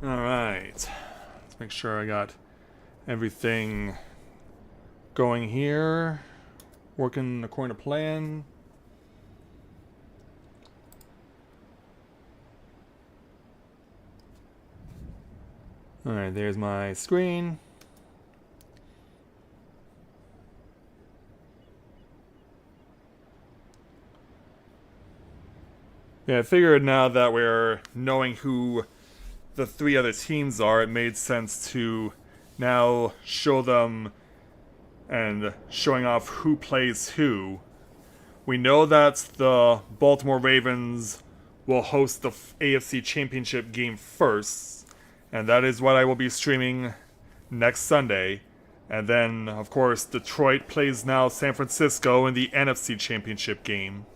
Alright. Let's make sure I got everything going here. Working according to plan. Alright, there's my screen. Yeah, I figured now that we're knowing who the three other teams are, it made sense to now show them and showing off who plays who. We know that the Baltimore Ravens will host the AFC Championship game first, and that is what I will be streaming next Sunday. And then, of course, Detroit plays now San Francisco in the NFC Championship game.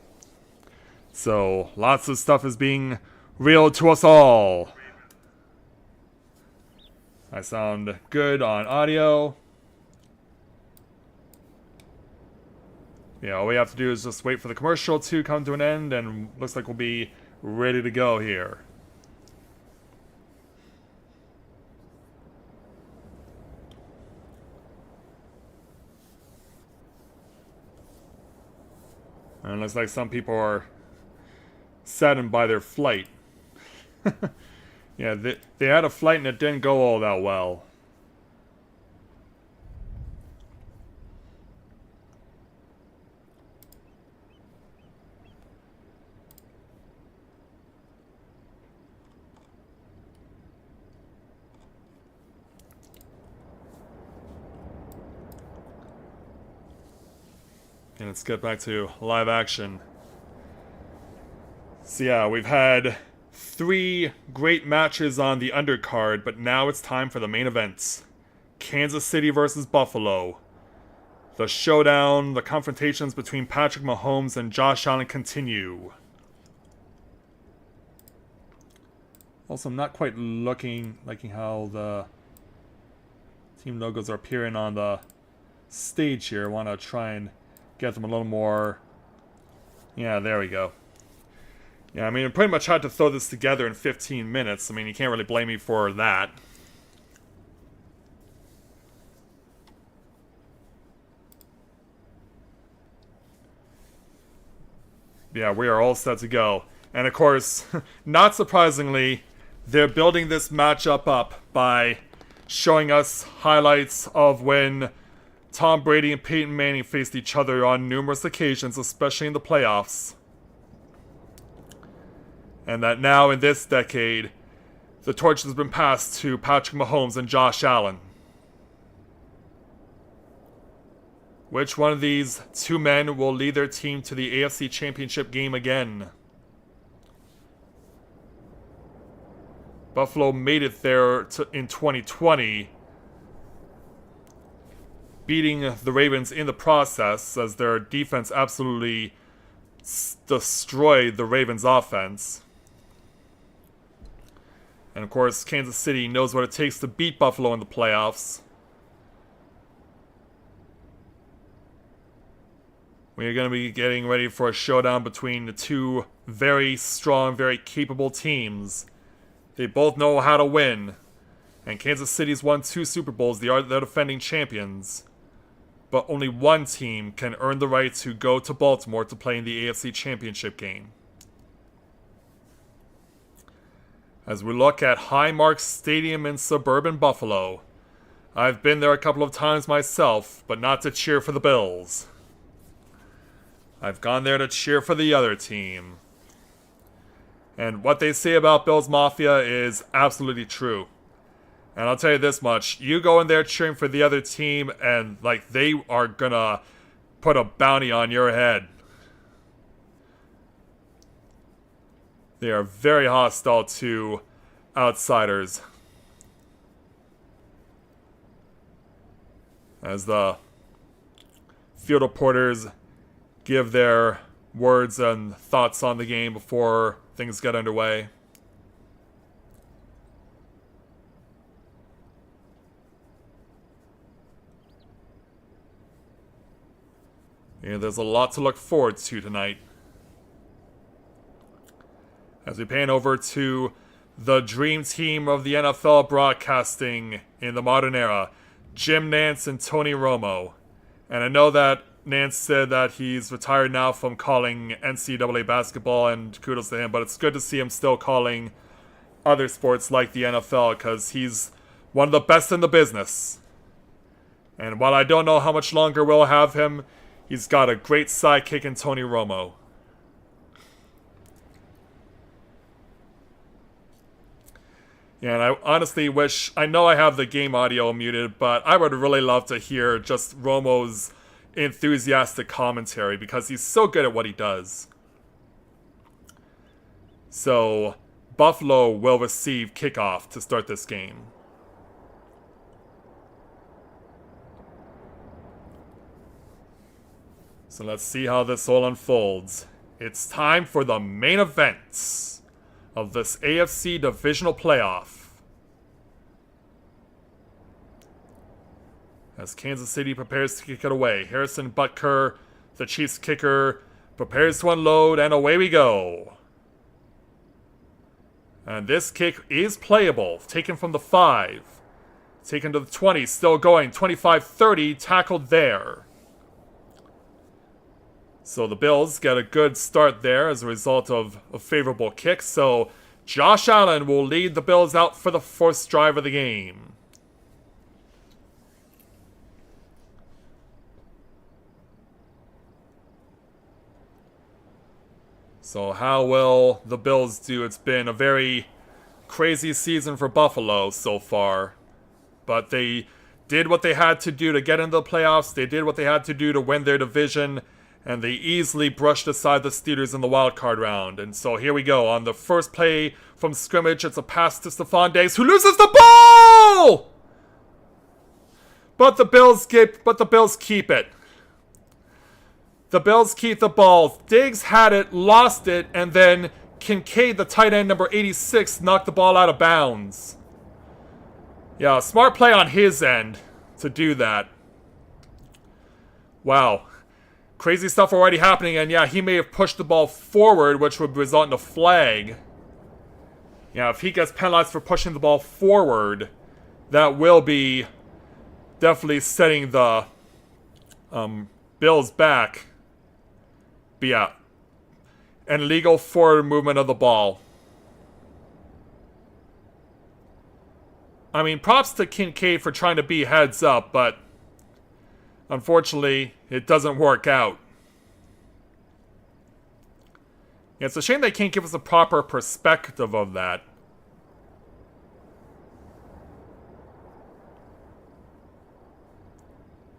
So, lots of stuff is being revealed to us all. I sound good on audio. Yeah, all we have to do is just wait for the commercial to come to an end, and looks like we'll be ready to go here. And it looks like some people are saddened by their flight. Yeah, they had a flight and it didn't go all that well. And let's get back to live action. So yeah, we've had 3 great matches on the undercard, but now it's time for the main events. Kansas City versus Buffalo. The showdown, the confrontations between Patrick Mahomes and Josh Allen continue. Also, I'm not quite liking how the team logos are appearing on the stage here. I want to try and get them a little more... Yeah, there we go. Yeah, I mean, I pretty much had to throw this together in 15 minutes. I mean, you can't really blame me for that. Yeah, we are all set to go. And of course, not surprisingly, they're building this matchup up by showing us highlights of when Tom Brady and Peyton Manning faced each other on numerous occasions, especially in the playoffs. And that now, in this decade, the torch has been passed to Patrick Mahomes and Josh Allen. Which one of these two men will lead their team to the AFC Championship game again? Buffalo made it there in 2020, beating the Ravens in the process as their defense absolutely destroyed the Ravens' offense. And of course, Kansas City knows what it takes to beat Buffalo in the playoffs. We are going to be getting ready for a showdown between the two very strong, very capable teams. They both know how to win. And Kansas City's won 2 Super Bowls. They're defending champions. But only one team can earn the right to go to Baltimore to play in the AFC Championship game. As we look at Highmark Stadium in suburban Buffalo. I've been there a couple of times myself, but not to cheer for the Bills. I've gone there to cheer for the other team. And what they say about Bills Mafia is absolutely true. And I'll tell you this much, you go in there cheering for the other team and like they are gonna put a bounty on your head. They are very hostile to outsiders. As the field reporters give their words and thoughts on the game before things get underway. And there's a lot to look forward to tonight. As we pan over to the dream team of the NFL broadcasting in the modern era, Jim Nantz and Tony Romo. And I know that Nantz said that he's retired now from calling NCAA basketball, and kudos to him, but it's good to see him still calling other sports like the NFL, because he's one of the best in the business. And while I don't know how much longer we'll have him, he's got a great sidekick in Tony Romo. Yeah, and I honestly wish, I know I have the game audio muted, but I would really love to hear just Romo's enthusiastic commentary, because he's so good at what he does. So, Buffalo will receive kickoff to start this game. So let's see how this all unfolds. It's time for the main events of this AFC Divisional playoff. As Kansas City prepares to kick it away, Harrison Butker, the Chiefs kicker, prepares to unload, and away we go. And this kick is playable, taken from the 5. Taken to the 20, still going, 25-30, tackled there. So the Bills get a good start there as a result of a favorable kick. So Josh Allen will lead the Bills out for the first drive of the game. So how will the Bills do? It's been a very crazy season for Buffalo so far. But they did what they had to do to get into the playoffs. They did what they had to do to win their division. And they easily brushed aside the Steelers in the wild card round. And so here we go. On the first play from scrimmage, it's a pass to Stephon Diggs, who loses the ball! But the Bills keep it. The Bills keep the ball. Diggs had it, lost it, and then Kincaid, the tight end, number 86, knocked the ball out of bounds. Yeah, smart play on his end to do that. Wow. Crazy stuff already happening, and yeah, he may have pushed the ball forward, which would result in a flag. Yeah, if he gets penalized for pushing the ball forward, that will be definitely setting the Bills back. But yeah, an illegal forward movement of the ball. I mean, props to Kincaid for trying to be heads up, but unfortunately, it doesn't work out. Yeah, it's a shame they can't give us a proper perspective of that.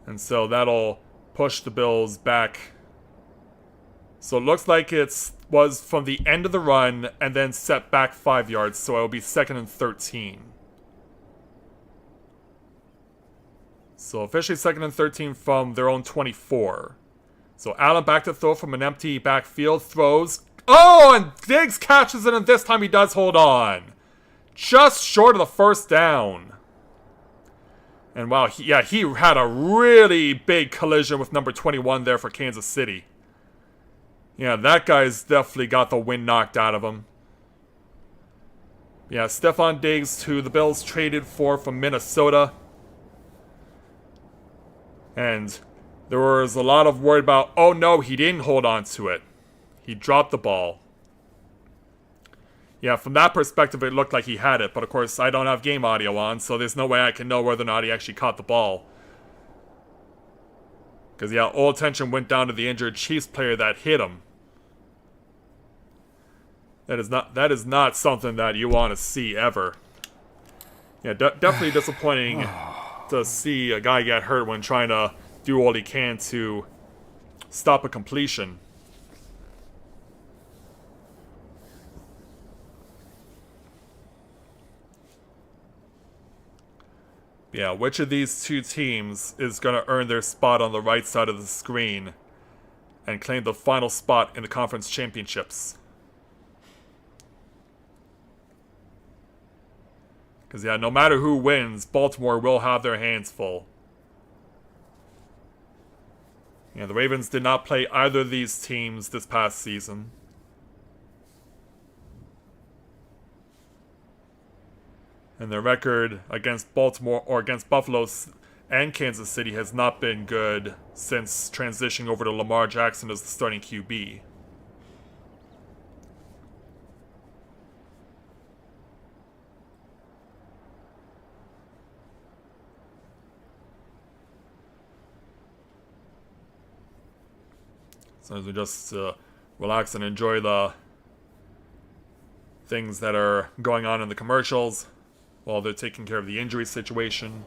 And so that'll push the Bills back. So it looks like it was from the end of the run and then set back 5 yards, so it'll be 2nd and 13. So officially 2nd and 13 from their own 24. So Allen back to throw from an empty backfield, throws. Oh, and Diggs catches it, and this time he does hold on. Just short of the first down. And wow, he had a really big collision with number 21 there for Kansas City. Yeah, that guy's definitely got the wind knocked out of him. Yeah, Stephon Diggs, who the Bills traded for from Minnesota. And there was a lot of worry about, oh no, he didn't hold on to it. He dropped the ball. Yeah, from that perspective, it looked like he had it. But of course, I don't have game audio on, so there's no way I can know whether or not he actually caught the ball. Because yeah, all attention went down to the injured Chiefs player that hit him. That is not something that you want to see ever. Yeah, definitely disappointing to see a guy get hurt when trying to do all he can to stop a completion. Yeah, which of these two teams is going to earn their spot on the right side of the screen and claim the final spot in the conference championships? Because, yeah, no matter who wins, Baltimore will have their hands full. Yeah, the Ravens did not play either of these teams this past season. And their record against Baltimore or against Buffalo and Kansas City has not been good since transitioning over to Lamar Jackson as the starting QB. So as we just relax and enjoy the things that are going on in the commercials while they're taking care of the injury situation.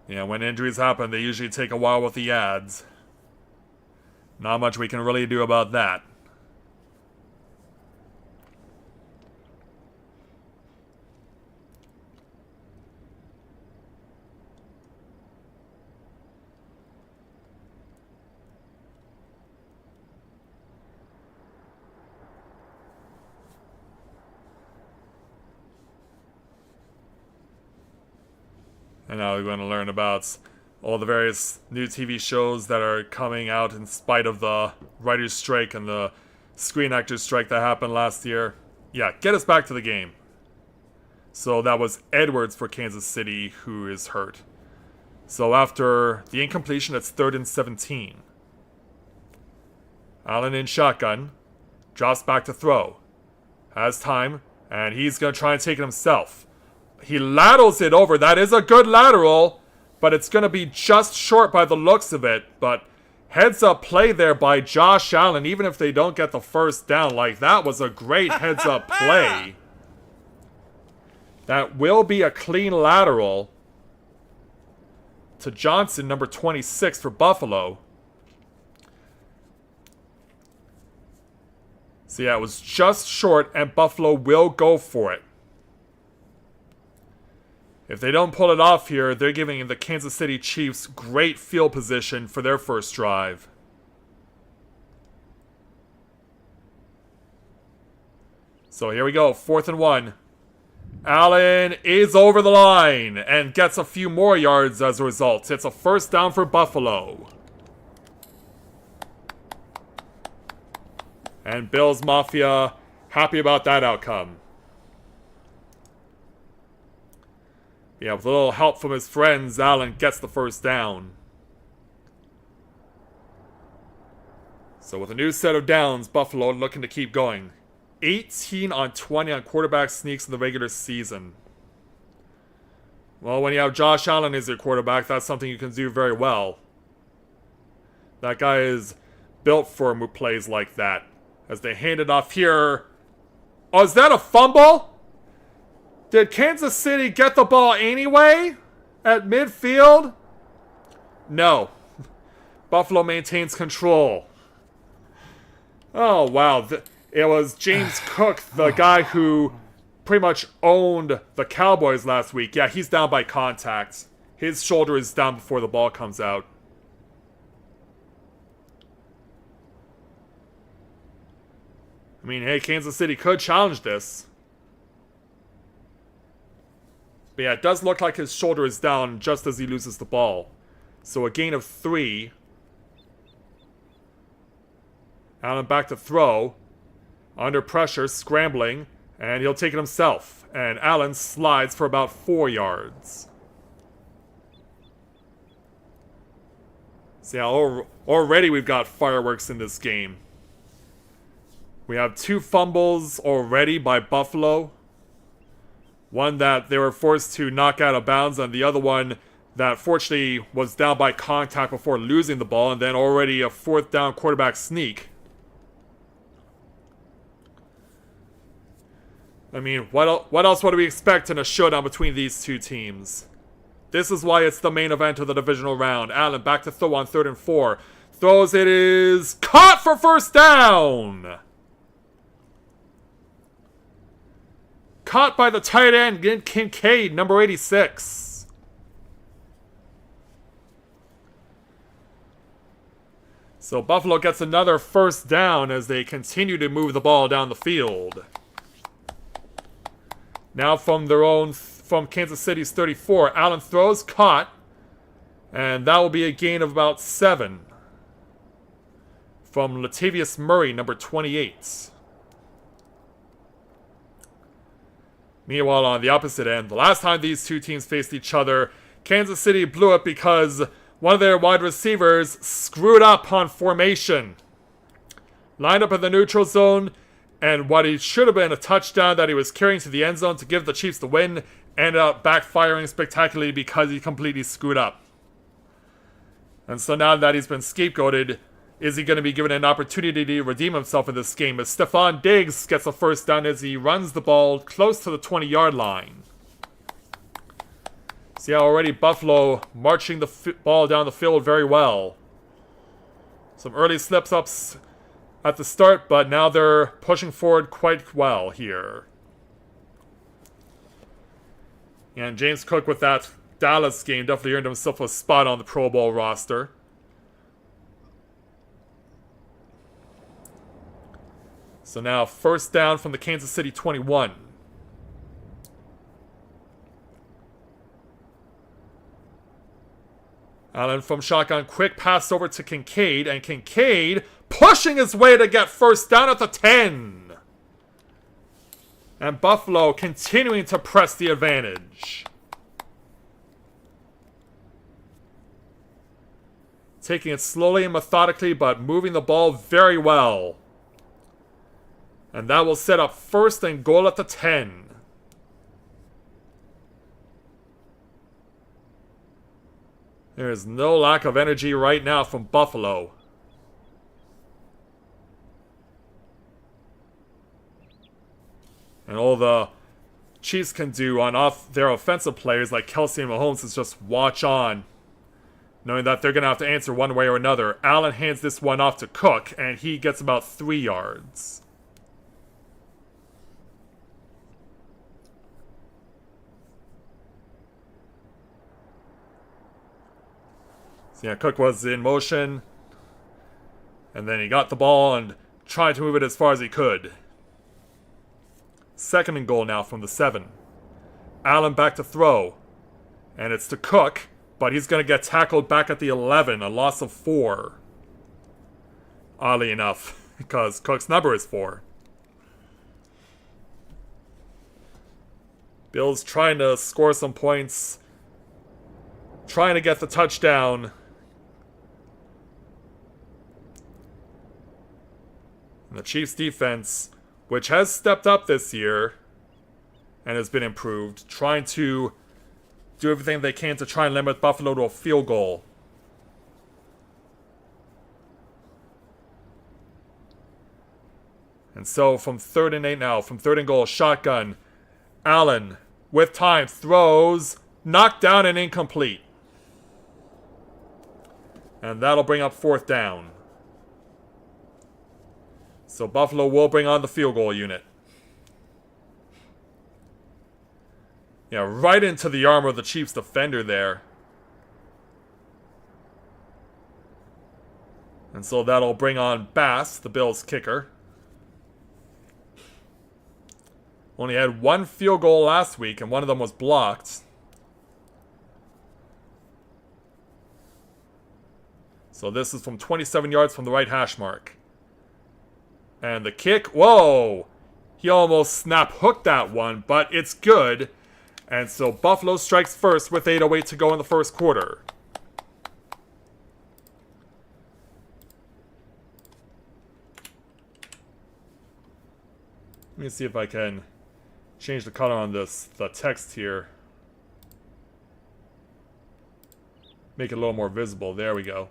Yeah, when injuries happen, they usually take a while with the ads. Not much we can really do about that. And now we're going to learn about all the various new TV shows that are coming out in spite of the writer's strike and the screen actors strike that happened last year. Yeah, get us back to the game. So that was Edwards for Kansas City who is hurt. So after the incompletion, it's 3rd and 17. Allen in shotgun. Drops back to throw. Has time, and he's going to try and take it himself. He laterals it over. That is a good lateral, but it's going to be just short by the looks of it. But heads up play there by Josh Allen, even if they don't get the first down. Like, that was a great heads up play. That will be a clean lateral to Johnson, number 26 for Buffalo. So yeah, it was just short, and Buffalo will go for it. If they don't pull it off here, they're giving the Kansas City Chiefs great field position for their first drive. So here we go, 4th and 1. Allen is over the line and gets a few more yards as a result. It's a first down for Buffalo. And Bills Mafia happy about that outcome. Yeah, with a little help from his friends, Allen gets the first down. So with a new set of downs, Buffalo looking to keep going. 18 on 20 on quarterback sneaks in the regular season. Well, when you have Josh Allen as your quarterback, that's something you can do very well. That guy is built for plays like that. As they hand it off here. Oh, is that a fumble? Did Kansas City get the ball anyway? At midfield? No. Buffalo maintains control. Oh, wow. It was James Cook, the guy who pretty much owned the Cowboys last week. Yeah, he's down by contact. His shoulder is down before the ball comes out. I mean, hey, Kansas City could challenge this. But yeah, it does look like his shoulder is down just as he loses the ball. So a gain of 3. Allen back to throw. Under pressure, scrambling. And he'll take it himself. And Allen slides for about 4 yards. So yeah, already we've got fireworks in this game. We have 2 fumbles already by Buffalo. One that they were forced to knock out of bounds, and the other one that fortunately was down by contact before losing the ball, and then already a 4th down quarterback sneak. I mean, what else would we expect in a showdown between these two teams? This is why it's the main event of the divisional round. Allen back to throw on 3rd and 4. Throws, it is caught for first down! Caught by the tight end, Kincaid, number 86. So Buffalo gets another first down as they continue to move the ball down the field. Now from Kansas City's 34, Allen throws, caught. And that will be a gain of about 7 from Latavius Murray, number 28. Meanwhile, on the opposite end, the last time these two teams faced each other, Kansas City blew it because one of their wide receivers screwed up on formation. Lined up in the neutral zone, and what he should have been a touchdown that he was carrying to the end zone to give the Chiefs the win ended up backfiring spectacularly because he completely screwed up. And so now that he's been scapegoated, is he going to be given an opportunity to redeem himself in this game as Stephon Diggs gets a first down as he runs the ball close to the 20-yard line. See how already Buffalo marching the ball down the field very well. Some early slip-ups at the start, but now they're pushing forward quite well here. And James Cook with that Dallas game definitely earned himself a spot on the Pro Bowl roster. So now first down from the Kansas City 21. Allen from shotgun, quick pass over to Kincaid, and Kincaid pushing his way to get first down at the 10. And Buffalo continuing to press the advantage. Taking it slowly and methodically, but moving the ball very well. And that will set up first and goal at the 10. There is no lack of energy right now from Buffalo. And all the Chiefs can do on their offensive players like Kelsey and Mahomes is just watch on, knowing that they're going to have to answer one way or another. Allen hands this one off to Cook, and he gets about 3 yards. So yeah, Cook was in motion, and then he got the ball and tried to move it as far as he could. Second and goal now from the 7. Allen back to throw, and it's to Cook, but he's going to get tackled back at the 11, a loss of 4. Oddly enough, because Cook's number is 4. Bills trying to score some points, trying to get the touchdown. And the Chiefs defense, which has stepped up this year and has been improved, trying to do everything they can to try and limit Buffalo to a field goal. And so from 3rd and 8 now, from 3rd and goal, shotgun. Allen, with time, throws, knocked down and incomplete. And that'll bring up 4th down. So Buffalo will bring on the field goal unit. Yeah, right into the armor of the Chiefs defender there. And so that'll bring on Bass, the Bills kicker. Only had 1 field goal last week, and one of them was blocked. So this is from 27 yards from the right hash mark. And the kick, whoa! He almost snap-hooked that one, but it's good. And so Buffalo strikes first with 8:08 to go in the first quarter. Let me see if I can change the color on the text here. Make it a little more visible. There we go.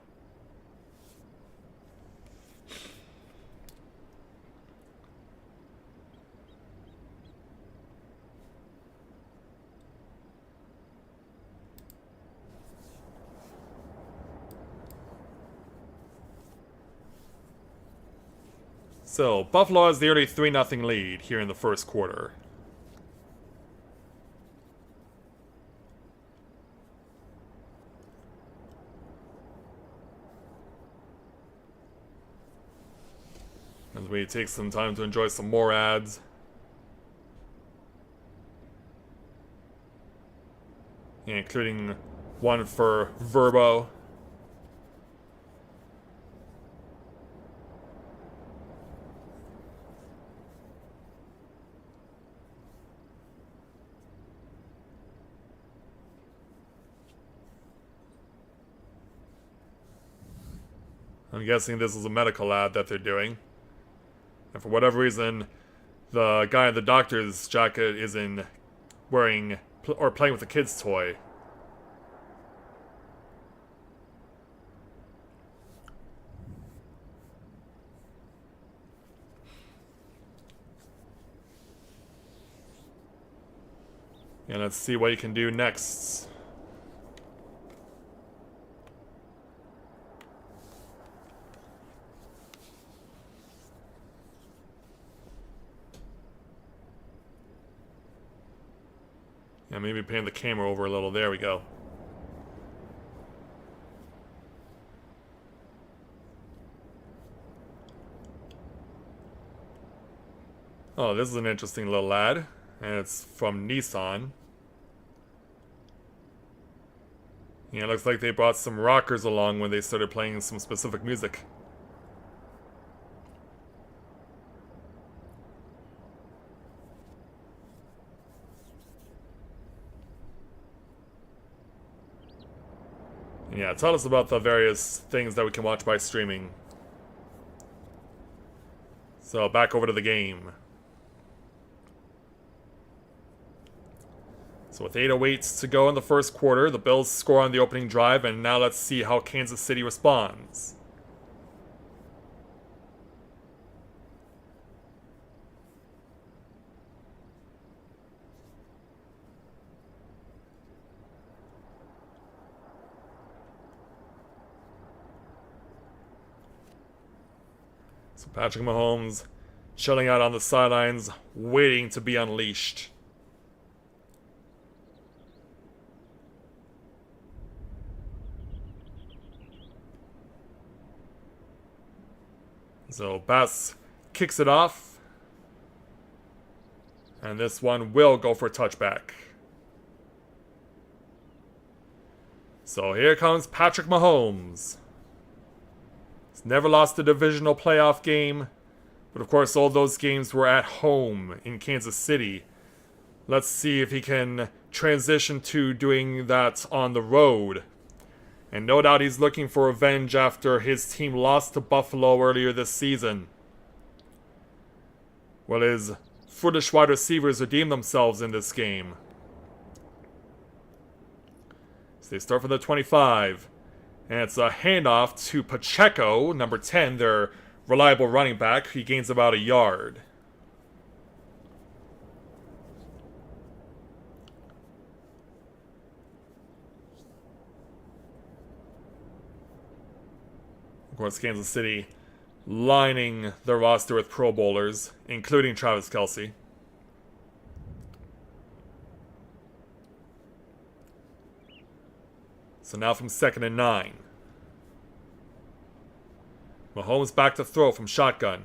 So, Buffalo has the early 3-0 lead here in the first quarter. As we take some time to enjoy some more ads. Yeah, including One for Verbo. I'm guessing this is a medical lab that they're doing. And for whatever reason, the guy in the doctor's jacket is in wearing or playing with a kid's toy. And let's see what he can do next. Yeah, maybe pan the camera over a little. There we go. Oh, this is an interesting little lad. And it's from Nissan. Yeah, it looks like they brought some rockers along when they started playing some specific music. Yeah, tell us about the various things that we can watch by streaming. So, back over to the game. So with 8:08 to go in the first quarter, the Bills score on the opening drive, and now let's see how Kansas City responds. So Patrick Mahomes chilling out on the sidelines, waiting to be unleashed. So Bass kicks it off. And this one will go for a touchback. So here comes Patrick Mahomes. He's never lost a divisional playoff game. But of course all those games were at home in Kansas City. Let's see if he can transition to doing that on the road. And no doubt he's looking for revenge after his team lost to Buffalo earlier this season. Well, his foolish wide receivers redeemed themselves in this game. So they start from the 25. And it's a handoff to Pacheco, number 10, their reliable running back. He gains about a yard. Of course, Kansas City lining their roster with Pro Bowlers, including Travis Kelce. So now from 2nd and 9. Mahomes back to throw from shotgun.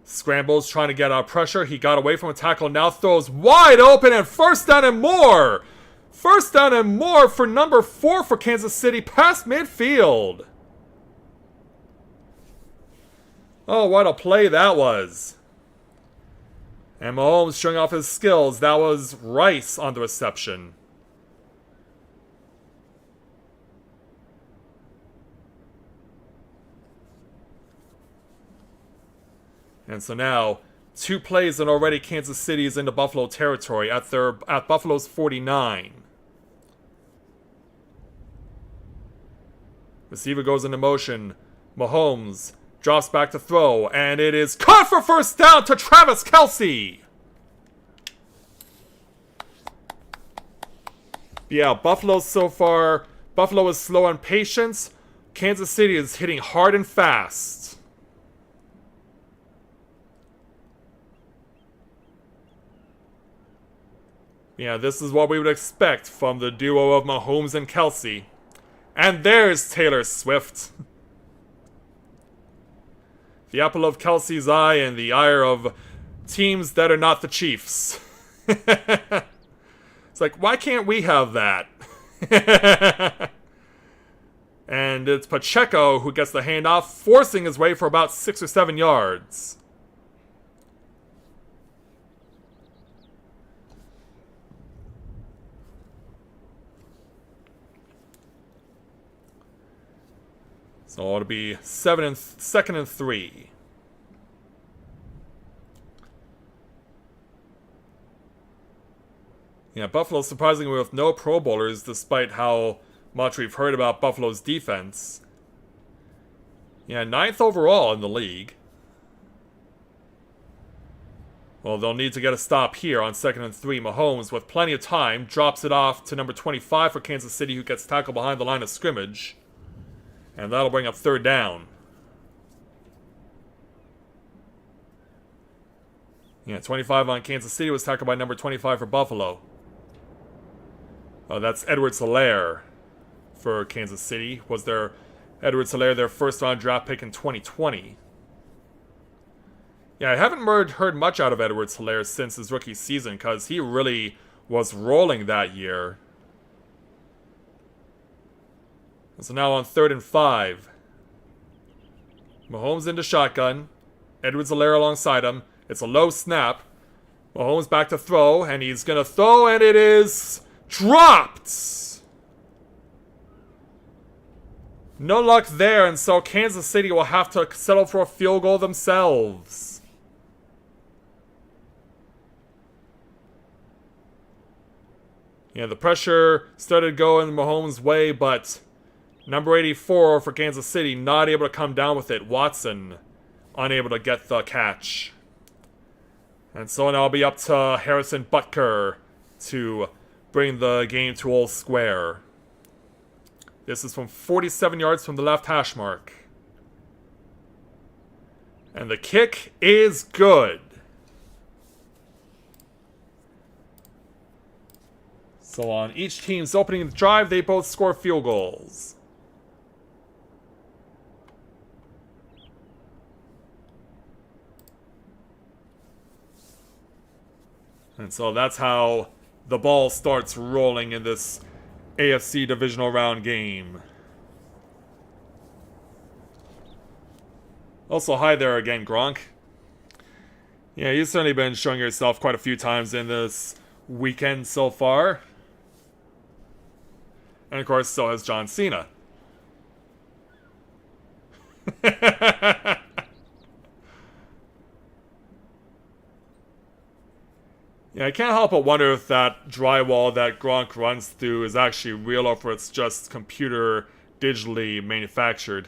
Scrambles, trying to get out of pressure. He got away from a tackle, now throws wide open, and first down and more! First down and more for number 4 for Kansas City, past midfield. Oh, what a play that was. And Mahomes showing off his skills. That was Rice on the reception. And so now, 2 plays and already Kansas City is into Buffalo territory at Buffalo's 49. Receiver goes into motion. Mahomes drops back to throw, and it is caught for first down to Travis Kelce. Yeah, Buffalo so far, Buffalo is slow on patience. Kansas City is hitting hard and fast. Yeah, this is what we would expect from the duo of Mahomes and Kelce. And there's Taylor Swift. The apple of Kelce's eye and the ire of teams that are not the Chiefs. It's like, why can't we have that? And it's Pacheco who gets the handoff, forcing his way for about 6 or 7 yards. So it'll be 2nd and 3. Yeah, Buffalo surprisingly with no Pro Bowlers, despite how much we've heard about Buffalo's defense. Yeah, 9th overall in the league. Well, they'll need to get a stop here on 2nd and 3. Mahomes, with plenty of time, drops it off to number 25 for Kansas City, who gets tackled behind the line of scrimmage. And that'll bring up 3rd down. Yeah, 25 on Kansas City was tackled by number 25 for Buffalo. That's Edwards-Helaire for Kansas City. Was their Edwards-Helaire their first-round draft pick in 2020? Yeah, I haven't heard much out of Edwards-Helaire since his rookie season, because he really was rolling that year. So now on 3rd and 5. Mahomes into shotgun. Edwards-Helaire alongside him. It's a low snap. Mahomes back to throw, and he's going to throw, and it is dropped! No luck there, and so Kansas City will have to settle for a field goal themselves. Yeah, the pressure started going Mahomes' way, but number 84 for Kansas City not able to come down with it. Watson unable to get the catch. And so now it'll be up to Harrison Butker to bring the game to all square. This is from 47 yards from the left hash mark. And the kick is good. So on each team's opening drive, they both score field goals. And so that's how the ball starts rolling in this AFC Divisional Round game. Also, hi there again, Gronk. Yeah, you've certainly been showing yourself quite a few times in this weekend so far. And of course, so has John Cena. Yeah, I can't help but wonder if that drywall that Gronk runs through is actually real or if it's just computer digitally manufactured.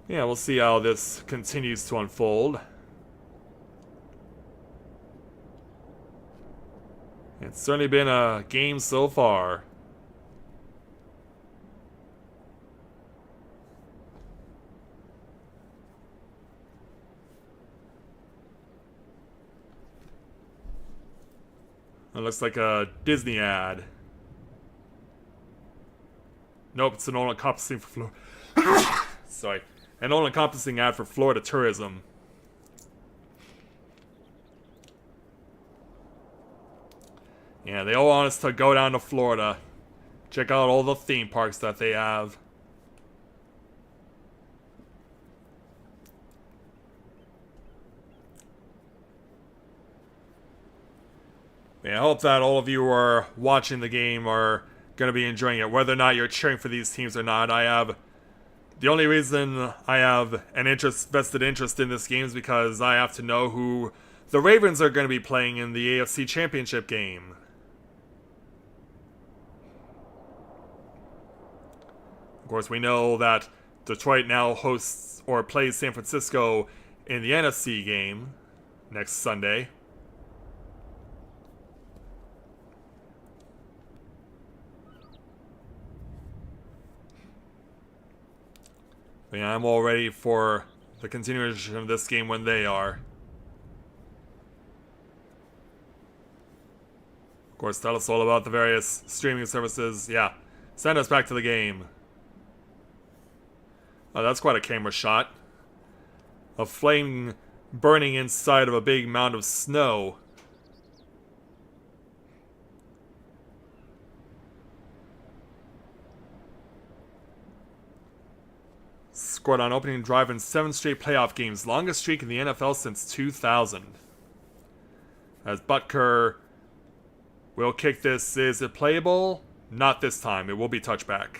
Yeah, we'll see how this continues to unfold. It's certainly been a game so far. It looks like a Disney ad. Nope, it's an all-encompassing for Florida. Sorry. An all-encompassing ad for Florida tourism. Yeah, they all want us to go down to Florida. Check out all the theme parks that they have. Yeah, I hope that all of you who are watching the game are going to be enjoying it, whether or not you're cheering for these teams or not. The only reason I have an vested interest in this game is because I have to know who the Ravens are going to be playing in the AFC Championship game. Of course, we know that Detroit now hosts or plays San Francisco in the NFC game next Sunday. But yeah, I'm all ready for the continuation of this game when they are. Of course, tell us all about the various streaming services. Yeah, send us back to the game. Oh, that's quite a camera shot. A flame burning inside of a big mound of snow. Scored on opening drive in 7 straight playoff games, longest streak in the NFL since 2000. As Butker will kick this. Is it playable? Not this time. It will be touchback.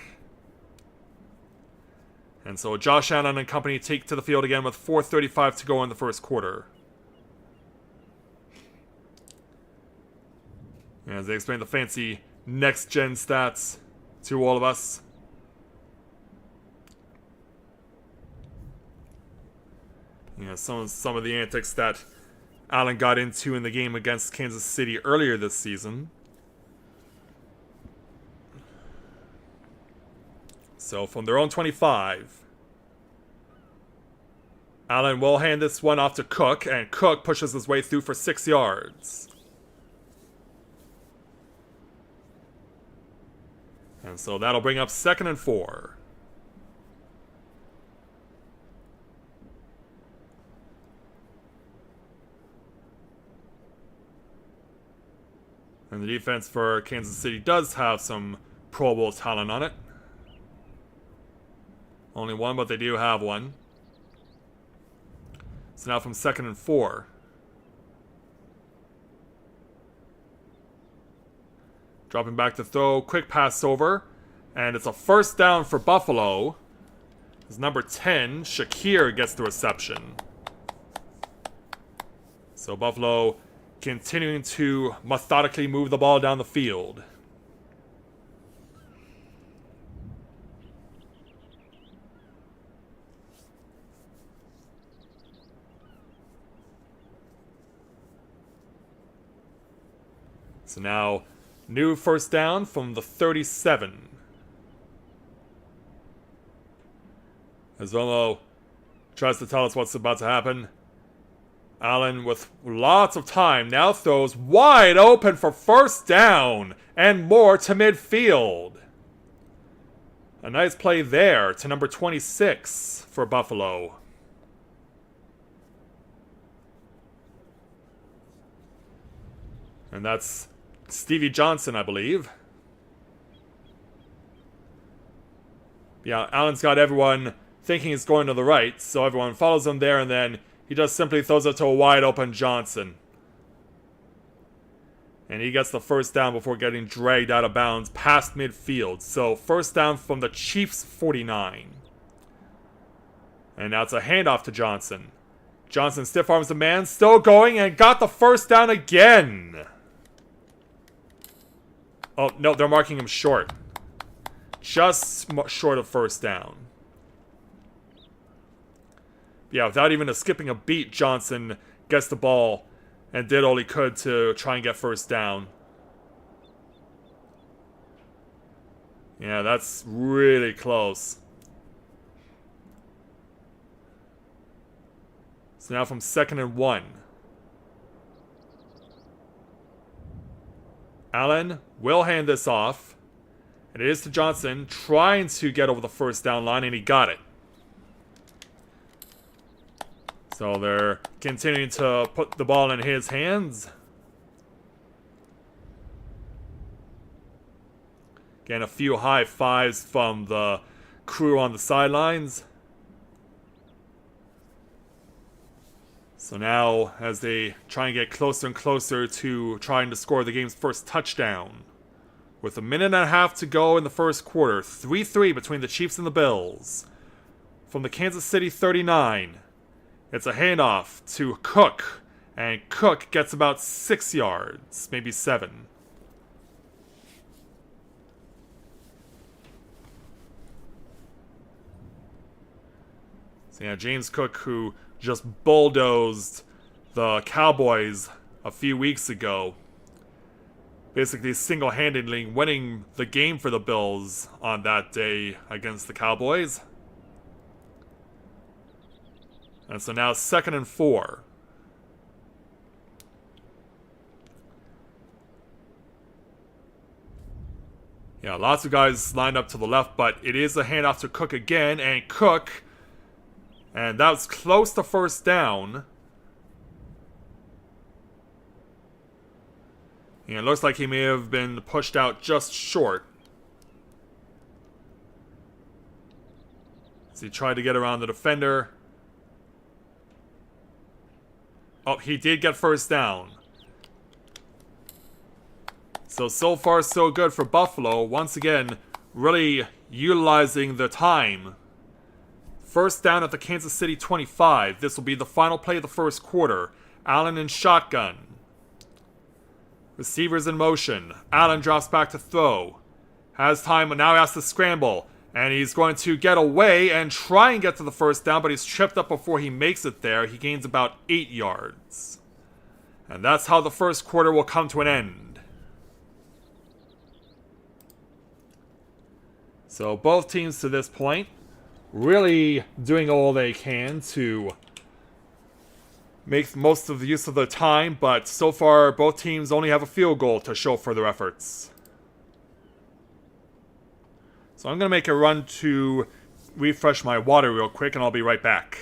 And so Josh Allen and company take to the field again with 4:35 to go in the first quarter. As they explain the fancy next-gen stats to all of us. Some of the antics that Allen got into in the game against Kansas City earlier this season. So from their own 25, Allen will hand this one off to Cook, and Cook pushes his way through for 6 yards. And so that'll bring up 2nd and 4. And the defense for Kansas City does have some Pro Bowl talent on it. Only one, but they do have one. So now from 2nd and 4. Dropping back to throw, quick pass over. And it's a first down for Buffalo. As number 10, Shakir, gets the reception. So Buffalo continuing to methodically move the ball down the field. So now, new first down from the 37. As Zomo tries to tell us what's about to happen. Allen, with lots of time, now throws wide open for first down and more to midfield. A nice play there to number 26 for Buffalo. And that's Stevie Johnson, I believe. Yeah, Allen's got everyone thinking he's going to the right, so everyone follows him there, and then he just simply throws it to a wide open Johnson. And he gets the first down before getting dragged out of bounds past midfield. So first down from the Chiefs' 49. And now it's a handoff to Johnson. Johnson stiff arms the man, still going, and got the first down again. Oh, no, they're marking him short. Just short of first down. Yeah, without even skipping a beat, Johnson gets the ball and did all he could to try and get first down. Yeah, that's really close. So now from 2nd and 1. Allen will hand this off. And it is to Johnson, trying to get over the first down line, and he got it. So they're continuing to put the ball in his hands. Again, a few high fives from the crew on the sidelines. So now, as they try and get closer and closer to trying to score the game's first touchdown. With a minute and a half to go in the first quarter. 3-3 between the Chiefs and the Bills. From the Kansas City 39. It's a handoff to Cook, and Cook gets about 6 yards, maybe 7. So yeah, James Cook, who just bulldozed the Cowboys a few weeks ago, basically single-handedly winning the game for the Bills on that day against the Cowboys. And so now 2nd and 4. Yeah, lots of guys lined up to the left, but it is a handoff to Cook again, and Cook, and that was close to first down, It looks like he may have been pushed out just short. As he tried to get around the defender. Oh, he did get first down. So far so good for Buffalo. Once again, really utilizing the time. First down at the Kansas City 25. This will be the final play of the first quarter. Allen in shotgun. Receivers in motion. Allen drops back to throw. Has time, but now he has to scramble. And he's going to get away and try and get to the first down, but he's tripped up before he makes it there. He gains about 8 yards. And that's how the first quarter will come to an end. So both teams to this point really doing all they can to make most of the use of their time, but so far both teams only have a field goal to show for their efforts. So I'm going to make a run to refresh my water real quick, and I'll be right back.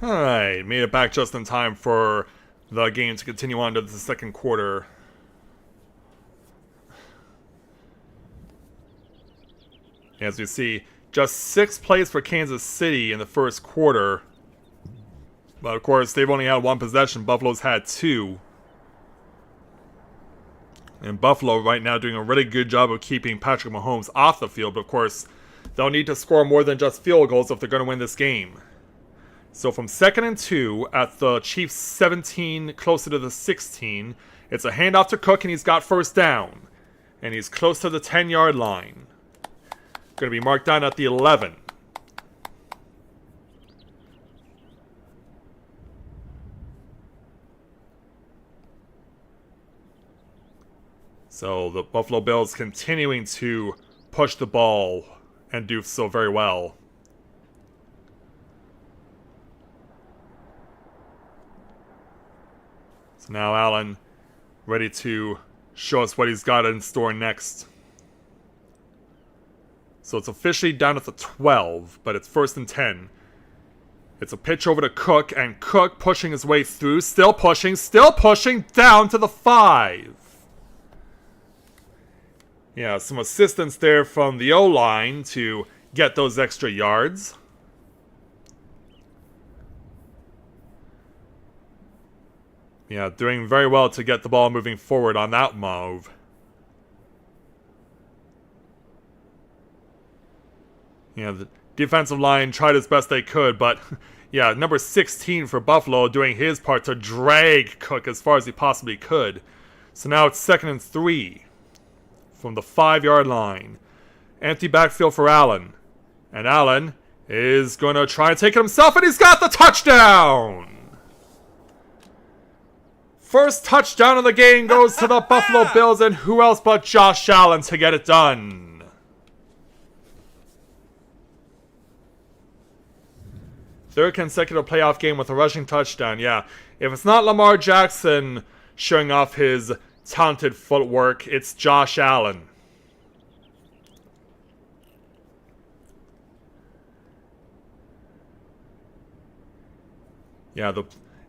Alright, made it back just in time for the game to continue on to the second quarter. As you see, just 6 plays for Kansas City in the first quarter. But of course, they've only had 1 possession. Buffalo's had 2. And Buffalo right now doing a really good job of keeping Patrick Mahomes off the field. But of course, they'll need to score more than just field goals if they're going to win this game. So from 2nd and 2 at the Chiefs 17, closer to the 16, it's a handoff to Cook and he's got first down. And he's close to the 10-yard line. Going to be marked down at the 11. So the Buffalo Bills continuing to push the ball and do so very well. So now Allen ready to show us what he's got in store next. So it's officially down at the 12, but it's 1st and 10. It's a pitch over to Cook, and Cook pushing his way through, still pushing, down to the 5. Yeah, some assistance there from the O-line to get those extra yards. Yeah, doing very well to get the ball moving forward on that move. The defensive line tried as best they could, but yeah, number 16 for Buffalo doing his part to drag Cook as far as he possibly could. So now it's 2nd and 3 from the 5-yard line. Empty backfield for Allen. And Allen is going to try and take it himself, and he's got the touchdown! First touchdown of the game goes to the Buffalo Bills, and who else but Josh Allen to get it done? Third consecutive playoff game with a rushing touchdown. Yeah, if it's not Lamar Jackson showing off his talented footwork, it's Josh Allen. Yeah,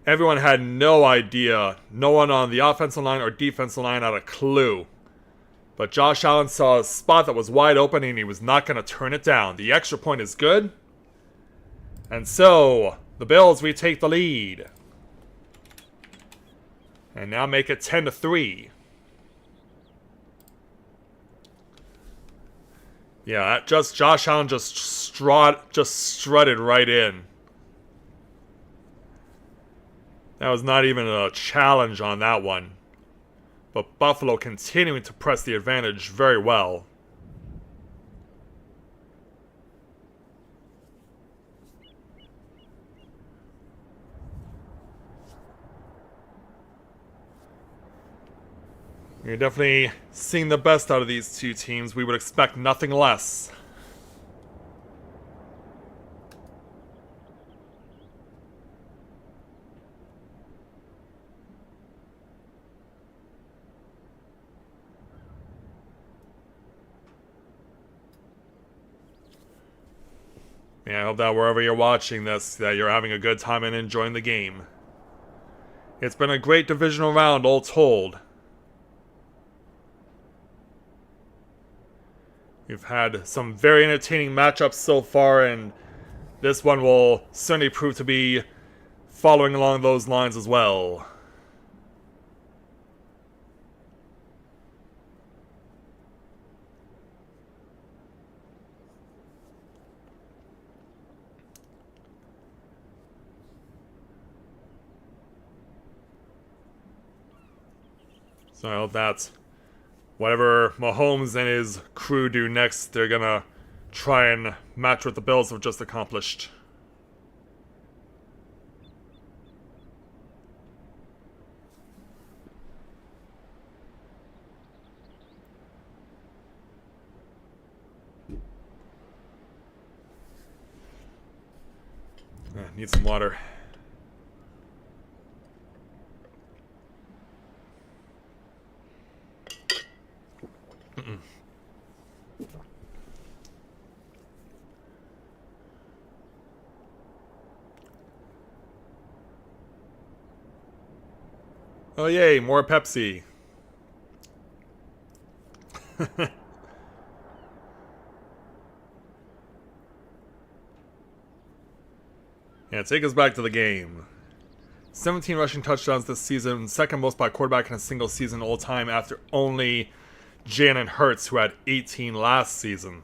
everyone had no idea. No one on the offensive line or defensive line had a clue. But Josh Allen saw a spot that was wide open and he was not going to turn it down. The extra point is good. And so, the Bills retake the lead. And now make it 10-3. Yeah, Josh Allen just strutted right in. That was not even a challenge on that one. But Buffalo continuing to press the advantage very well. You're definitely seeing the best out of these two teams. We would expect nothing less. Yeah, I hope that wherever you're watching this, that you're having a good time and enjoying the game. It's been a great divisional round, all told. We've had some very entertaining matchups so far, and this one will certainly prove to be following along those lines as well. So I hope that's whatever Mahomes and his crew do next, they're gonna try and match what the Bills have just accomplished. Need some water. Oh yay, more Pepsi. Yeah, take us back to the game. 17 rushing touchdowns this season, second most by a quarterback in a single season all time after only Jalen Hurts, who had 18 last season.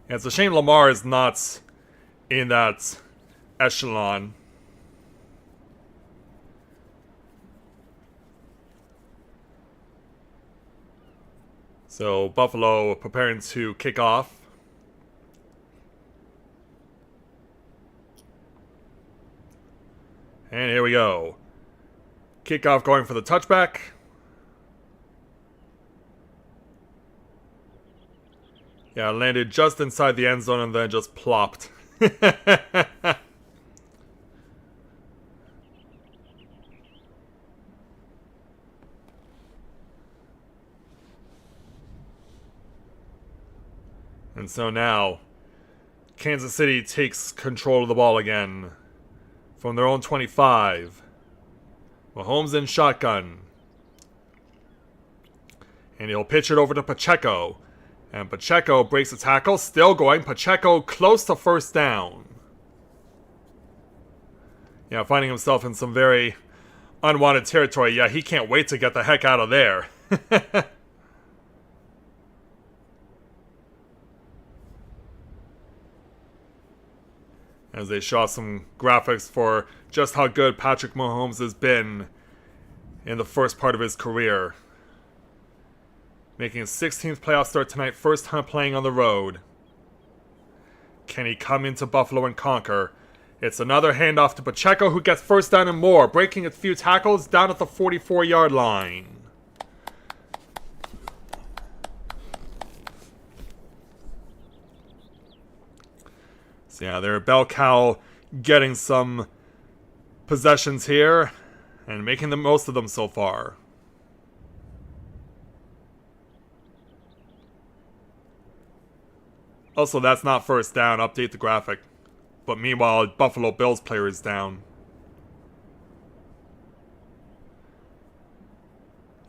And it's a shame Lamar is not in that echelon. So Buffalo preparing to kick off. And here we go. Kickoff going for the touchback. Yeah, landed just inside the end zone and then just plopped. And so now, Kansas City takes control of the ball again from their own 25. Mahomes in shotgun. And he'll pitch it over to Pacheco. And Pacheco breaks the tackle, still going. Pacheco close to first down. Yeah, finding himself in some very unwanted territory. Yeah, he can't wait to get the heck out of there. as they show some graphics for just how good Patrick Mahomes has been in the first part of his career. Making his 16th playoff start tonight, first time playing on the road. Can he come into Buffalo and conquer? It's another handoff to Pacheco, who gets first down and more, breaking a few tackles down at the 44-yard line. So yeah, they're bell cow getting some possessions here and making the most of them so far. Also, that's not first down. Update the graphic. But meanwhile, Buffalo Bills player is down.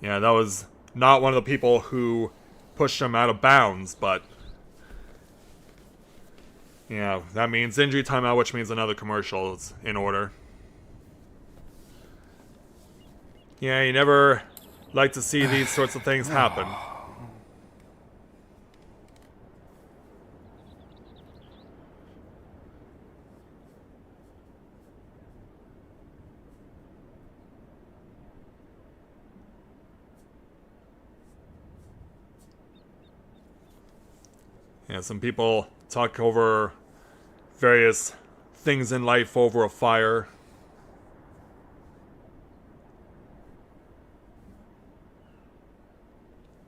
Yeah, that was not one of the people who pushed him out of bounds, but yeah, that means injury timeout, which means another commercial is in order. Yeah, you never like to see these sorts of things happen. Yeah, some people talk over various things in life over a fire.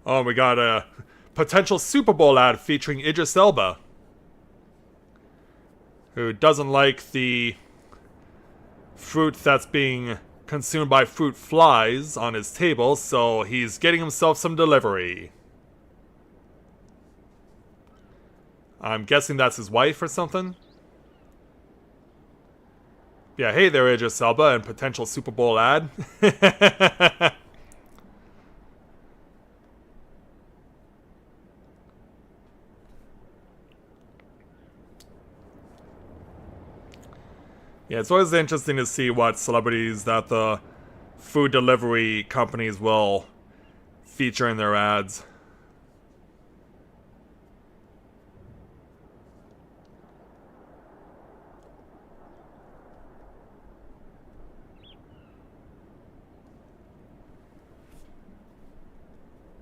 Oh, we got a potential Super Bowl ad featuring Idris Elba, who doesn't like the fruit that's being consumed by fruit flies on his table, so he's getting himself some delivery. I'm guessing that's his wife or something. Yeah, hey there, Idris Elba, and potential Super Bowl ad. Yeah, it's always interesting to see what celebrities that the food delivery companies will feature in their ads.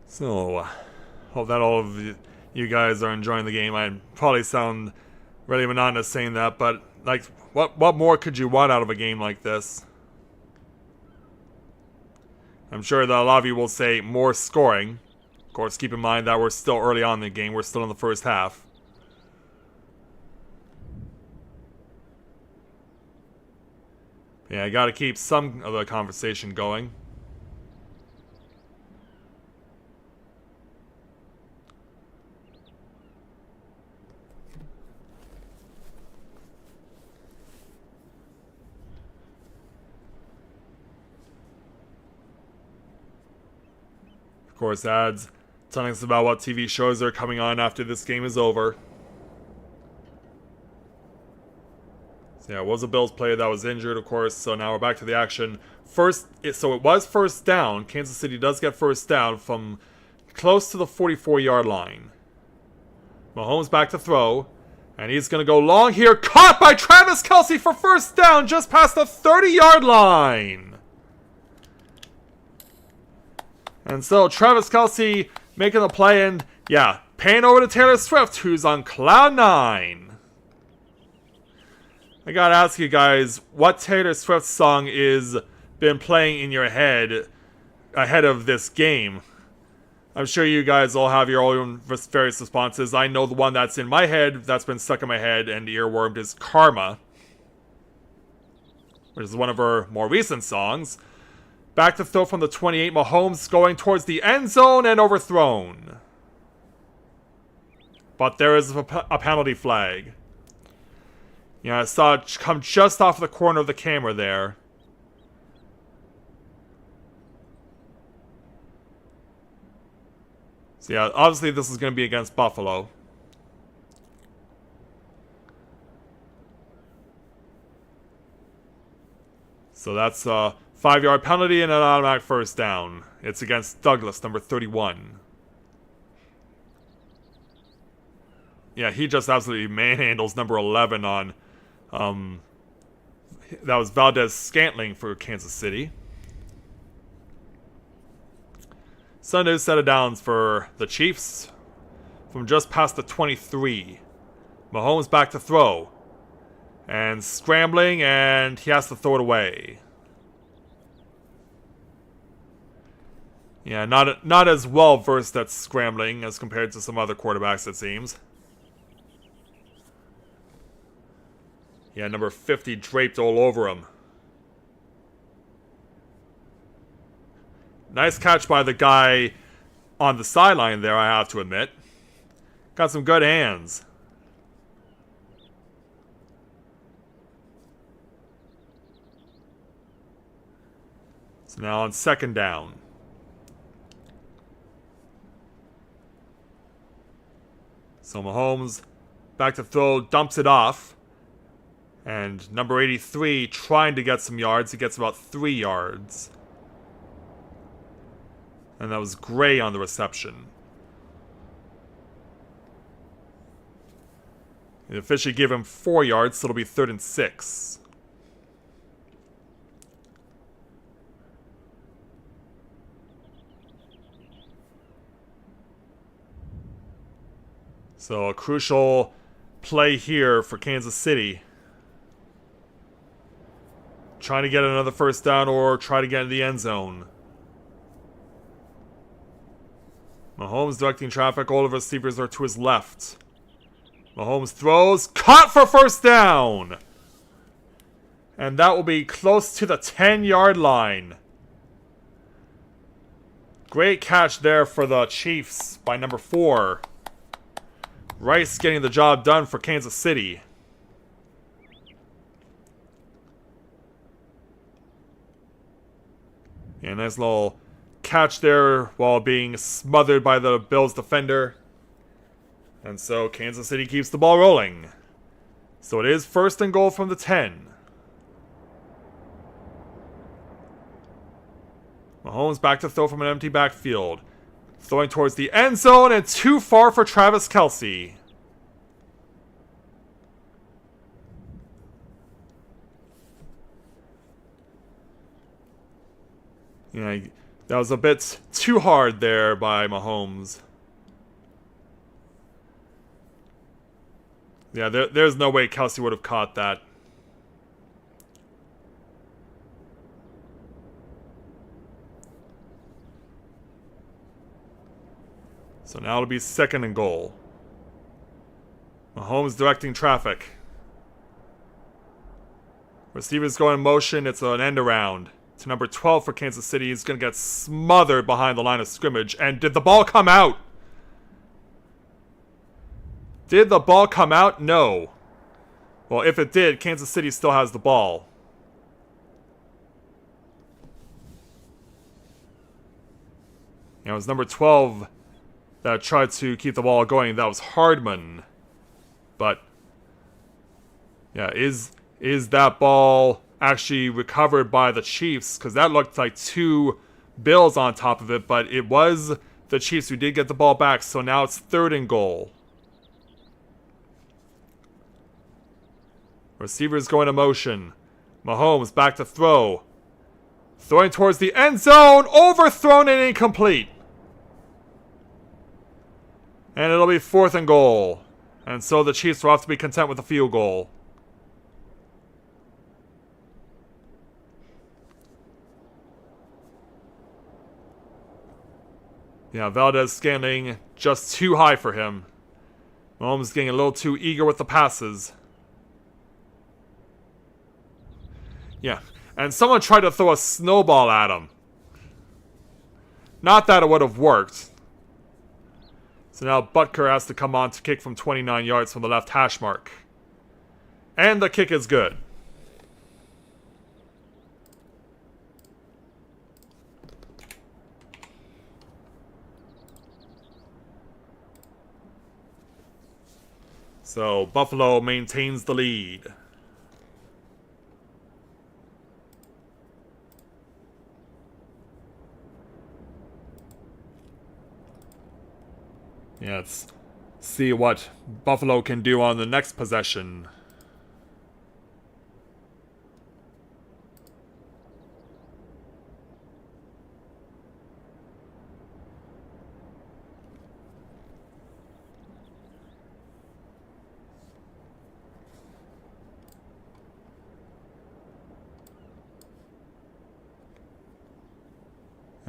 So, hope that all of you guys are enjoying the game. I probably sound really monotonous saying that, but like, what more could you want out of a game like this? I'm sure that a lot of you will say more scoring. Of course, keep in mind that we're still early on in the game. We're still in the first half. Yeah, I gotta keep some of the conversation going. Of course, ads telling us about what TV shows are coming on after this game is over. So yeah, it was a Bills player that was injured, of course, so now we're back to the action. So it was first down. Kansas City does get first down from close to the 44-yard line. Mahomes back to throw, and he's going to go long here. Caught by Travis Kelce for first down just past the 30-yard line. And so Travis Kelce making the play, and yeah, paying over to Taylor Swift, who's on cloud 9. I gotta ask you guys, what Taylor Swift song is been playing in your head ahead of this game? I'm sure you guys all have your own various responses. I know the one that's in my head, that's been stuck in my head and earwormed, is Karma, which is one of her more recent songs. Back to throw from the 28, Mahomes going towards the end zone and overthrown. But there is a penalty flag. Yeah, I saw it come just off the corner of the camera there. So yeah, obviously this is going to be against Buffalo. So that's a 5-yard penalty and an automatic first down. It's against Douglas, number 31. Yeah, he just absolutely manhandles number 11 on That was Valdez-Scantling for Kansas City. Sunday set of downs for the Chiefs from just past the 23. Mahomes back to throw. And scrambling, and he has to throw it away. Yeah, not as well versed at scrambling as compared to some other quarterbacks, it seems. Yeah, number 50 draped all over him. Nice catch by the guy on the sideline there, I have to admit. Got some good hands. So now on second down. So Mahomes back to throw, dumps it off. And number 83 trying to get some yards. He gets about 3 yards. And that was Gray on the reception. The official gave him 4 yards, so it'll be 3rd and 6. So a crucial play here for Kansas City. Trying to get another first down or try to get in the end zone. Mahomes directing traffic. All the receivers are to his left. Mahomes throws. Caught for first down! And that will be close to the 10-yard line. Great catch there for the Chiefs by number 4. Rice getting the job done for Kansas City. Yeah, nice little catch there while being smothered by the Bills defender. And so Kansas City keeps the ball rolling. So it is 1st and goal from the 10. Mahomes back to throw from an empty backfield. Throwing towards the end zone and too far for Travis Kelce. Yeah, that was a bit too hard there by Mahomes. Yeah, there's no way Kelce would have caught that. So now it'll be 2nd and goal. Mahomes directing traffic. Receivers go in motion. It's an end around to number 12 for Kansas City. He's going to get smothered behind the line of scrimmage. And did the ball come out? Did the ball come out? No. Well, if it did, Kansas City still has the ball. It was number 12 that tried to keep the ball going. That was Hardman. But, yeah, is that ball actually recovered by the Chiefs? Because that looked like 2 Bills on top of it, but it was the Chiefs who did get the ball back, so now it's 3rd and goal. Receivers go into motion. Mahomes back to throw. Throwing towards the end zone, overthrown and incomplete. And it'll be 4th and goal. And so the Chiefs will have to be content with a field goal. Yeah, Valdez-Scantling just too high for him. Mahomes getting a little too eager with the passes. Yeah, and someone tried to throw a snowball at him. Not that it would have worked. So now Butker has to come on to kick from 29 yards from the left hash mark. And the kick is good. So Buffalo maintains the lead. Yeah, let's see what Buffalo can do on the next possession.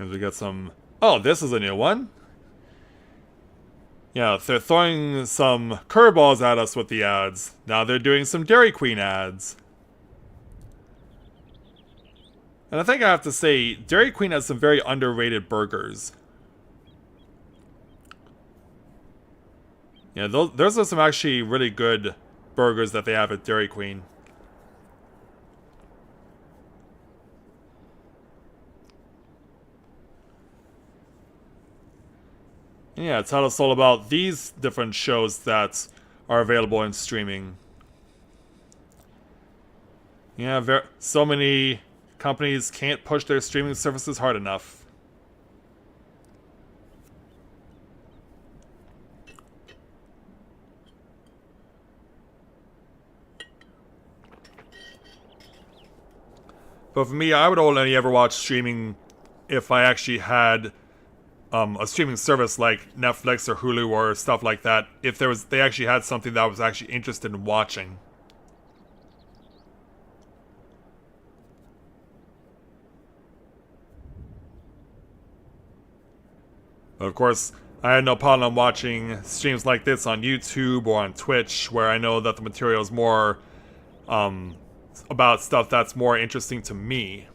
As we get some... Oh, this is a new one. Yeah, they're throwing some curveballs at us with the ads. Now they're doing some Dairy Queen ads. And I think I have to say, Dairy Queen has some very underrated burgers. Yeah, those are some actually really good burgers that they have at Dairy Queen. Yeah, tell us all about these different shows that are available in streaming. Yeah, so many companies can't push their streaming services hard enough. But for me, I would only ever watch streaming if I actually had a streaming service like Netflix or Hulu or stuff like that. If they actually had something that I was actually interested in watching. But of course, I had no problem watching streams like this on YouTube or on Twitch, where I know that the material is more about stuff that's more interesting to me.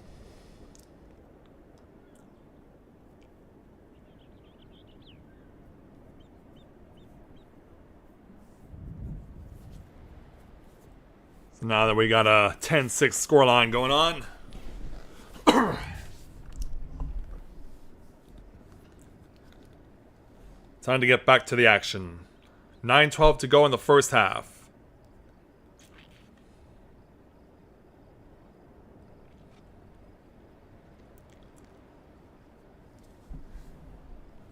So now that we got a 10-6 scoreline going on, time to get back to the action. 9:12 to go in the first half.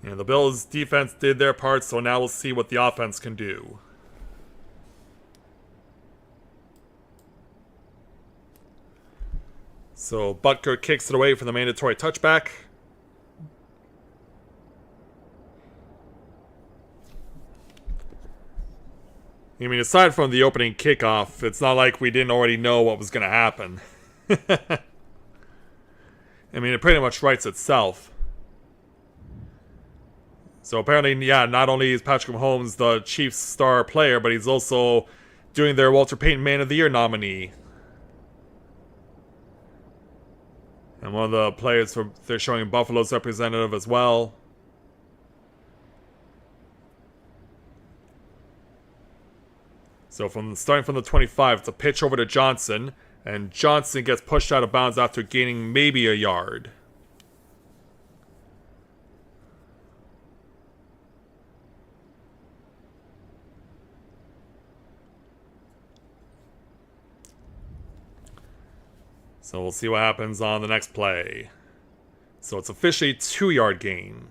And the Bills' defense did their part, so now we'll see what the offense can do. So Butker kicks it away for the mandatory touchback. I mean, aside from the opening kickoff, it's not like we didn't already know what was going to happen. I mean, it pretty much writes itself. So apparently, yeah, not only is Patrick Mahomes the Chiefs' star player, but he's also doing their Walter Payton Man of the Year nominee. And one of the players, they're showing Buffalo's representative as well. So starting from the 25, it's a pitch over to Johnson. And Johnson gets pushed out of bounds after gaining maybe a yard. So we'll see what happens on the next play. So it's officially a 2-yard gain.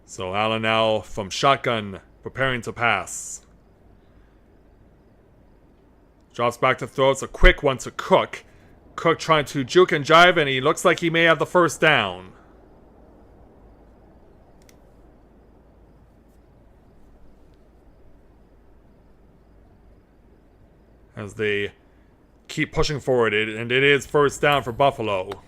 So Allen now from shotgun, preparing to pass. Drops back to throw. It's a quick one to Cook. Cook trying to juke and jive, and he looks like he may have the first down. As they keep pushing forward, and it is first down for Buffalo.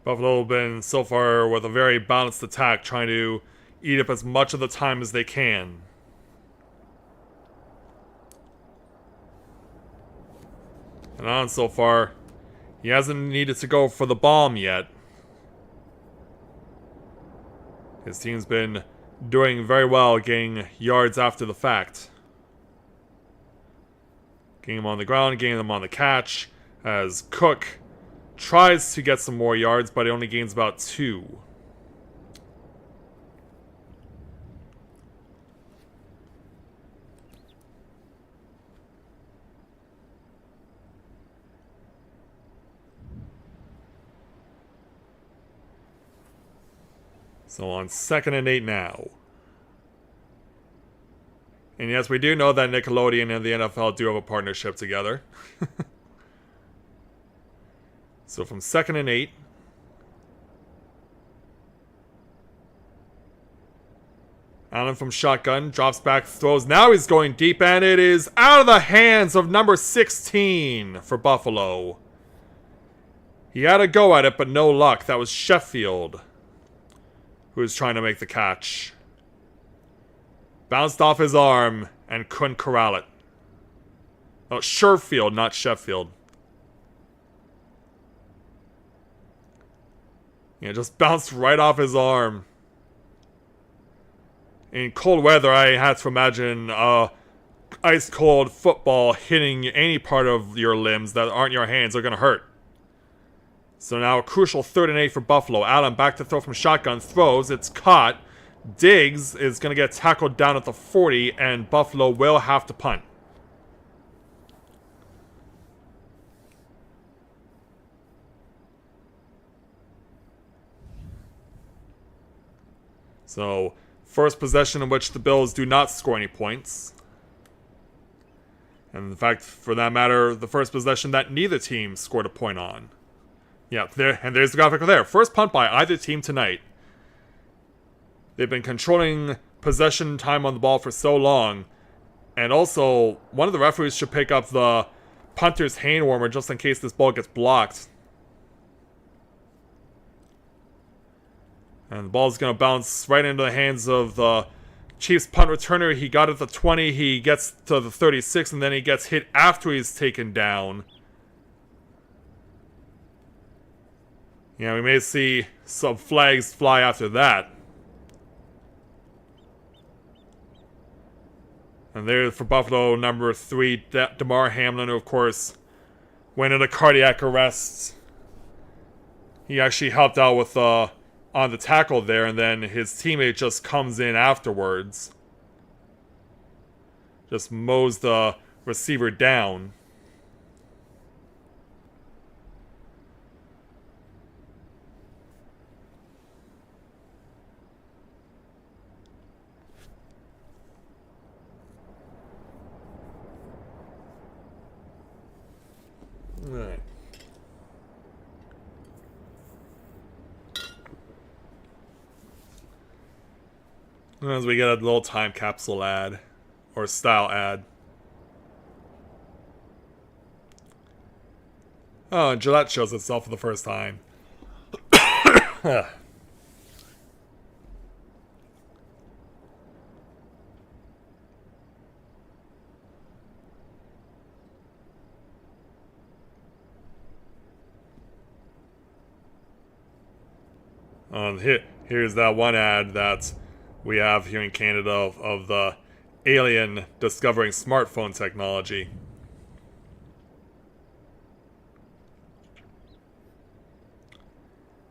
Buffalo have been so far with a very balanced attack, trying to eat up as much of the time as they can. And on so far, he hasn't needed to go for the bomb yet. His team's been doing very well getting yards after the fact. Getting them on the ground, getting them on the catch, as Cook tries to get some more yards, but he only gains about 2. So on 2nd and 8 now. And yes, we do know that Nickelodeon and the NFL do have a partnership together. So from 2nd and 8. Allen from shotgun, drops back, throws. Now he's going deep, and it is out of the hands of number 16 for Buffalo. He had a go at it, but no luck. That was Sheffield who was trying to make the catch. Bounced off his arm and couldn't corral it. Oh, Sherfield, not Sheffield. Yeah, just bounced right off his arm. In cold weather, I had to imagine ice cold football hitting any part of your limbs that aren't your hands are going to hurt. So now a crucial 3rd and 8 for Buffalo. Allen back to throw from shotgun. Throws. It's caught. Diggs is going to get tackled down at the 40, and Buffalo will have to punt. So, first possession in which the Bills do not score any points. And in fact, for that matter, the first possession that neither team scored a point on. Yeah, there's the graphic there. First punt by either team tonight. They've been controlling possession time on the ball for so long. And also, one of the referees should pick up the punter's hand warmer just in case this ball gets blocked. And the ball's going to bounce right into the hands of the Chiefs punt returner. He got it at the 20, he gets to the 36, and then he gets hit after he's taken down. Yeah, we may see some flags fly after that. And there for Buffalo, number 3, DeMar Hamlin, who of course went into cardiac arrest. He actually helped out with on the tackle there, and then his teammate just comes in afterwards. Just mows the receiver down. Alright. As we get a little time capsule ad, or style ad. Oh, and Gillette shows itself for the first time. Here's that one ad that we have here in Canada of the alien discovering smartphone technology.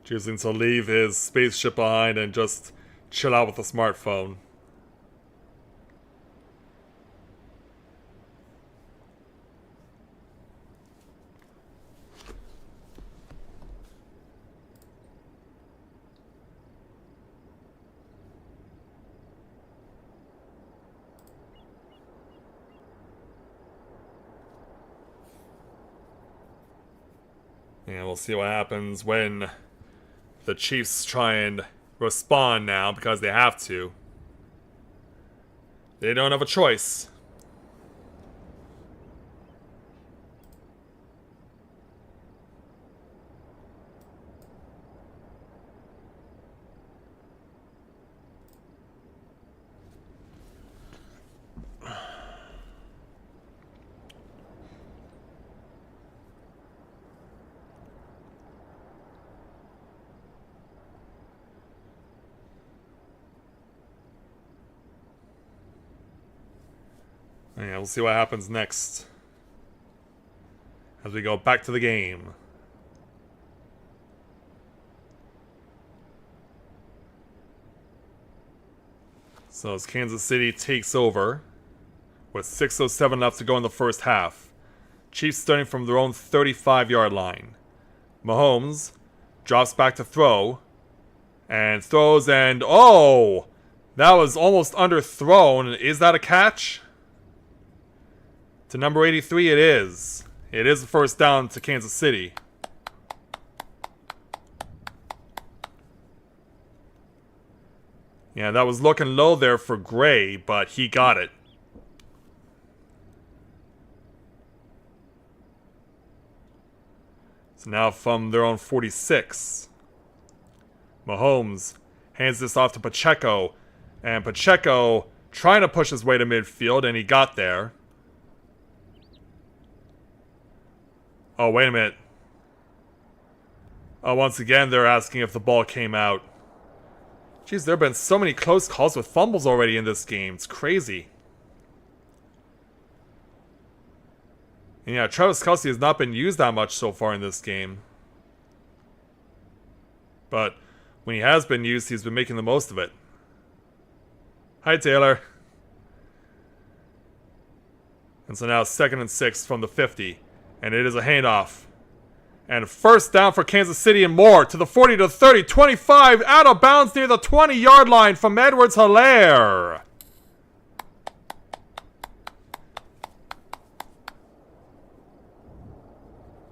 Choosing to leave his spaceship behind and just chill out with a smartphone. And we'll see what happens when the Chiefs try and respond now, because they have to. They don't have a choice. Yeah, we'll see what happens next as we go back to the game. So as Kansas City takes over with 6:07 left to go in the first half. Chiefs starting from their own 35-yard line. Mahomes drops back to throw and throws, and oh! That was almost underthrown. Is that a catch? To number 83, it is. It is a first down to Kansas City. Yeah, that was looking low there for Gray, but he got it. So now from their own 46, Mahomes hands this off to Pacheco. And Pacheco trying to push his way to midfield, and he got there. Oh, wait a minute. Oh, once again, they're asking if the ball came out. Jeez, there have been so many close calls with fumbles already in this game. It's crazy. And yeah, Travis Kelce has not been used that much so far in this game. But when he has been used, he's been making the most of it. Hi, Taylor. And so now 2nd and 6 from the 50. And it is a handoff. And first down for Kansas City and more to the 40 to 30, 25 out of bounds near the 20-yard line from Edwards-Helaire.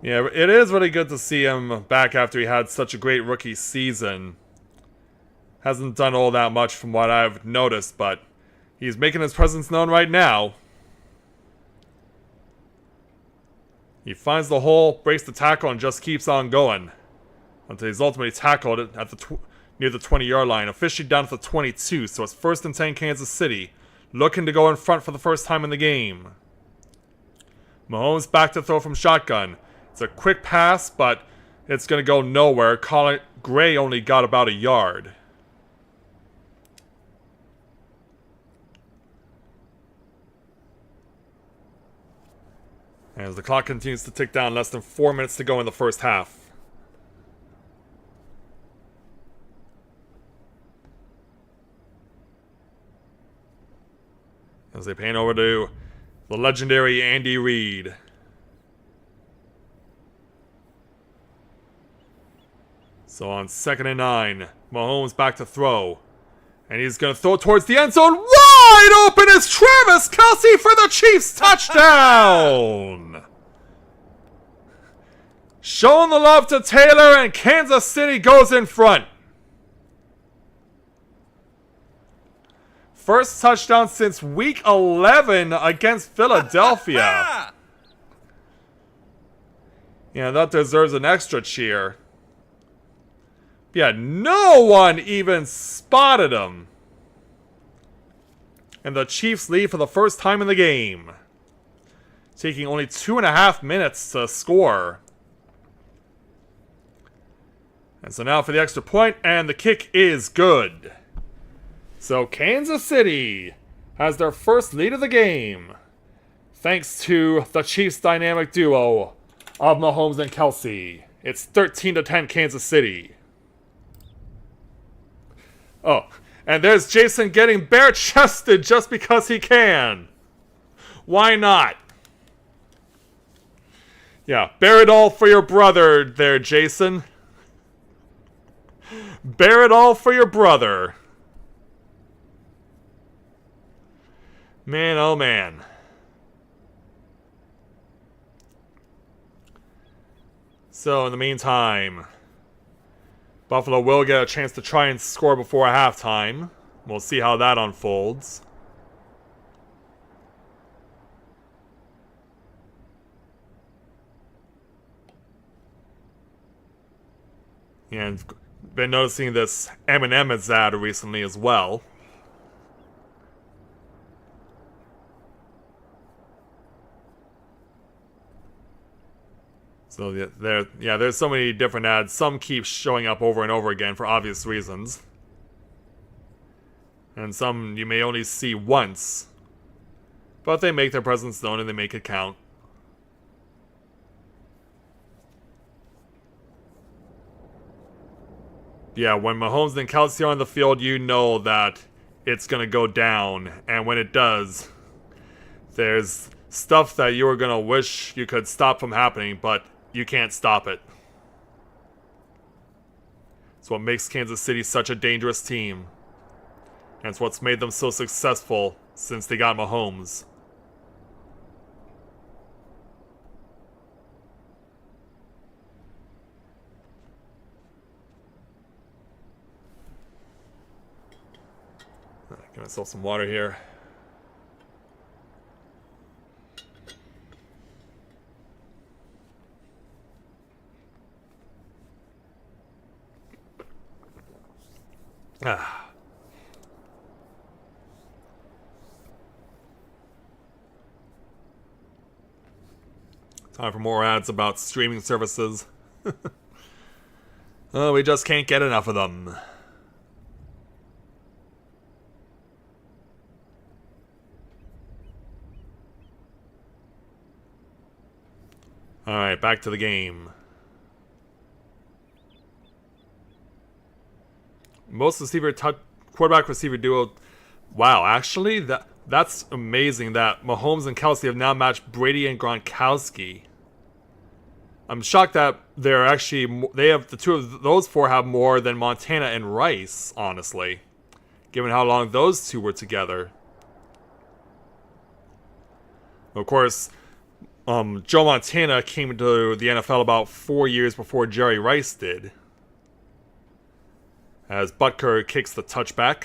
Yeah, it is really good to see him back after he had such a great rookie season. Hasn't done all that much from what I've noticed, but he's making his presence known right now. He finds the hole, breaks the tackle, and just keeps on going until he's ultimately tackled at near the 20-yard line, officially down at the 22. So it's 1st and 10 Kansas City, looking to go in front for the first time in the game. Mahomes back to throw from shotgun. It's a quick pass, but it's going to go nowhere. Gray only got about a yard. As the clock continues to tick down, less than 4 minutes to go in the first half. As they pan over to the legendary Andy Reid. So on 2nd and 9, Mahomes back to throw. And he's going to throw towards the end zone. Wide open is Travis Kelce for the Chiefs touchdown! Showing the love to Taylor, and Kansas City goes in front. First touchdown since week 11 against Philadelphia. Yeah, that deserves an extra cheer. Yeah, no one even spotted him. And the Chiefs lead for the first time in the game, taking only 2.5 minutes to score. And so now for the extra point, and the kick is good. So Kansas City has their first lead of the game, thanks to the Chiefs' dynamic duo of Mahomes and Kelce. It's 13 to 10 Kansas City. Oh, and there's Jason getting bare-chested just because he can. Why not? Yeah, bear it all for your brother there, Jason. Bear it all for your brother. Man, oh man. So, in the meantime, Buffalo will get a chance to try and score before halftime. We'll see how that unfolds. And been noticing this Eminem ad recently as well. So there's so many different ads. Some keep showing up over and over again for obvious reasons. And some you may only see once. But they make their presence known and they make it count. Yeah, when Mahomes and Kelce are on the field, you know that it's going to go down. And when it does, there's stuff that you were going to wish you could stop from happening, but you can't stop it. It's what makes Kansas City such a dangerous team. And it's what's made them so successful since they got Mahomes. myself some water here. Ah. Time for more ads about streaming services. Oh, we just can't get enough of them. Alright, back to the game. Most quarterback receiver duo. Wow, actually, that's amazing that Mahomes and Kelsey have now matched Brady and Gronkowski. I'm shocked that they have the two of those four have more than Montana and Rice, honestly, given how long those two were together. Of course, Joe Montana came into the NFL about 4 years before Jerry Rice did. As Butker kicks the touchback.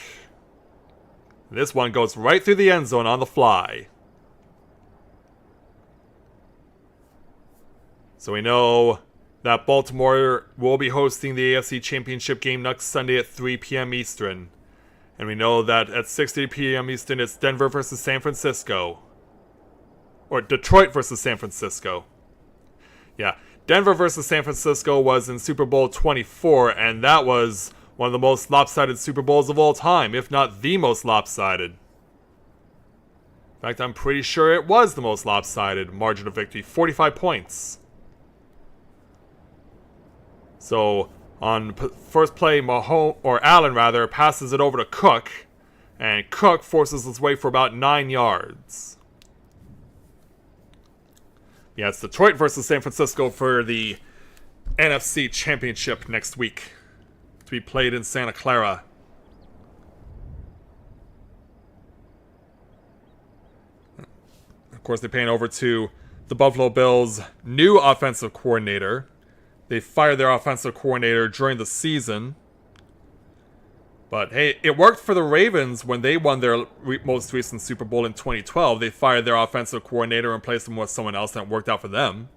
This one goes right through the end zone on the fly. So we know that Baltimore will be hosting the AFC Championship game next Sunday at 3 p.m. Eastern. And we know that at 6:30 p.m. Eastern, it's Denver versus San Francisco. Or Detroit versus San Francisco. Yeah, Denver versus San Francisco was in Super Bowl 24, and that was one of the most lopsided Super Bowls of all time, if not the most lopsided. In fact, I'm pretty sure it was the most lopsided margin of victory, 45 points. So, on first play, Allen passes it over to Cook, and Cook forces his way for about 9 yards. Yeah, it's Detroit versus San Francisco for the NFC Championship next week, to be played in Santa Clara. Of course, they pan over to the Buffalo Bills' new offensive coordinator. They fired their offensive coordinator during the season. But hey, it worked for the Ravens when they won their most recent Super Bowl in 2012. They fired their offensive coordinator and replaced him with someone else, and it worked out for them.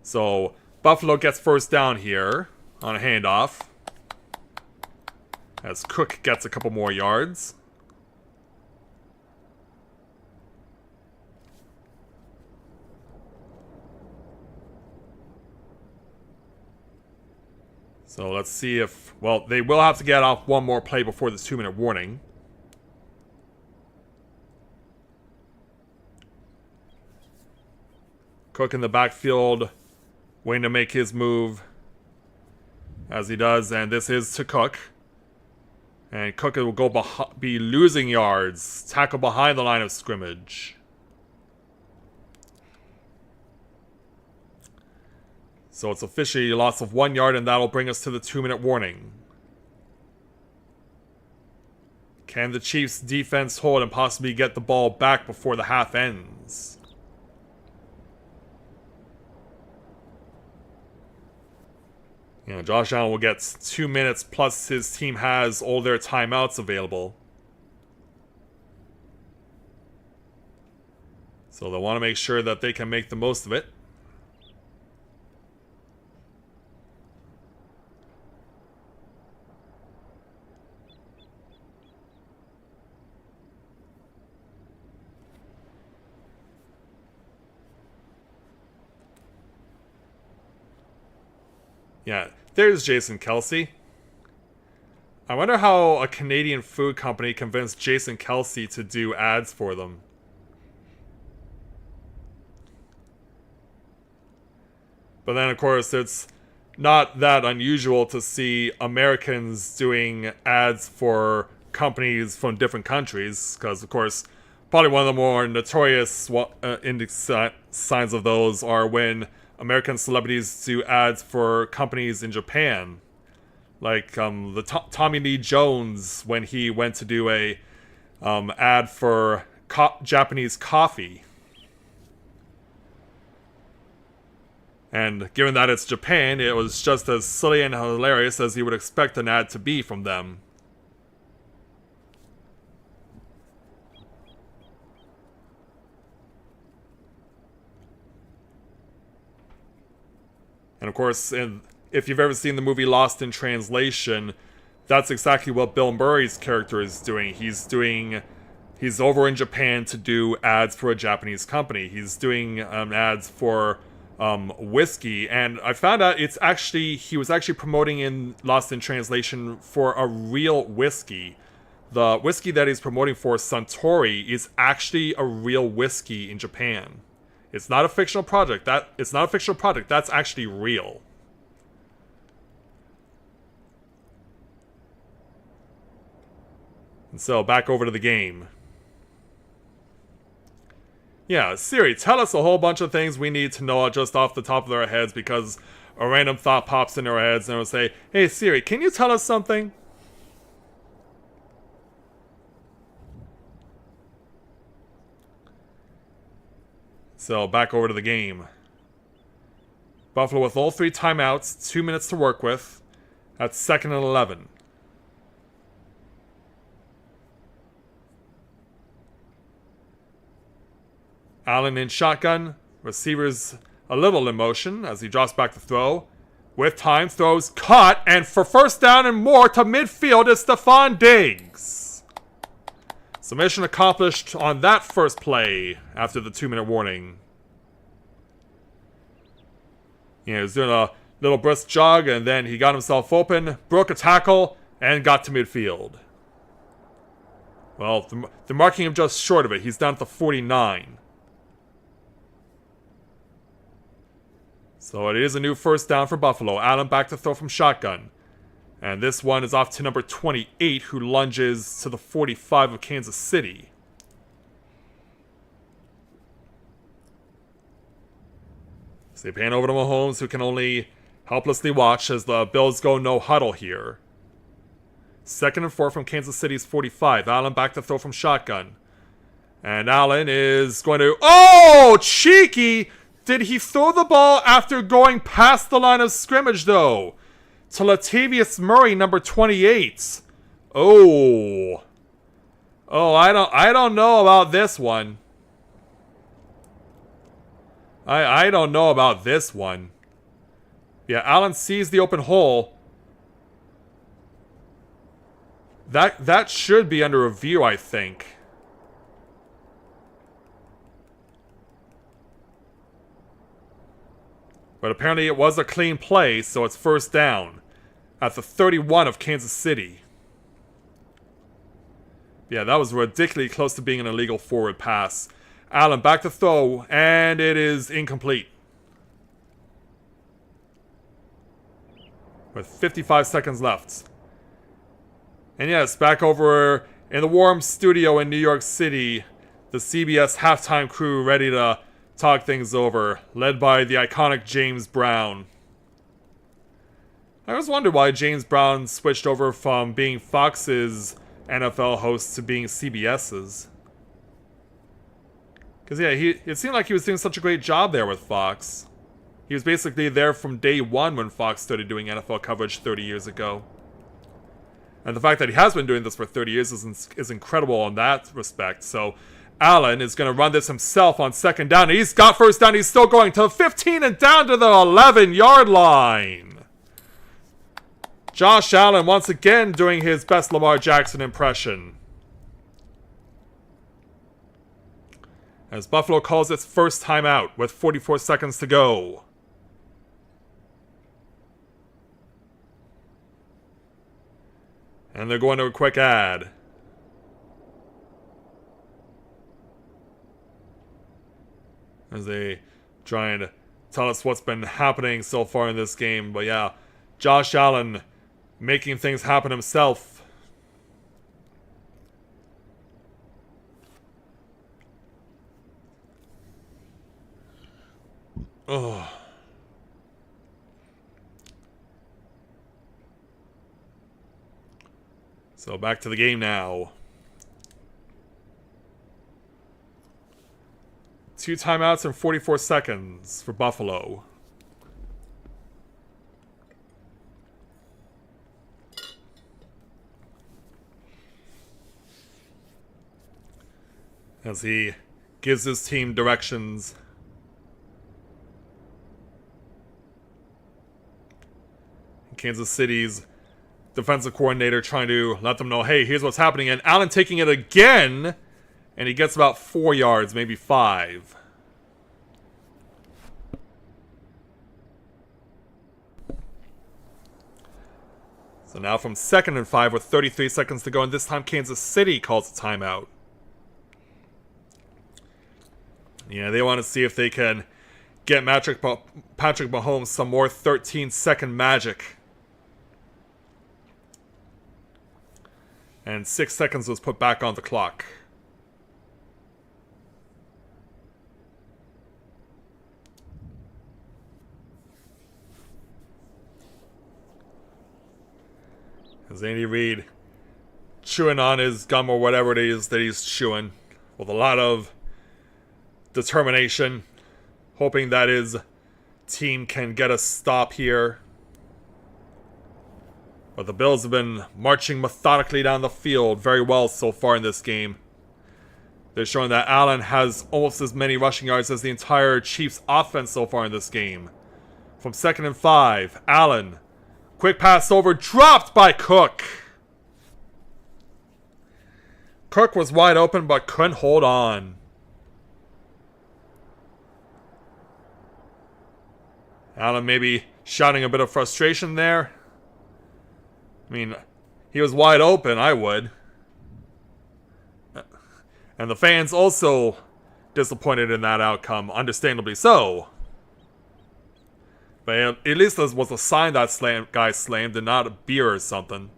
So, Buffalo gets first down here on a handoff, as Cook gets a couple more yards. So let's see if... Well, they will have to get off one more play before this 2-minute warning. Cook in the backfield, waiting to make his move. As he does, and this is to Cook. And Cook will be losing yards. Tackle behind the line of scrimmage. So it's officially a loss of 1 yard, and that'll bring us to the 2-minute warning. Can the Chiefs' defense hold and possibly get the ball back before the half ends? Yeah, Josh Allen will get 2 minutes, plus his team has all their timeouts available. So they want to make sure that they can make the most of it. Yeah, there's Jason Kelsey. I wonder how a Canadian food company convinced Jason Kelsey to do ads for them. But then, of course, it's not that unusual to see Americans doing ads for companies from different countries, because, of course, probably one of the more notorious signs of those are when American celebrities do ads for companies in Japan. Like Tommy Lee Jones, when he went to do a ad for Japanese coffee. And given that it's Japan, it was just as silly and hilarious as you would expect an ad to be from them. And of course, if you've ever seen the movie Lost in Translation, that's exactly what Bill Murray's character is doing. He's over in Japan to do ads for a Japanese company. He's doing ads for whiskey, and I found out he was actually promoting in Lost in Translation for a real whiskey. The whiskey that he's promoting for, Suntory, is actually a real whiskey in Japan. It's not a fictional project. That's actually real. And so, back over to the game. Yeah, Siri, tell us a whole bunch of things we need to know just off the top of our heads, because a random thought pops in our heads and it'll say, hey Siri, can you tell us something? So, back over to the game. Buffalo with all 3 timeouts, 2 minutes to work with. That's 2nd and 11. Allen in shotgun. Receivers a little in motion as he drops back to throw. With time, throws caught, and for first down and more to midfield is Stephon Diggs. So mission accomplished on that first play after the 2-minute warning. He was doing a little brisk jog, and then he got himself open, broke a tackle, and got to midfield. Well, they're marking him just short of it. He's down at the 49. So it is a new first down for Buffalo. Allen back to throw from shotgun. And this one is off to number 28, who lunges to the 45 of Kansas City. So they pan over to Mahomes, who can only helplessly watch as the Bills go no huddle here. 2nd and 4 from Kansas City's 45. Allen back to throw from shotgun. And Allen is going to... Oh, cheeky! Did he throw the ball after going past the line of scrimmage, though? To Latavius Murray, number 28. Oh. Oh, I don't know about this one. I don't know about this one. Yeah, Allen sees the open hole. That should be under review, I think. But apparently it was a clean play, so it's first down at the 31 of Kansas City. Yeah, that was ridiculously close to being an illegal forward pass. Allen back to throw, and it is incomplete. With 55 seconds left. And yes, back over in the warm studio in New York City, the CBS halftime crew ready to talk things over, led by the iconic James Brown. I always wondered why James Brown switched over from being Fox's NFL host to being CBS's. Because yeah, it seemed like he was doing such a great job there with Fox. He was basically there from day one when Fox started doing NFL coverage 30 years ago. And the fact that he has been doing this for 30 years is incredible in that respect. So Allen is going to run this himself on 2nd down. He's got first down. He's still going to the 15 and down to the 11-yard line. Josh Allen once again doing his best Lamar Jackson impression. As Buffalo calls its first timeout with 44 seconds to go. And they're going to a quick ad. As they try and tell us what's been happening so far in this game. But yeah, Josh Allen making things happen himself. Oh. So back to the game now. 2 timeouts and 44 seconds for Buffalo. As he gives his team directions. Kansas City's defensive coordinator trying to let them know, hey, here's what's happening. And Allen taking it again, and he gets about 4 yards, maybe 5. So now from 2nd and 5 with 33 seconds to go, and this time Kansas City calls a timeout. Yeah, they want to see if they can get Patrick Mahomes some more 13-second magic. And 6 seconds was put back on the clock. As Andy Reid chewing on his gum or whatever it is that he's chewing with a lot of determination, hoping that his team can get a stop here. But the Bills have been marching methodically down the field very well so far in this game. They're showing that Allen has almost as many rushing yards as the entire Chiefs offense so far in this game. From 2nd and 5, Allen. Quick pass over, dropped by Cook. Cook was wide open but couldn't hold on. Allen maybe shouting a bit of frustration there. I mean, he was wide open, I would. And the fans also disappointed in that outcome, understandably so. But at least this was a sign that guy slammed and not a beer or something.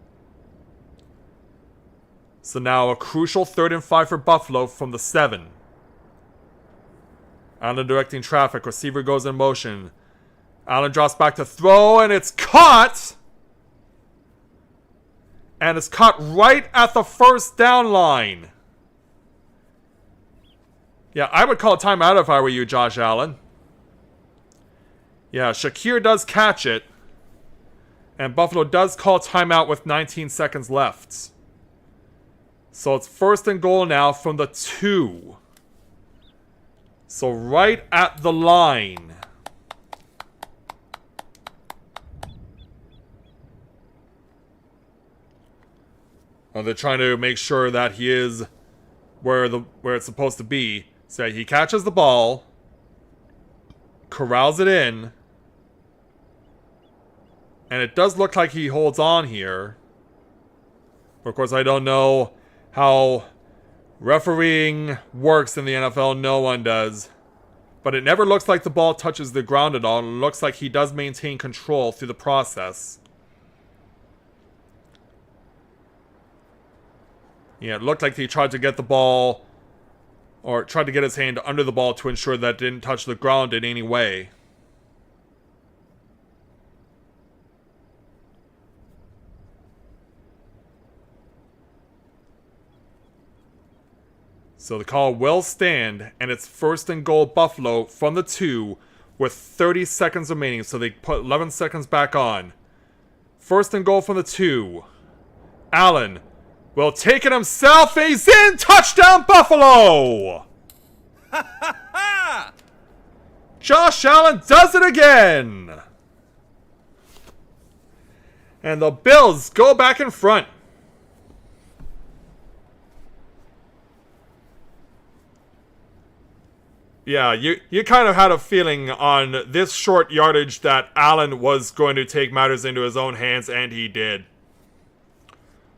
So now a crucial 3rd and 5 for Buffalo from the 7. Allen directing traffic, receiver goes in motion. Allen drops back to throw, and it's caught! And it's caught right at the first down line. Yeah, I would call a timeout if I were you, Josh Allen. Yeah, Shakir does catch it. And Buffalo does call timeout with 19 seconds left. So it's 1st and goal now from the 2. So right at the line. They're trying to make sure that he is where it's supposed to be. So he catches the ball, corrals it in, and it does look like he holds on here. Of course, I don't know how refereeing works in the NFL. No one does. But it never looks like the ball touches the ground at all. It looks like he does maintain control through the process. Yeah, it looked like he tried to get the ball, or tried to get his hand under the ball to ensure that it didn't touch the ground in any way. So the call will stand, and it's 1st and goal Buffalo from the 2 with 30 seconds remaining. So they put 11 seconds back on. 1st and goal from the 2. Allen will take it himself. He's in. Touchdown, Buffalo! Josh Allen does it again. And the Bills go back in front. Yeah, you kind of had a feeling on this short yardage that Allen was going to take matters into his own hands, and he did.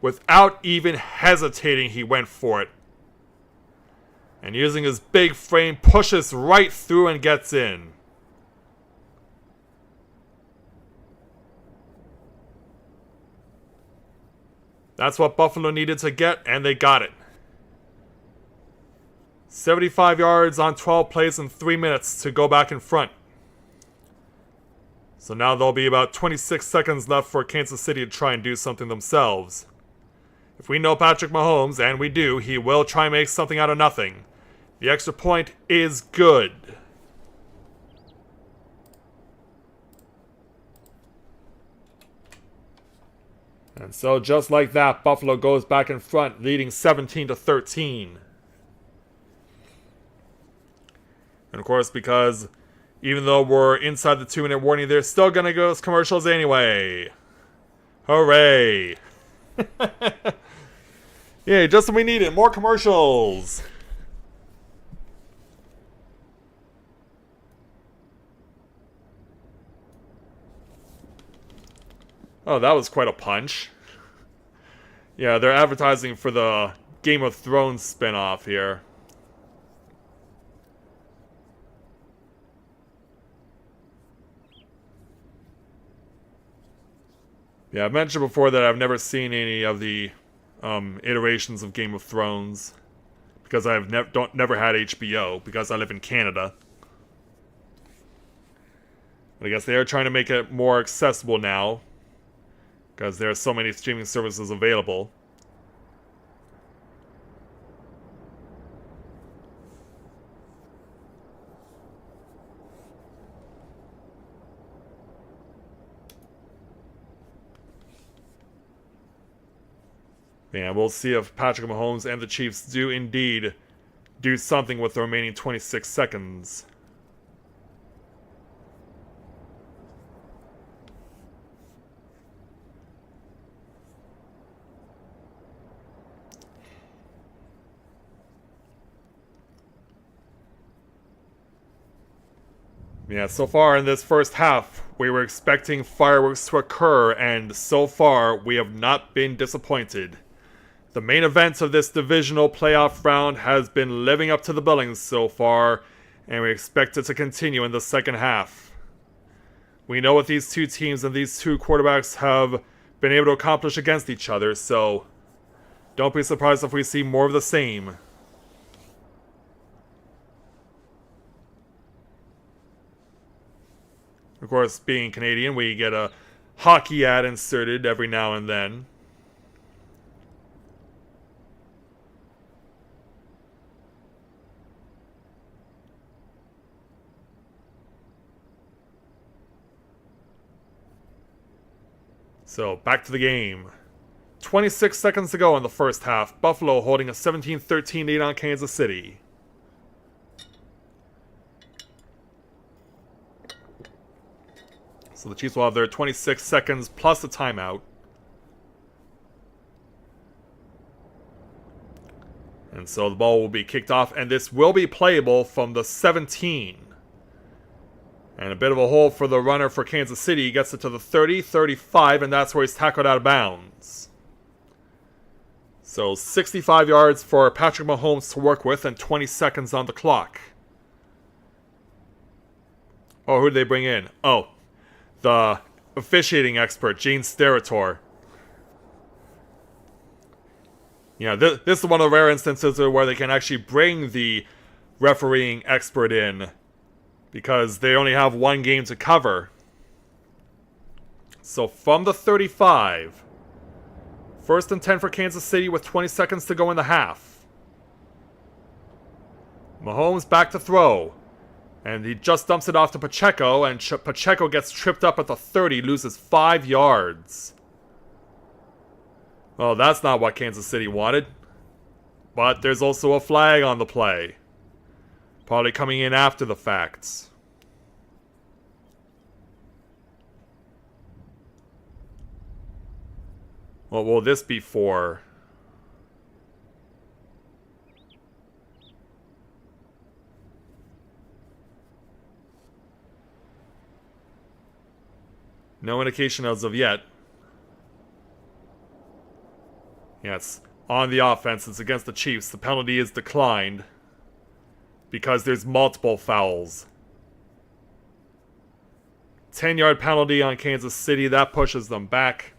Without even hesitating, he went for it. And using his big frame, pushes right through and gets in. That's what Buffalo needed to get, and they got it. 75 yards on 12 plays in 3 minutes to go back in front. So now there'll be about 26 seconds left for Kansas City to try and do something themselves. If we know Patrick Mahomes, and we do, he will try and make something out of nothing. The extra point is good. And so just like that, Buffalo goes back in front, leading 17-13. And of course, because even though we're inside the 2-minute warning, they're still going to go to commercials anyway. Hooray! Yeah, just when we need it. More commercials! Oh, that was quite a punch. Yeah, they're advertising for the Game of Thrones spin-off here. Yeah, I've mentioned before that I've never seen any of the iterations of Game of Thrones because I've never had HBO because I live in Canada. But I guess they are trying to make it more accessible now because there are so many streaming services available. Yeah, we'll see if Patrick Mahomes and the Chiefs do indeed do something with the remaining 26 seconds. Yeah, so far in this first half, we were expecting fireworks to occur, and so far, we have not been disappointed. The main event of this divisional playoff round has been living up to the billings so far, and we expect it to continue in the second half. We know what these two teams and these two quarterbacks have been able to accomplish against each other, so don't be surprised if we see more of the same. Of course, being Canadian, we get a hockey ad inserted every now and then. So, back to the game. 26 seconds to go in the first half. Buffalo holding a 17-13 lead on Kansas City. So the Chiefs will have their 26 seconds plus a timeout. And so the ball will be kicked off, and this will be playable from the 17. And a bit of a hole for the runner for Kansas City. He gets it to the 30, 35, and that's where he's tackled out of bounds. So 65 yards for Patrick Mahomes to work with and 20 seconds on the clock. Oh, who did they bring in? Oh, the officiating expert, Gene Steratore. Yeah, this is one of the rare instances where they can actually bring the refereeing expert in because they only have one game to cover. So from the 35, first and 10 for Kansas City with 20 seconds to go in the half. Mahomes back to throw. And he just dumps it off to Pacheco, and Pacheco gets tripped up at the 30, loses 5 yards. Well, that's not what Kansas City wanted. But there's also a flag on the play. Probably coming in after the facts. What will this be for? No indication as of yet. Yes, on the offense, it's against the Chiefs. The penalty is declined because there's multiple fouls. 10-yard penalty on Kansas City. That pushes them back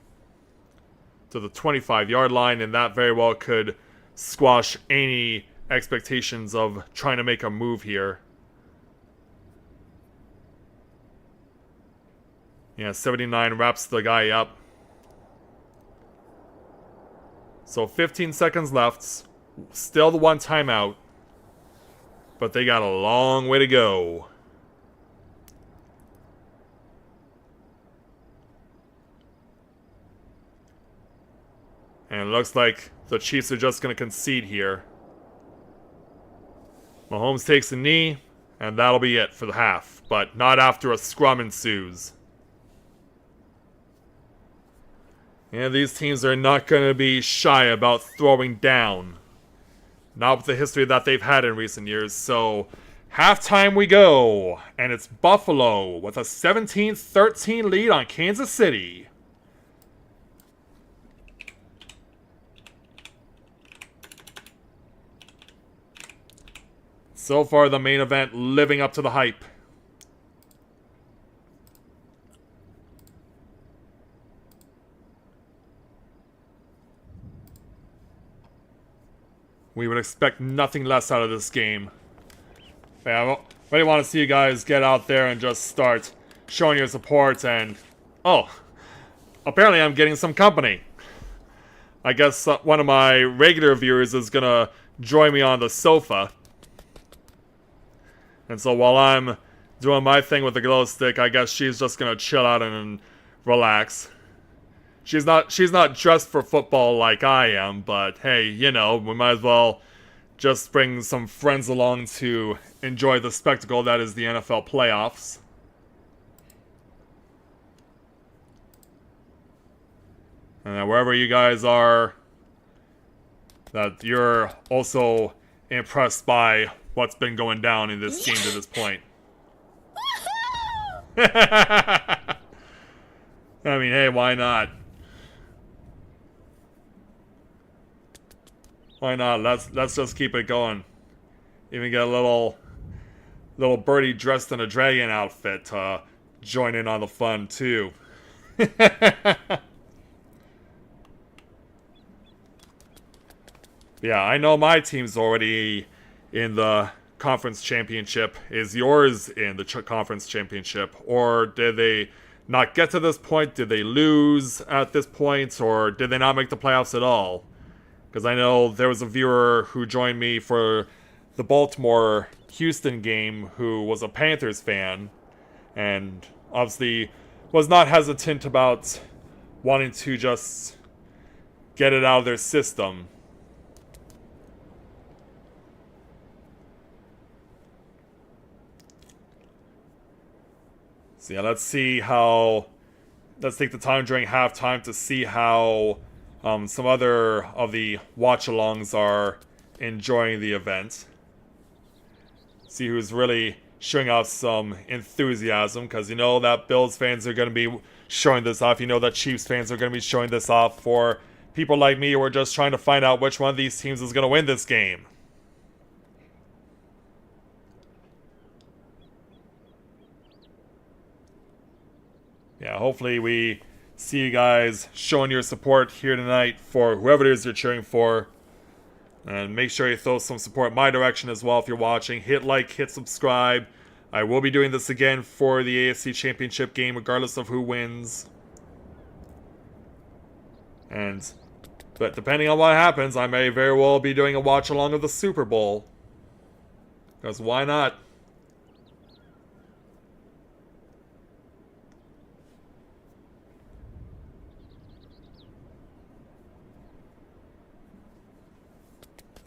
to the 25-yard line, and that very well could squash any expectations of trying to make a move here. Yeah, 79 wraps the guy up. So 15 seconds left. Still the one timeout. But they got a long way to go. And it looks like the Chiefs are just going to concede here. Mahomes takes a knee, and that'll be it for the half. But not after a scrum ensues. And these teams are not going to be shy about throwing down. Not with the history that they've had in recent years. So, halftime we go. And it's Buffalo with a 17-13 lead on Kansas City. So far, the main event living up to the hype. We would expect nothing less out of this game. Yeah, I really want to see you guys get out there and just start showing your support and... Oh, apparently I'm getting some company. I guess one of my regular viewers is gonna join me on the sofa. And so while I'm doing my thing with the glow stick, I guess she's just gonna chill out and relax. She's not dressed for football like I am, but hey, you know, we might as well just bring some friends along to enjoy the spectacle that is the NFL playoffs. And wherever you guys are, that you're also impressed by what's been going down in this game to this point. I mean, hey, why not? Why not? Let's just keep it going. Even get a little birdie dressed in a dragon outfit to join in on the fun too. Yeah, I know my team's already in the conference championship. Is yours in the conference championship? Or did they not get to this point? Did they lose at this point? Or did they not make the playoffs at all? Because I know there was a viewer who joined me for the Baltimore-Houston game who was a Panthers fan. And obviously was not hesitant about wanting to just get it out of their system. So yeah, let's take the time during halftime to see how some other of the watch-alongs are enjoying the event. See who's really showing off some enthusiasm, because you know that Bills fans are going to be showing this off. You know that Chiefs fans are going to be showing this off. For people like me who are just trying to find out which one of these teams is going to win this game. Yeah, hopefully we see you guys showing your support here tonight for whoever it is you're cheering for. And make sure you throw some support my direction as well if you're watching. Hit like, hit subscribe. I will be doing this again for the AFC Championship game regardless of who wins. But depending on what happens, I may very well be doing a watch along of the Super Bowl. Because why not?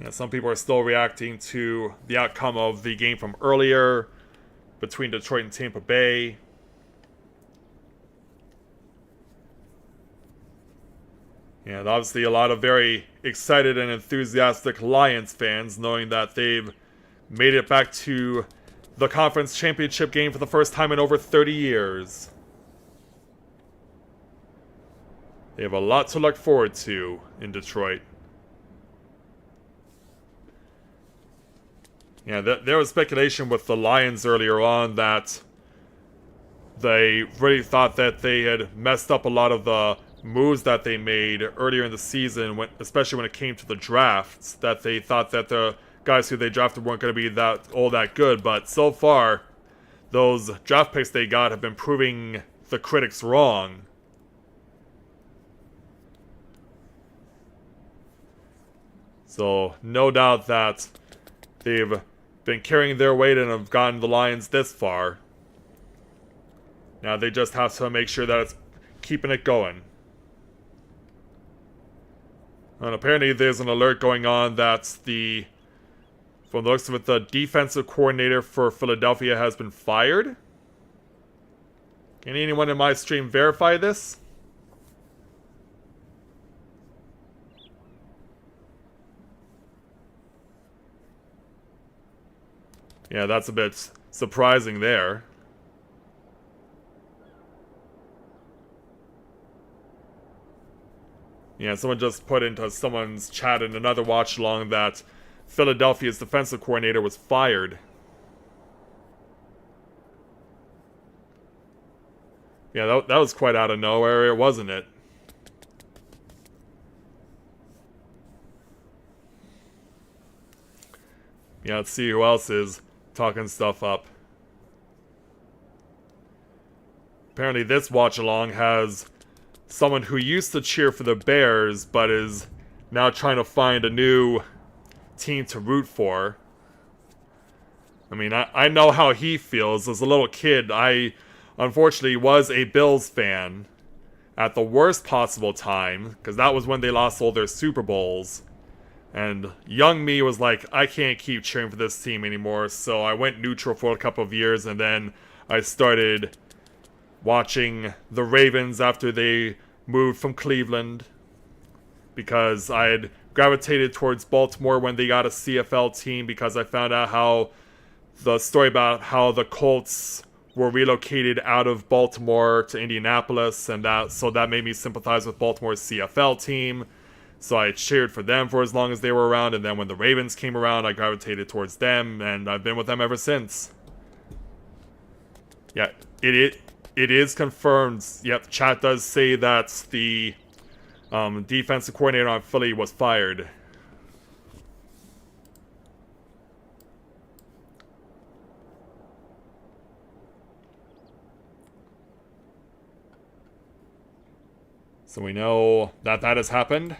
Yeah, some people are still reacting to the outcome of the game from earlier between Detroit and Tampa Bay. And obviously a lot of very excited and enthusiastic Lions fans knowing that they've made it back to the conference championship game for the first time in over 30 years. They have a lot to look forward to in Detroit. Yeah, there was speculation with the Lions earlier on that they really thought that they had messed up a lot of the moves that they made earlier in the season, especially when it came to the drafts, that they thought that the guys who they drafted weren't going to be all that good. But so far, those draft picks they got have been proving the critics wrong. So, no doubt that they've been carrying their weight and have gotten the Lions this far. Now they just have to make sure that it's keeping it going. And apparently there's an alert going on that from the looks of it, the defensive coordinator for Philadelphia has been fired. Can anyone in my stream verify this? Yeah, that's a bit surprising there. Yeah, someone just put into someone's chat in another watch along that Philadelphia's defensive coordinator was fired. Yeah, that was quite out of nowhere, wasn't it? Yeah, let's see who else is talking stuff up. Apparently this watch-along has someone who used to cheer for the Bears, but is now trying to find a new team to root for. I mean, I know how he feels. As a little kid, I unfortunately was a Bills fan at the worst possible time, because that was when they lost all their Super Bowls. And young me was like, I can't keep cheering for this team anymore, so I went neutral for a couple of years, and then I started watching the Ravens after they moved from Cleveland, because I had gravitated towards Baltimore when they got a CFL team, because I found out how the story about how the Colts were relocated out of Baltimore to Indianapolis, and that made me sympathize with Baltimore's CFL team. So I cheered for them for as long as they were around, and then when the Ravens came around, I gravitated towards them, and I've been with them ever since. Yeah, it is confirmed. Yep, chat does say that the defensive coordinator on Philly was fired. So we know that has happened.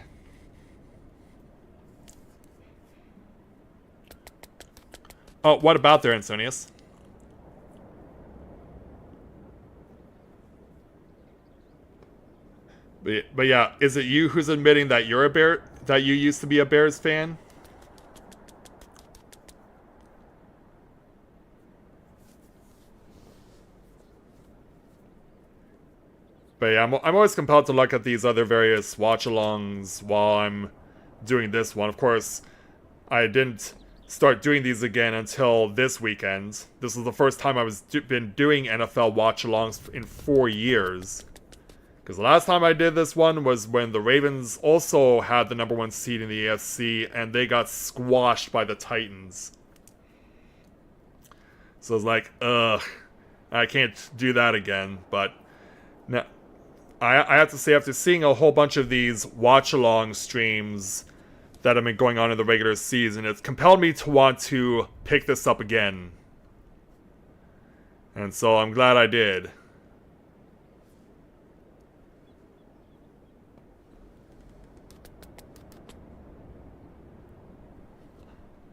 Oh, what about there, Ansonius? But yeah, is it you who's admitting that you're a Bear, that you used to be a Bears fan? But yeah, I'm always compelled to look at these other various watch-alongs while I'm doing this one. Of course, I didn't start doing these again until this weekend. This was the first time I was been doing NFL watch-alongs in 4 years. Because the last time I did this one was when the Ravens also had the #1 seed in the AFC, and they got squashed by the Titans. So I was like, ugh, I can't do that again. But now, I have to say, after seeing a whole bunch of these watch-along streams that have been going on in the regular season, it's compelled me to want to pick this up again. And so I'm glad I did.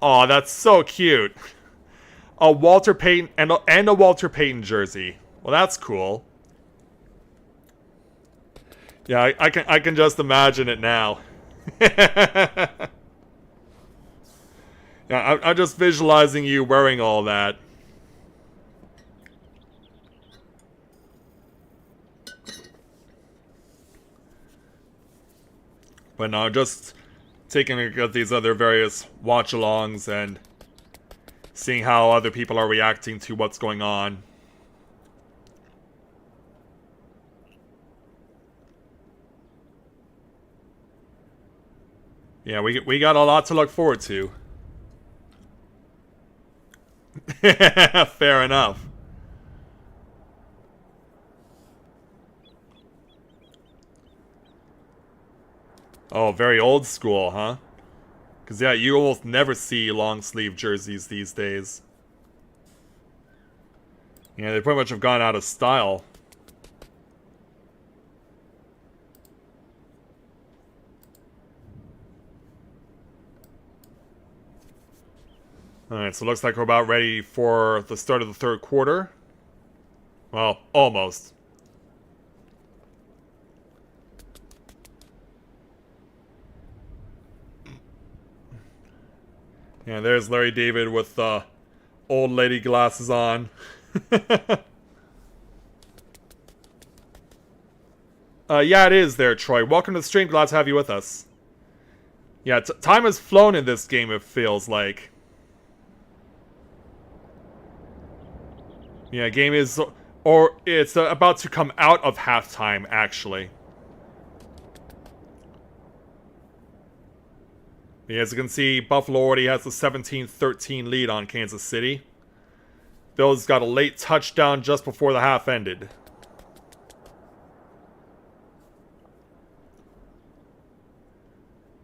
Aw, that's so cute. A Walter Payton and a Walter Payton jersey. Well, that's cool. Yeah, I can just imagine it now. Yeah, I'm just visualizing you wearing all that. But no, just taking a look at these other various watch-alongs and seeing how other people are reacting to what's going on. Yeah, we got a lot to look forward to. Fair enough. Oh, very old school, huh? Because, yeah, you almost never see long-sleeve jerseys these days. Yeah, they pretty much have gone out of style. Alright, so it looks like we're about ready for the start of the third quarter. Well, almost. Yeah, there's Larry David with the old lady glasses on. Yeah, it is there, Troy. Welcome to the stream. Glad to have you with us. Yeah, time has flown in this game, it feels like. Yeah, game is... Or it's about to come out of halftime, actually. As you can see, Buffalo already has a 17-13 lead on Kansas City. Bills got a late touchdown just before the half ended.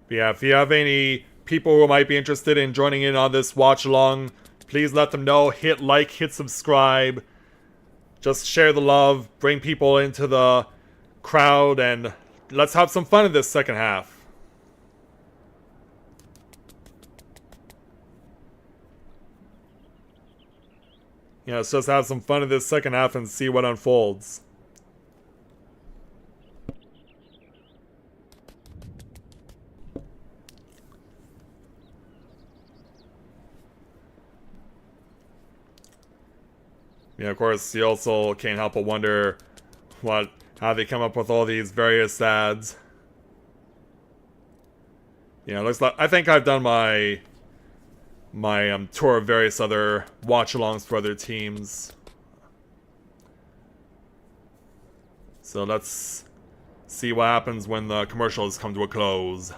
But yeah, if you have any people who might be interested in joining in on this watch along, please let them know. Hit like, hit subscribe. Just share the love, bring people into the crowd, and let's have some fun in this second half. Yeah, let's just have some fun in this second half and see what unfolds. Yeah, of course, you also can't help but wonder how they come up with all these various ads. Yeah, it looks like I think I've done my tour of various other watch-alongs for other teams. So let's see what happens when the commercials come to a close.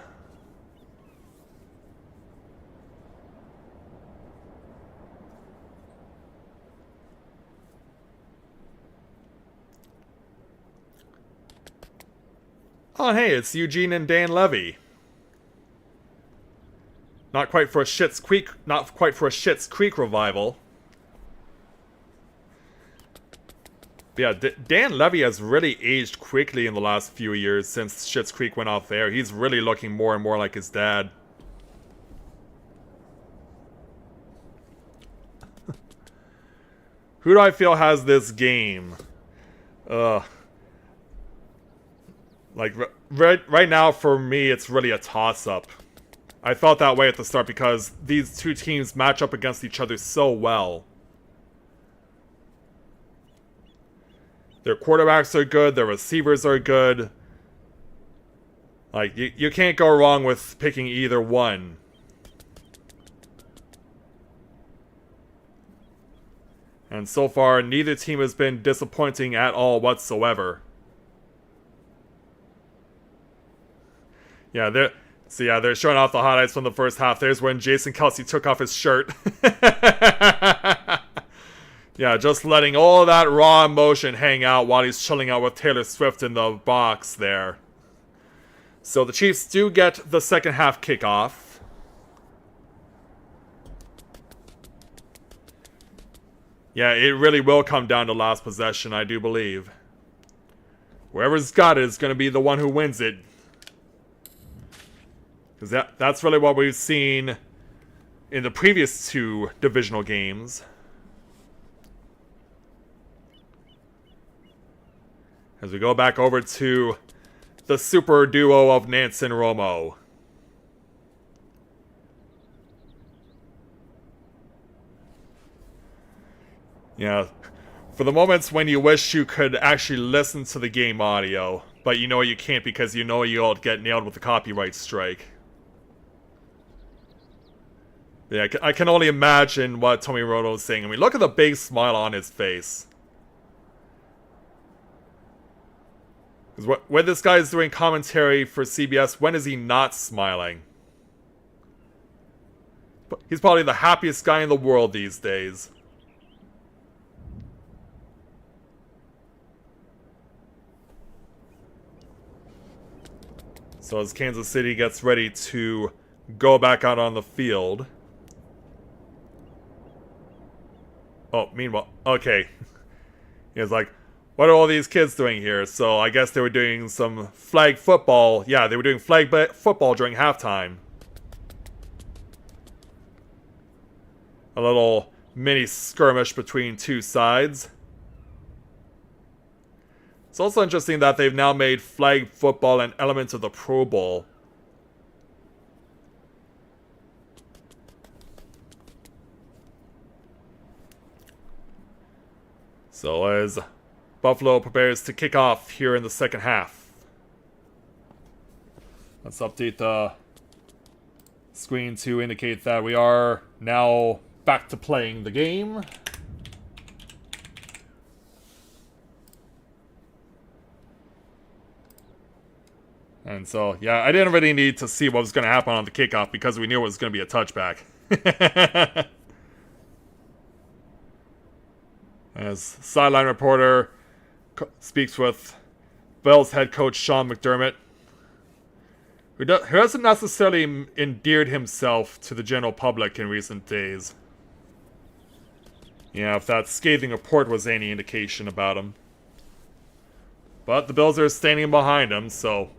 Oh hey, it's Eugene and Dan Levy. Not quite for a Schitt's Creek revival. But yeah, Dan Levy has really aged quickly in the last few years since Schitt's Creek went off air. He's really looking more and more like his dad. Who do I feel has this game? Like, right now, for me, it's really a toss-up. I felt that way at the start because these two teams match up against each other so well. Their quarterbacks are good, their receivers are good. Like, you can't go wrong with picking either one. And so far, neither team has been disappointing at all whatsoever. Yeah, they're showing off the highlights from the first half. There's when Jason Kelce took off his shirt. Yeah, just letting all that raw emotion hang out while he's chilling out with Taylor Swift in the box there. So the Chiefs do get the second half kickoff. Yeah, it really will come down to last possession, I do believe. Whoever's got it is going to be the one who wins it. Because that's really what we've seen in the previous two divisional games. As we go back over to the super duo of Nance and Romo. Yeah, for the moments when you wish you could actually listen to the game audio, but you know you can't because you know you'll get nailed with a copyright strike. Yeah, I can only imagine what Tony Romo is saying. I mean, look at the big smile on his face. Because when this guy is doing commentary for CBS, when is he not smiling? He's probably the happiest guy in the world these days. So as Kansas City gets ready to go back out on the field. Oh, meanwhile, okay. He was like, what are all these kids doing here? So I guess they were doing some flag football. Yeah, they were doing flag football during halftime. A little mini skirmish between two sides. It's also interesting that they've now made flag football an element of the Pro Bowl. So as Buffalo prepares to kick off here in the second half. Let's update the screen to indicate that we are now back to playing the game. And so, yeah, I didn't really need to see what was going to happen on the kickoff because we knew it was going to be a touchback. As sideline reporter speaks with Bills head coach Sean McDermott, who hasn't necessarily endeared himself to the general public in recent days. Yeah, if that scathing report was any indication about him. But the Bills are standing behind him, so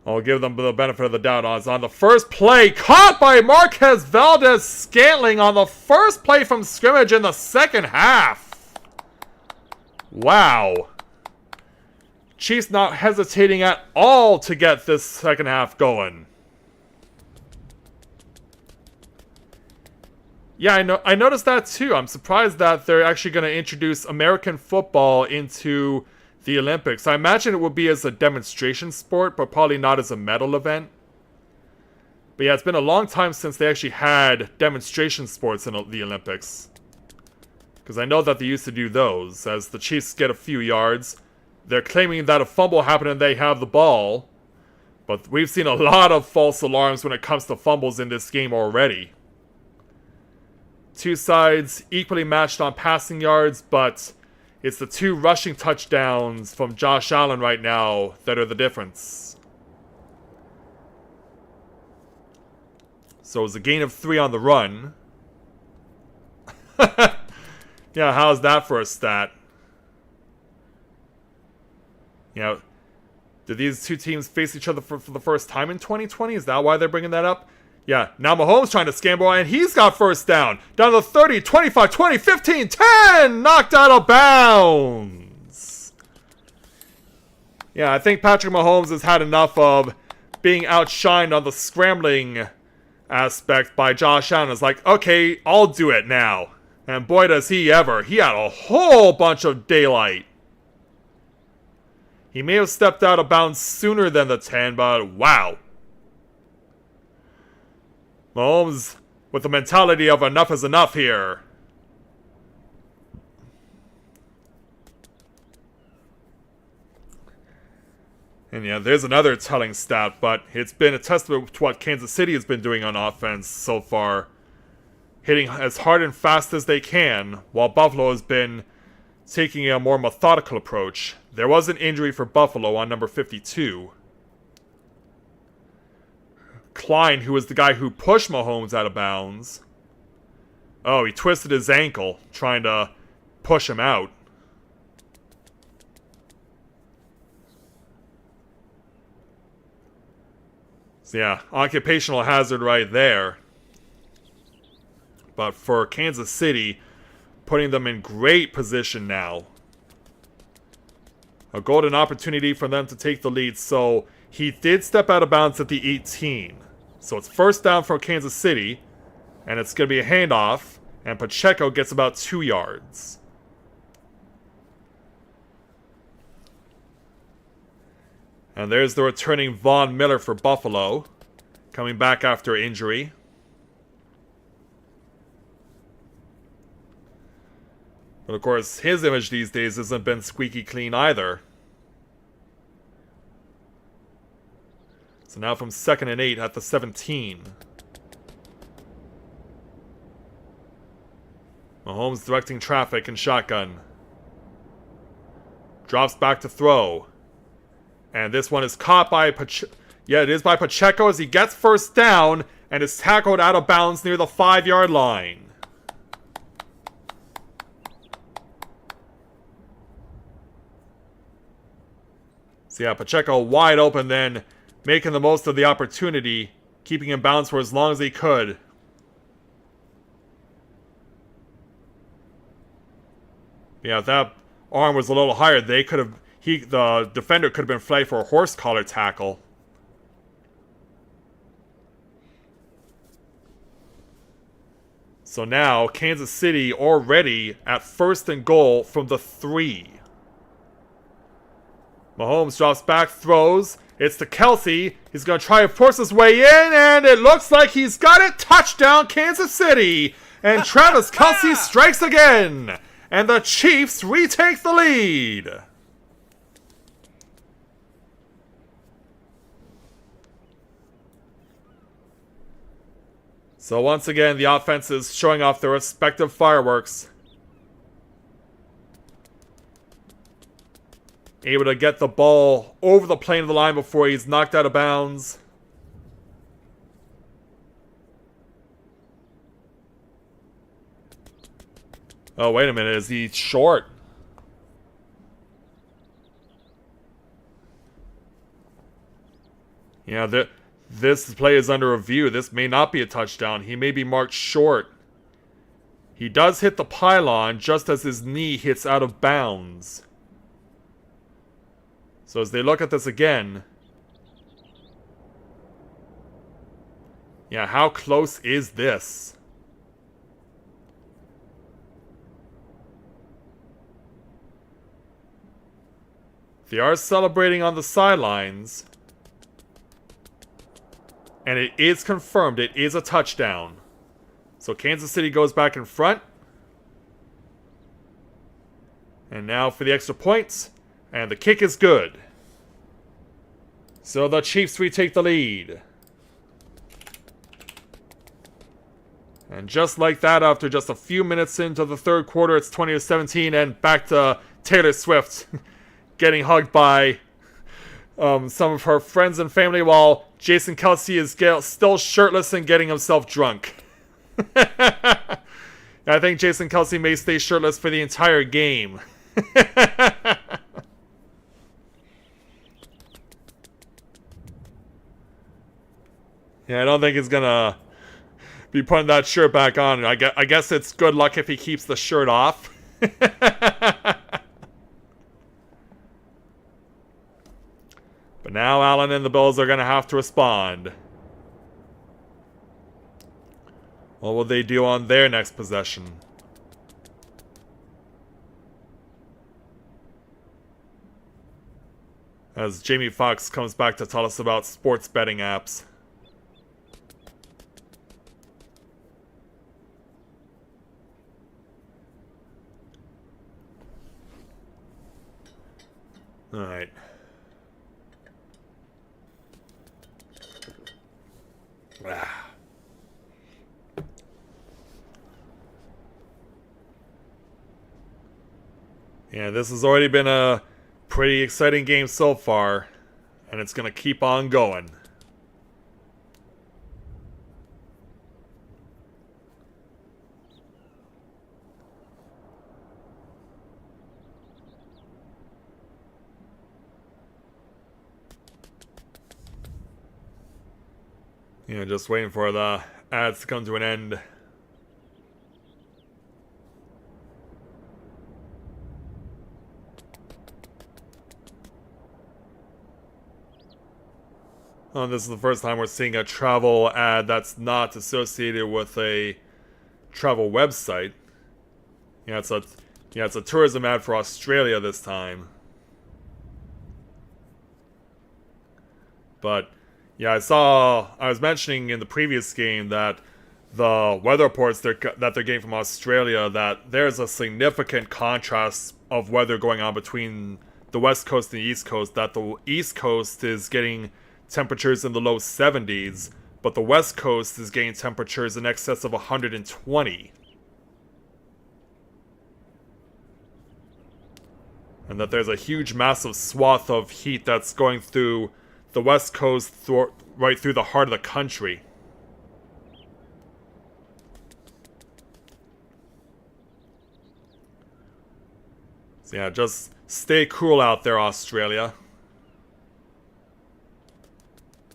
I'll give them the benefit of the doubt. On the first play, caught by Marquez Valdez-Scantling on the first play from scrimmage in the second half. Wow. Chiefs not hesitating at all to get this second half going. Yeah, I noticed that too. I'm surprised that they're actually going to introduce American football into the Olympics. I imagine it would be as a demonstration sport, but probably not as a medal event. But yeah, it's been a long time since they actually had demonstration sports in the Olympics. Because I know that they used to do those. As the Chiefs get a few yards, they're claiming that a fumble happened and they have the ball. But we've seen a lot of false alarms when it comes to fumbles in this game already. Two sides equally matched on passing yards, but it's the two rushing touchdowns from Josh Allen right now that are the difference. So it was a gain of 3 on the run. Yeah, how's that for a stat? You know, did these two teams face each other for the first time in 2020? Is that why they're bringing that up? Yeah, now Mahomes trying to scamper, and he's got first down. Down to the 30, 25, 20, 15, 10! Knocked out of bounds. Yeah, I think Patrick Mahomes has had enough of being outshined on the scrambling aspect by Josh Allen. It's like, okay, I'll do it now. And boy, does he ever. He had a whole bunch of daylight. He may have stepped out of bounds sooner than the 10, but wow. Mahomes with the mentality of enough is enough here. And yeah, there's another telling stat, but it's been a testament to what Kansas City has been doing on offense so far. Hitting as hard and fast as they can, while Buffalo has been taking a more methodical approach. There was an injury for Buffalo on number 52. Klein, who was the guy who pushed Mahomes out of bounds. Oh, he twisted his ankle trying to push him out. So yeah, occupational hazard right there. But for Kansas City, putting them in great position now. A golden opportunity for them to take the lead. So he did step out of bounds at the 18. So it's first down for Kansas City. And it's going to be a handoff. And Pacheco gets about 2 yards. And there's the returning Von Miller for Buffalo. Coming back after injury. But of course, his image these days hasn't been squeaky clean either. So now from 2nd and 8 at the 17. Mahomes directing traffic in shotgun. Drops back to throw. And this one is caught by Pacheco. Yeah, it is by Pacheco as he gets first down and is tackled out of bounds near the 5-yard line. So yeah, Pacheco wide open then, making the most of the opportunity, keeping him balanced for as long as he could. Yeah, if that arm was a little higher, they could have. The defender could have been flagged for a horse collar tackle. So now Kansas City already at 1st and goal from the 3. Mahomes drops back, throws. It's to Kelsey. He's going to try to force his way in, and it looks like he's got it. Touchdown, Kansas City. And Travis Kelsey strikes again. And the Chiefs retake the lead. So once again, the offense is showing off their respective fireworks. Able to get the ball over the plane of the line before he's knocked out of bounds. Oh, wait a minute. Is he short? Yeah, this play is under review. This may not be a touchdown. He may be marked short. He does hit the pylon just as his knee hits out of bounds. So as they look at this again... Yeah, how close is this? They are celebrating on the sidelines. And it is confirmed. It is a touchdown. So Kansas City goes back in front. And now for the extra points. And the kick is good. So the Chiefs retake the lead. And just like that, after just a few minutes into the third quarter, it's 20-17, and back to Taylor Swift getting hugged by some of her friends and family while Jason Kelce is still shirtless and getting himself drunk. I think Jason Kelce may stay shirtless for the entire game. Yeah, I don't think he's gonna be putting that shirt back on. I guess it's good luck if he keeps the shirt off. But now Allen and the Bills are gonna have to respond. What will they do on their next possession? As Jamie Foxx comes back to tell us about sports betting apps. Alright. Yeah, this has already been a pretty exciting game so far, and it's gonna keep on going. Yeah, just waiting for the ads to come to an end. Oh, this is the first time we're seeing a travel ad that's not associated with a travel website. Yeah, it's a tourism ad for Australia this time. But yeah, I was mentioning in the previous game that the weather reports that they're getting from Australia, that there's a significant contrast of weather going on between the West Coast and the East Coast, that the East Coast is getting temperatures in the low 70s, but the West Coast is getting temperatures in excess of 120. And that there's a huge, massive swath of heat that's going through the West Coast, right through the heart of the country. So yeah, just stay cool out there, Australia.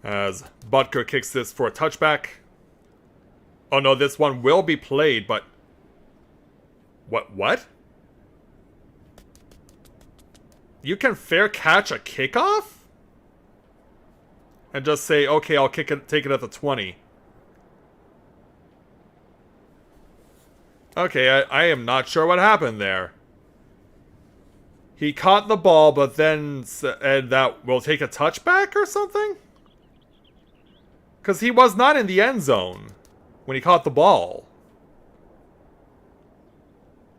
As Butker kicks this for a touchback. Oh no, this one will be played, but... What? You can fair catch a kickoff? And just say, okay, I'll take it at the 20. Okay, I am not sure what happened there. He caught the ball, but then said that we'll take a touchback or something? Because he was not in the end zone when he caught the ball.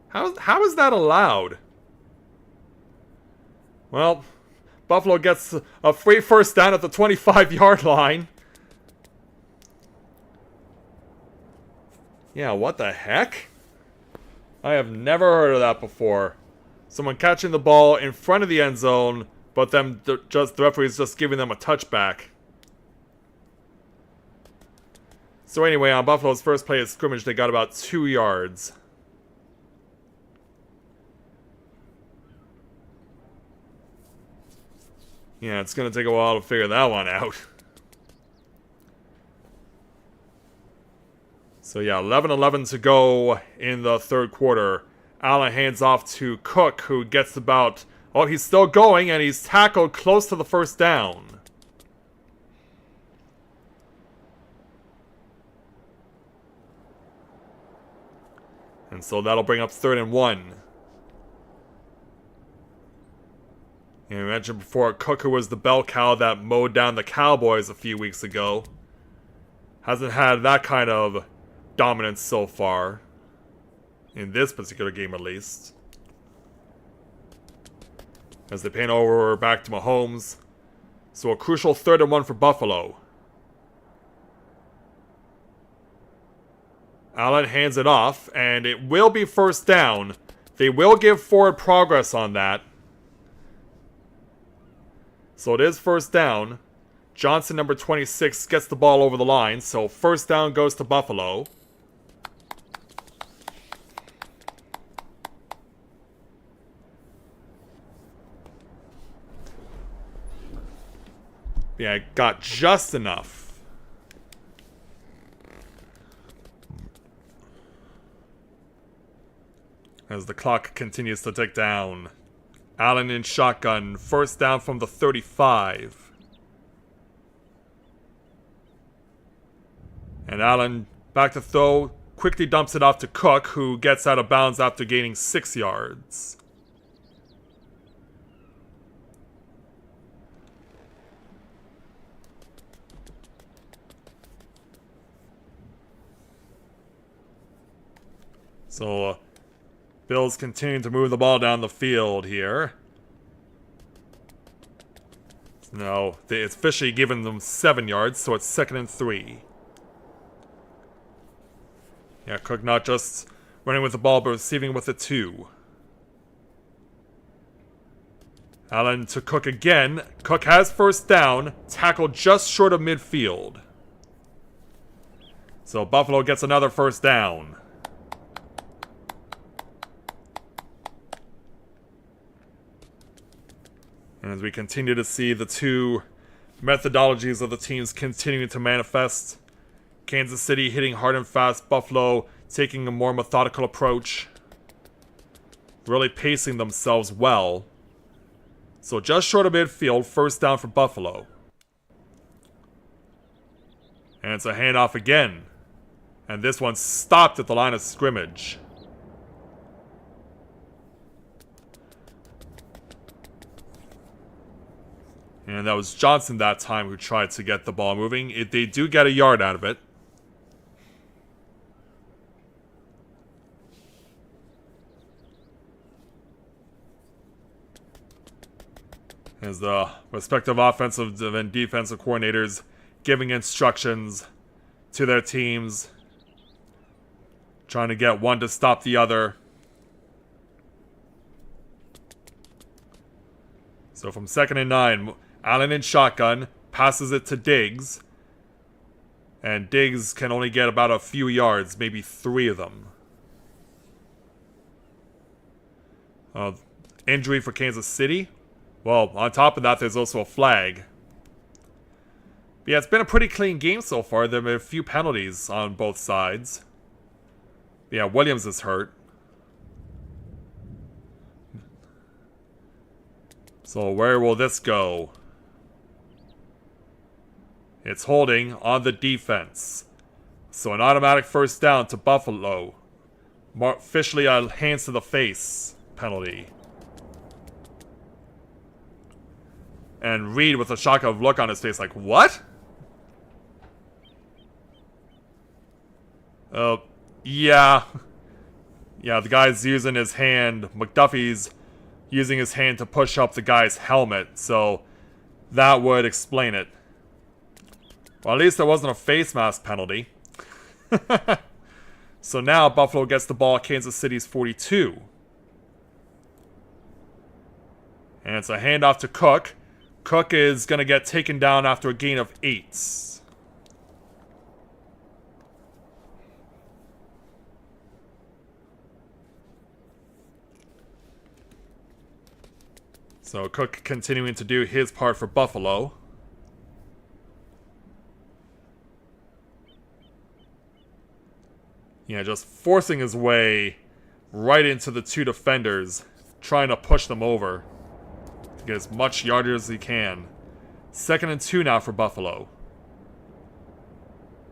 How is that allowed? Well, Buffalo gets a free first down at the 25-yard line. Yeah, what the heck? I have never heard of that before. Someone catching the ball in front of the end zone, but then the referee's just giving them a touchback. So anyway, on Buffalo's first play of scrimmage, they got about 2 yards. Yeah, it's going to take a while to figure that one out. So yeah, 11:11 to go in the third quarter. Allen hands off to Cook, who gets about... Oh, he's still going, and he's tackled close to the first down. And so that'll bring up 3rd and 1. And we mentioned before, Cook, who was the bell cow that mowed down the Cowboys a few weeks ago, hasn't had that kind of dominance so far. In this particular game, at least. As they pan over back to Mahomes. So a crucial 3rd and 1 for Buffalo. Allen hands it off, and it will be first down. They will give forward progress on that. So it is first down. Johnson, number 26, gets the ball over the line. So first down goes to Buffalo. Yeah, got just enough. As the clock continues to tick down. Allen in shotgun. First down from the 35. And Allen back to throw. Quickly dumps it off to Cook, who gets out of bounds after gaining 6 yards. So, Bills continue to move the ball down the field here. No, it's officially given them 7 yards, so it's 2nd and 3. Yeah, Cook not just running with the ball, but receiving with it too. Allen to Cook again. Cook has first down, tackled just short of midfield. So Buffalo gets another first down. And as we continue to see the two methodologies of the teams continuing to manifest, Kansas City hitting hard and fast, Buffalo taking a more methodical approach, really pacing themselves well. So just short of midfield, first down for Buffalo. And it's a handoff again. And this one stopped at the line of scrimmage. And that was Johnson that time who tried to get the ball moving. They do get a yard out of it. As the respective offensive and defensive coordinators giving instructions to their teams, trying to get one to stop the other. So from 2nd and 9, Allen in shotgun, passes it to Diggs. And Diggs can only get about a few yards, maybe 3 of them. Injury for Kansas City. Well, on top of that, there's also a flag. But yeah, it's been a pretty clean game so far. There have been a few penalties on both sides. But yeah, Williams is hurt. So where will this go? It's holding on the defense. So an automatic first down to Buffalo. Officially a hands to the face penalty. And Reed with a shock of look on his face like, what? Yeah. Yeah, the guy's using his hand. McDuffie's using his hand to push up the guy's helmet. So that would explain it. Well, at least there wasn't a face mask penalty. So now Buffalo gets the ball at Kansas City's 42. And it's a handoff to Cook. Cook is going to get taken down after a gain of 8. So Cook continuing to do his part for Buffalo. Yeah, just forcing his way right into the 2 defenders, trying to push them over. Get as much yardage as he can. 2nd and 2 now for Buffalo.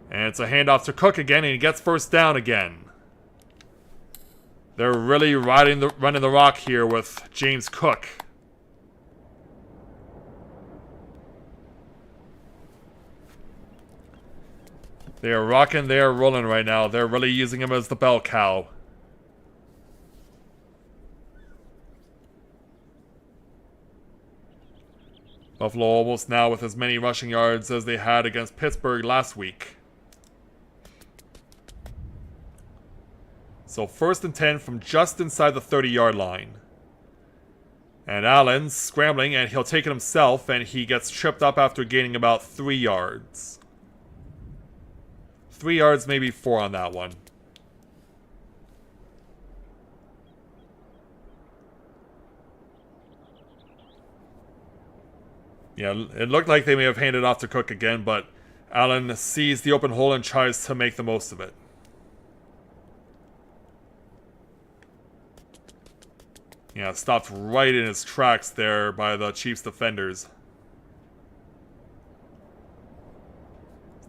And it's a handoff to Cook again, and he gets first down again. They're really running the rock here with James Cook. They are rocking, they are rolling right now. They're really using him as the bell cow. Buffalo almost now with as many rushing yards as they had against Pittsburgh last week. So 1st and 10 from just inside the 30-yard line. And Allen's scrambling, and he'll take it himself, and he gets tripped up after gaining about 3 yards. 3 yards, maybe 4 on that one. Yeah, it looked like they may have handed off to Cook again, but Allen sees the open hole and tries to make the most of it. Yeah, stopped right in his tracks there by the Chiefs defenders.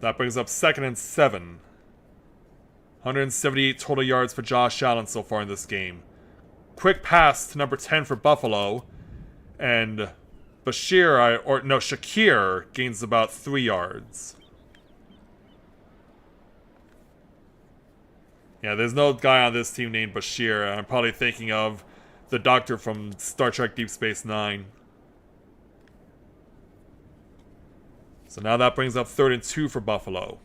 That brings up 2nd and 7. 178 total yards for Josh Allen so far in this game. Quick pass to number 10 for Buffalo. And Shakir gains about 3 yards. Yeah, there's no guy on this team named Bashir. I'm probably thinking of the doctor from Star Trek Deep Space Nine. So now that brings up 3rd and 2 for Buffalo.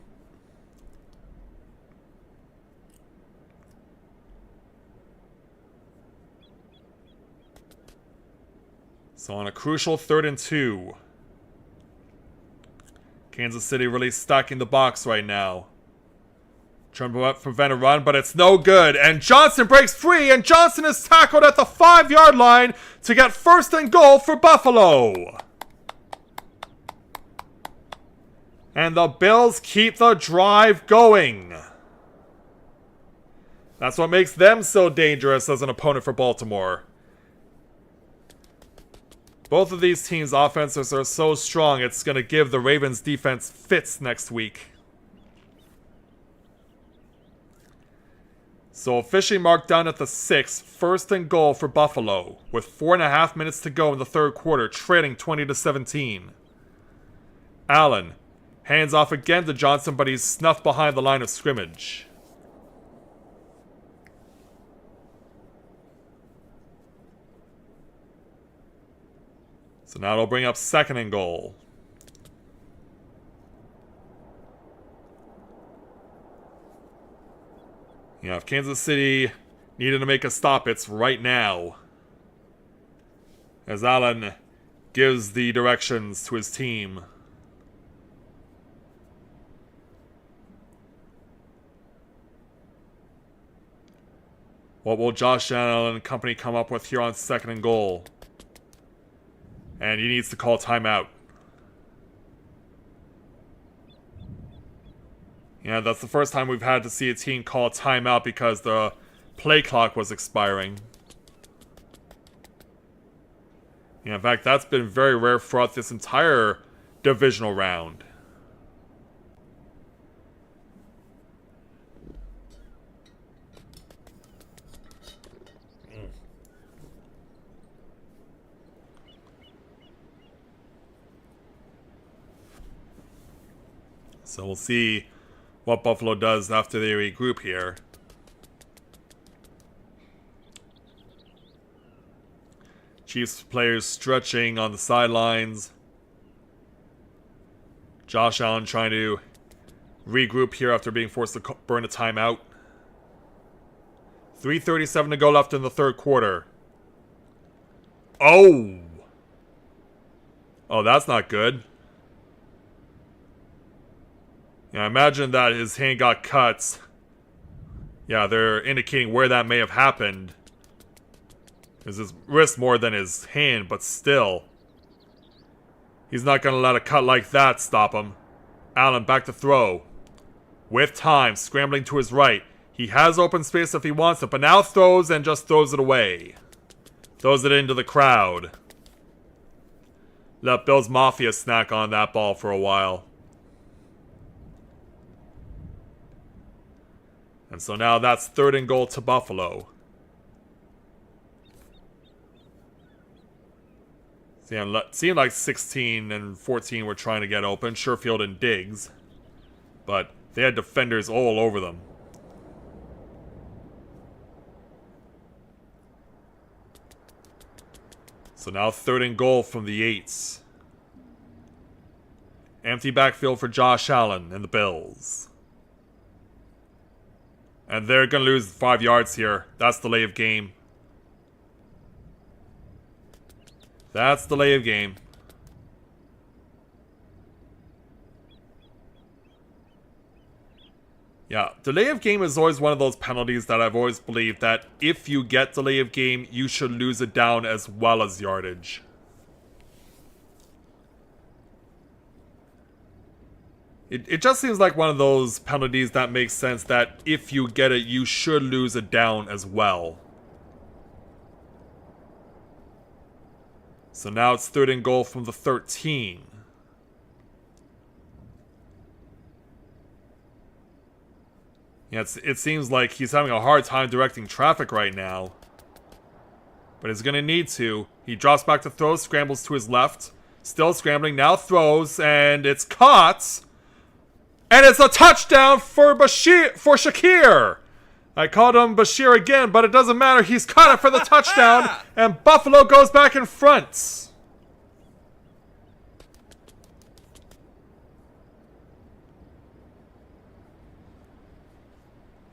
So on a crucial 3rd and 2. Kansas City really stacking the box right now. Trying to prevent a run, but it's no good. And Johnson breaks free, and Johnson is tackled at the 5-yard line to get 1st and goal for Buffalo. And the Bills keep the drive going. That's what makes them so dangerous as an opponent for Baltimore. Both of these teams' offenses are so strong, it's going to give the Ravens' defense fits next week. So officially marked down at the 6, 1st and goal for Buffalo, with 4.5 minutes to go in the 3rd quarter, trailing 20-17. Allen hands off again to Johnson, but he's snuffed behind the line of scrimmage. So now it'll bring up 2nd and goal. You know, if Kansas City needed to make a stop, it's right now. As Allen gives the directions to his team. What will Josh Allen and company come up with here on 2nd and goal? And he needs to call timeout. Yeah, that's the first time we've had to see a team call a timeout because the play clock was expiring. Yeah, in fact, that's been very rare throughout this entire divisional round. So we'll see what Buffalo does after they regroup here. Chiefs players stretching on the sidelines. Josh Allen trying to regroup here after being forced to burn a timeout. 3:37 to go left in the third quarter. Oh! Oh, that's not good. Yeah, I imagine that his hand got cut. Yeah, they're indicating where that may have happened. It was his wrist more than his hand, but still. He's not going to let a cut like that stop him. Allen back to throw. With time, scrambling to his right. He has open space if he wants it, but now throws and just throws it away. Throws it into the crowd. Let Bill's Mafia snack on that ball for a while. And so now that's 3rd and goal to Buffalo. Seemed like 16 and 14 were trying to get open, Sherfield and Diggs. But they had defenders all over them. So now 3rd and goal from the 8s. Empty backfield for Josh Allen and the Bills. And they're going to lose 5 yards here. That's delay of game. That's delay of game. Yeah, delay of game is always one of those penalties that I've always believed that if you get delay of game, you should lose it down as well as yardage. It just seems like one of those penalties that makes sense that if you get it, you should lose it down as well. So now it's 3rd and goal from the 13. Yeah, it seems like he's having a hard time directing traffic right now. But he's going to need to. He drops back to throw, scrambles to his left. Still scrambling, now throws, and it's caught! And it's a touchdown for Shakir! I called him Bashir again, but it doesn't matter. He's caught it for the touchdown, and Buffalo goes back in front.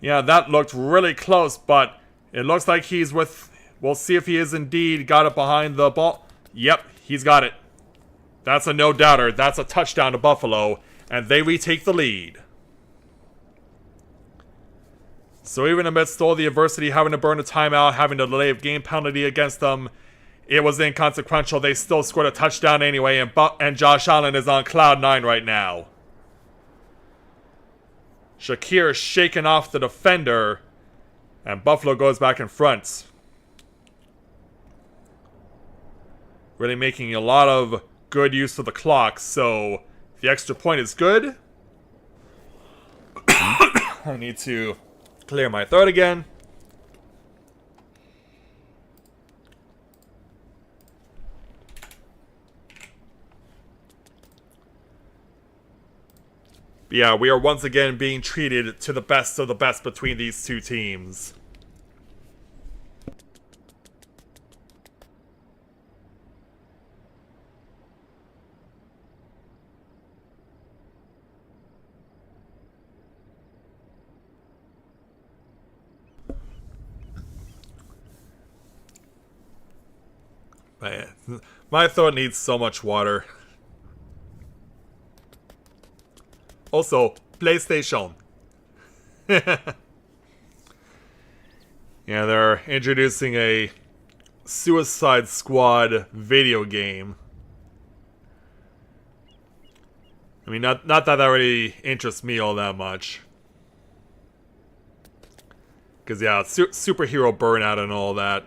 Yeah, that looked really close, but it looks like he's with... We'll see if he is indeed got it behind the ball. Yep, he's got it. That's a no-doubter. That's a touchdown to Buffalo, and they retake the lead. So even amidst all the adversity, having to burn a timeout, having a delay of game penalty against them, it was inconsequential. They still scored a touchdown anyway, and Josh Allen is on cloud 9 right now. Shakir shaking off the defender, and Buffalo goes back in front. Really making a lot of good use of the clock, so the extra point is good. I need to clear my throat again. But yeah, we are once again being treated to the best of the best between these two teams. Man, my throat needs so much water. Also, PlayStation. Yeah, they're introducing a Suicide Squad video game. I mean, not that really interests me all that much. Because, yeah, it's superhero burnout and all that.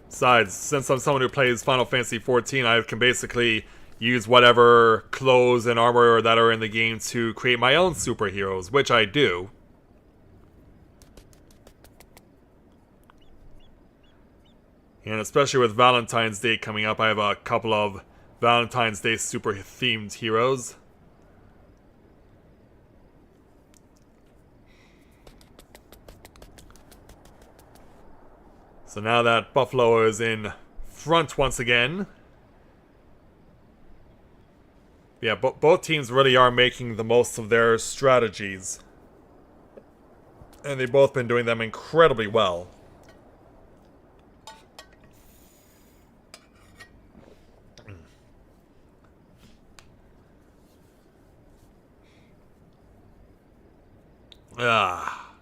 Besides, since I'm someone who plays Final Fantasy XIV, I can basically use whatever clothes and armor that are in the game to create my own superheroes, which I do. And especially with Valentine's Day coming up, I have a couple of Valentine's Day super-themed heroes. So now that Buffalo is in front once again. Yeah, both teams really are making the most of their strategies. And they've both been doing them incredibly well. Ah.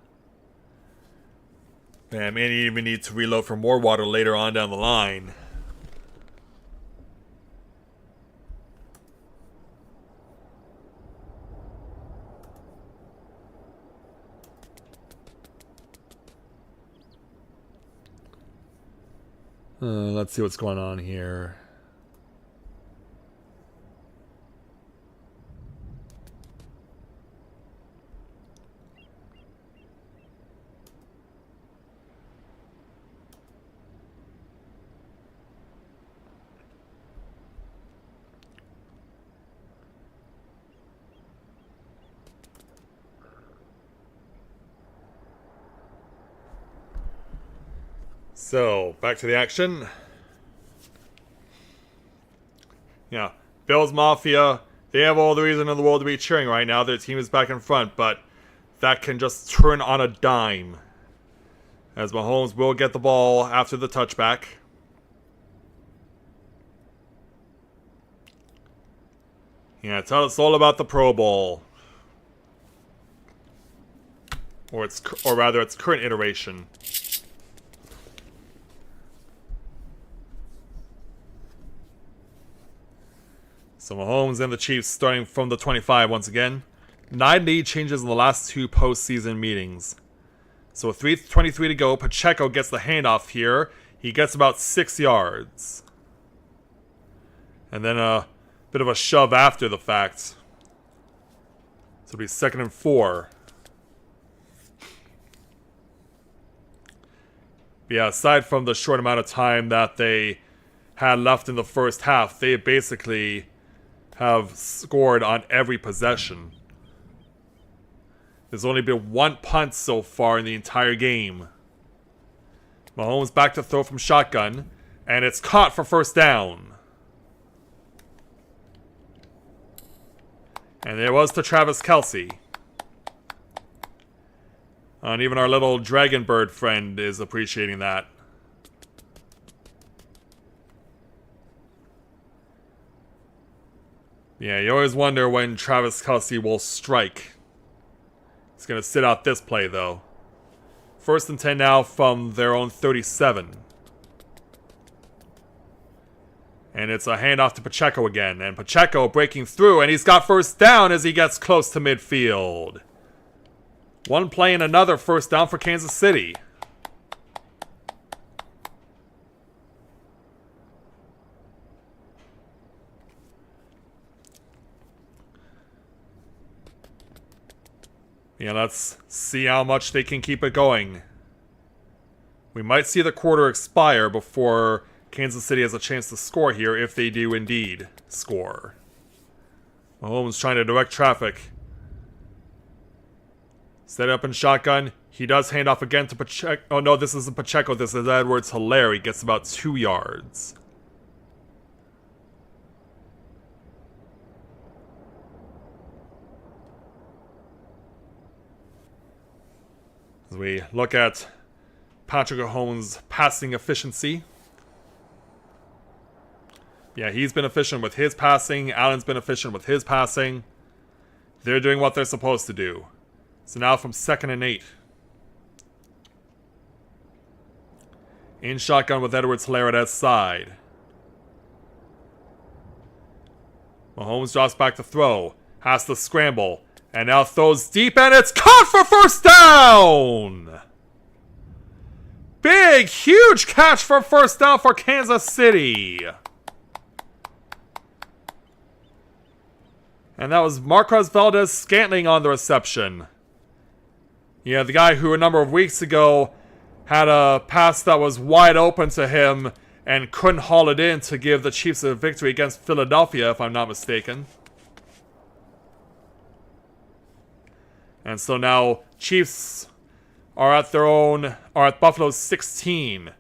Man, I may even need to reload for more water later on down the line. Let's see what's going on here. So, back to the action. Yeah, Bills Mafia, they have all the reason in the world to be cheering right now. Their team is back in front, but that can just turn on a dime. As Mahomes will get the ball after the touchback. Yeah, tell us all about the Pro Bowl. Or rather, its current iteration. So Mahomes and the Chiefs starting from the 25 once again. 9 lead changes in the last 2 postseason meetings. So with 3:23 to go, Pacheco gets the handoff here. He gets about 6 yards. And then a bit of a shove after the fact. So it'll be 2nd and 4. But yeah, aside from the short amount of time that they had left in the first half, they basically have scored on every possession. There's only been 1 punt so far in the entire game. Mahomes back to throw from shotgun, and it's caught for first down. And there was to Travis Kelce. And even our little dragon bird friend is appreciating that. Yeah, you always wonder when Travis Kelce will strike. He's going to sit out this play, though. 1st and 10 now from their own 37. And it's a handoff to Pacheco again. And Pacheco breaking through, and he's got first down as he gets close to midfield. One play and another first down for Kansas City. Yeah, let's see how much they can keep it going. We might see the quarter expire before Kansas City has a chance to score here, if they do indeed score. Mahomes trying to direct traffic. Set up in shotgun. He does hand off again to Pacheco. Oh no, this isn't Pacheco, this is Edwards-Helaire. He gets about 2 yards. As we look at Patrick Mahomes' passing efficiency. Yeah, he's been efficient with his passing. Allen's been efficient with his passing. They're doing what they're supposed to do. So now from 2nd and 8. In shotgun with Edwards-Helaire at his side. Mahomes drops back to throw. Has to scramble. And now throws deep, and it's caught for first down! Big, huge catch for first down for Kansas City. And that was Marquez Valdez-Scantling on the reception. Yeah, the guy who a number of weeks ago had a pass that was wide open to him and couldn't haul it in to give the Chiefs a victory against Philadelphia, if I'm not mistaken. And so now Chiefs are at Buffalo's 16.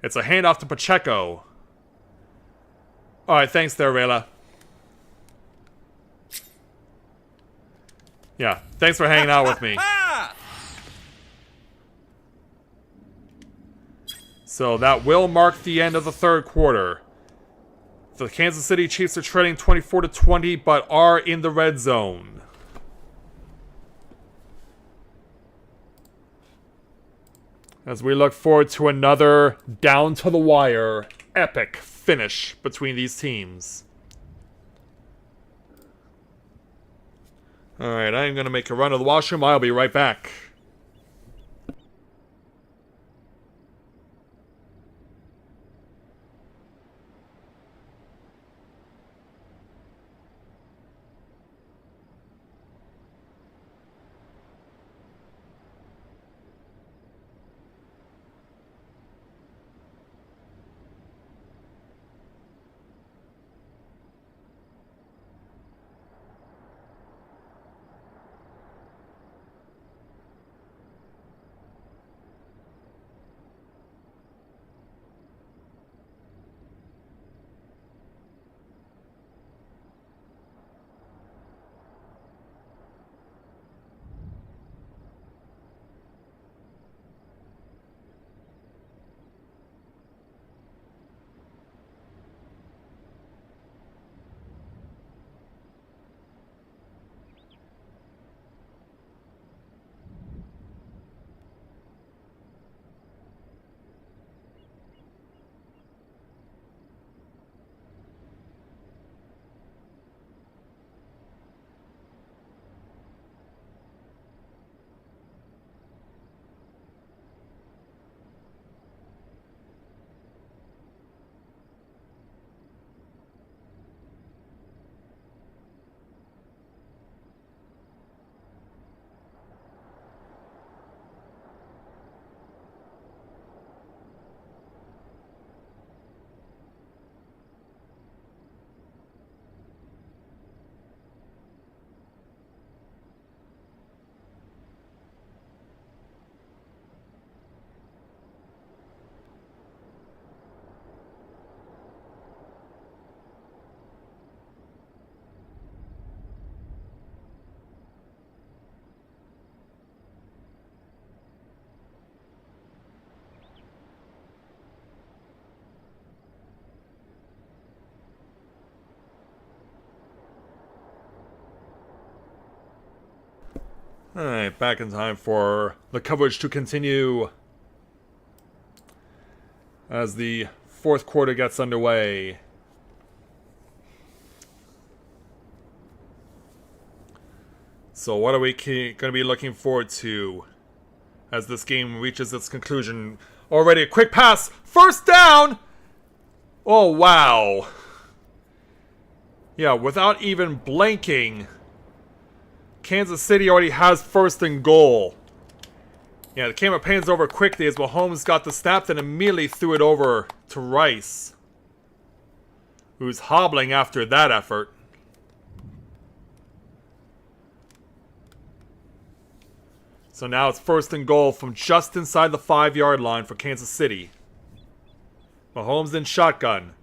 It's a handoff to Pacheco. Alright, thanks there, Rayla. Yeah, thanks for hanging out with me. So that will mark the end of the third quarter. The Kansas City Chiefs are trailing 24-20, but are in the red zone. As we look forward to another down-to-the-wire epic finish between these teams. Alright, I'm going to make a run to the washroom. I'll be right back. Alright, back in time for the coverage to continue as the fourth quarter gets underway. So what are we going to be looking forward to as this game reaches its conclusion? Already a quick pass, first down! Oh wow. Yeah, without even blinking, Kansas City already has first and goal. Yeah, the camera pans over quickly as Mahomes got the snap, then immediately threw it over to Rice, who's hobbling after that effort. So now it's first and goal from just inside the 5-yard line for Kansas City. Mahomes in shotgun.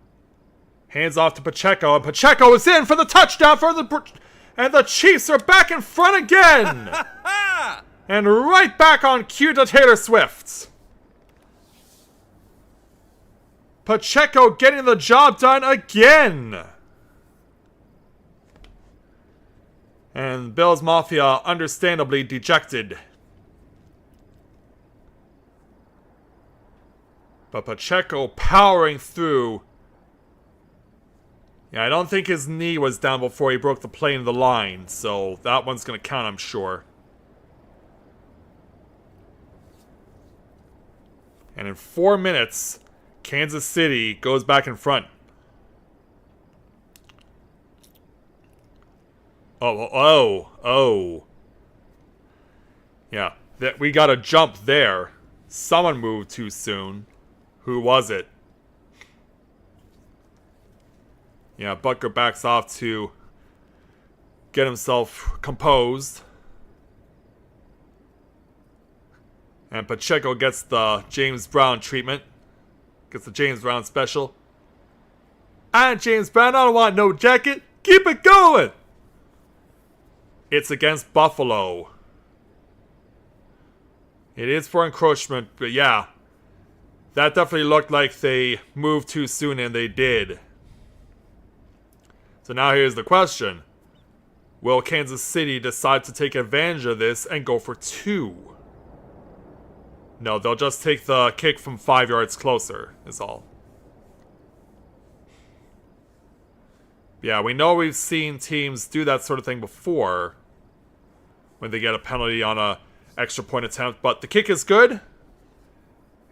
Hands off to Pacheco, and Pacheco is in for the touchdown for and the Chiefs are back in front again! And right back on cue to Taylor Swift. Pacheco getting the job done again! And Bills Mafia understandably dejected. But Pacheco powering through. Yeah, I don't think his knee was down before he broke the play in the line, so that one's going to count, I'm sure. And in 4 minutes, Kansas City goes back in front. Oh. Yeah, we got a jump there. Someone moved too soon. Who was it? Yeah, Butker backs off to get himself composed. And Pacheco gets the James Brown treatment. Gets the James Brown special. And James Brown, I don't want no jacket. Keep it going! It's against Buffalo. It is for encroachment, but yeah. That definitely looked like they moved too soon, and they did. So now here's the question. Will Kansas City decide to take advantage of this and go for 2? No, they'll just take the kick from 5 yards closer, is all. Yeah, we know we've seen teams do that sort of thing before when they get a penalty on a extra point attempt, but the kick is good.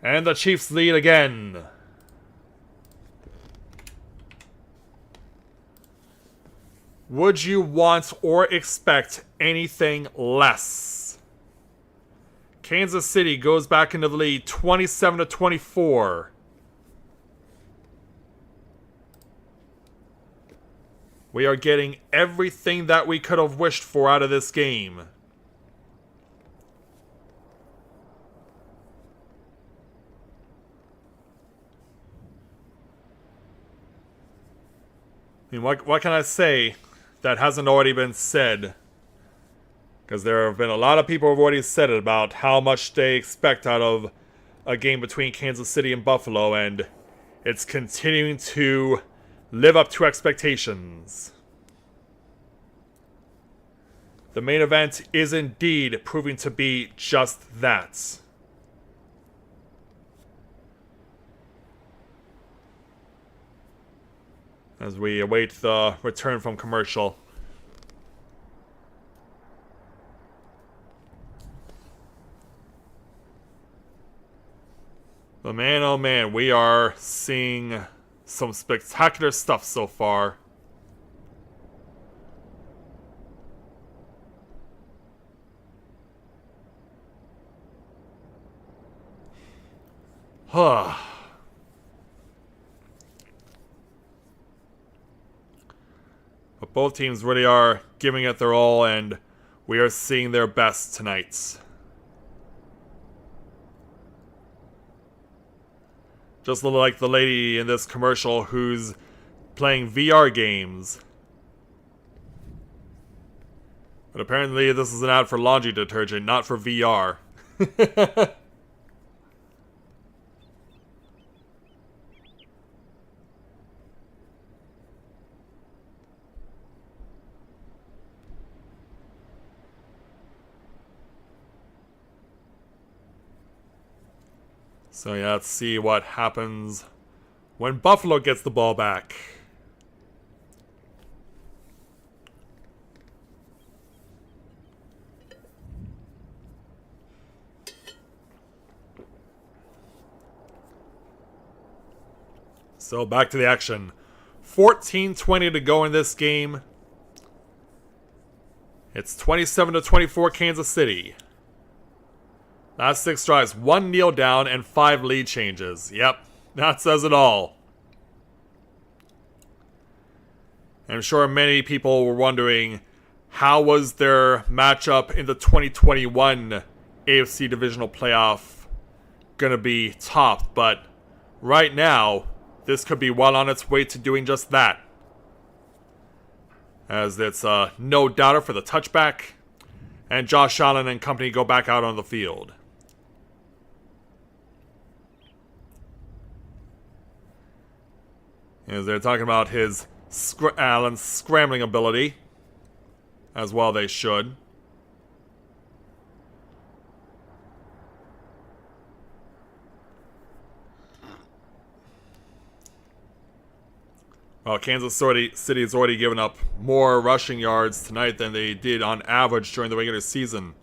And the Chiefs lead again. Would you want or expect anything less? Kansas City goes back into the lead 27-24. We are getting everything that we could have wished for out of this game. I mean, what can I say that hasn't already been said? Because there have been a lot of people who have already said it about how much they expect out of a game between Kansas City and Buffalo, and it's continuing to live up to expectations. The main event is indeed proving to be just that. As we await the return from commercial. But man, oh man, we are seeing some spectacular stuff so far. Huh. But both teams really are giving it their all, and we are seeing their best tonight. Just like the lady in this commercial who's playing VR games. But apparently this is an ad for laundry detergent, not for VR. So yeah, let's see what happens when Buffalo gets the ball back. So back to the action. 14:20 to go in this game. It's 27-24 Kansas City. Last 6 drives, 1 kneel down and 5 lead changes. Yep, that says it all. I'm sure many people were wondering, how was their matchup in the 2021 AFC Divisional Playoff gonna be topped? But right now, this could be well on its way to doing just that. As it's no doubter for the touchback, and Josh Allen and company go back out on the field. As they're talking about his Allen's scrambling ability, as well they should. Well, Kansas City has already given up more rushing yards tonight than they did on average during the regular season.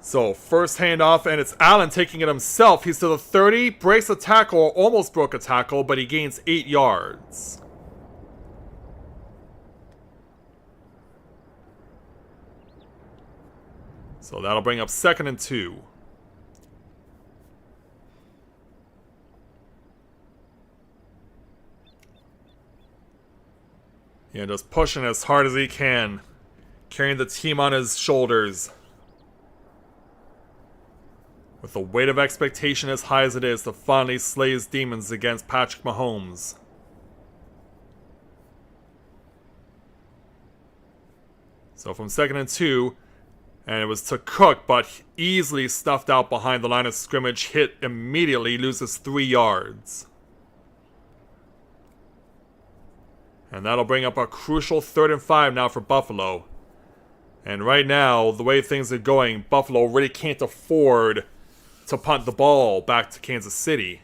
So, first handoff, and it's Allen taking it himself. He's to the 30, breaks a tackle, almost broke a tackle, but he gains 8 yards. So that'll bring up 2nd and 2. Yeah, just pushing as hard as he can, carrying the team on his shoulders. With the weight of expectation as high as it is to finally slay his demons against Patrick Mahomes. So from 2nd and 2, and it was to Cook, but easily stuffed out behind the line of scrimmage, hit immediately, loses 3 yards. And that'll bring up a crucial 3rd and 5 now for Buffalo. And right now, the way things are going, Buffalo really can't afford to punt the ball back to Kansas City.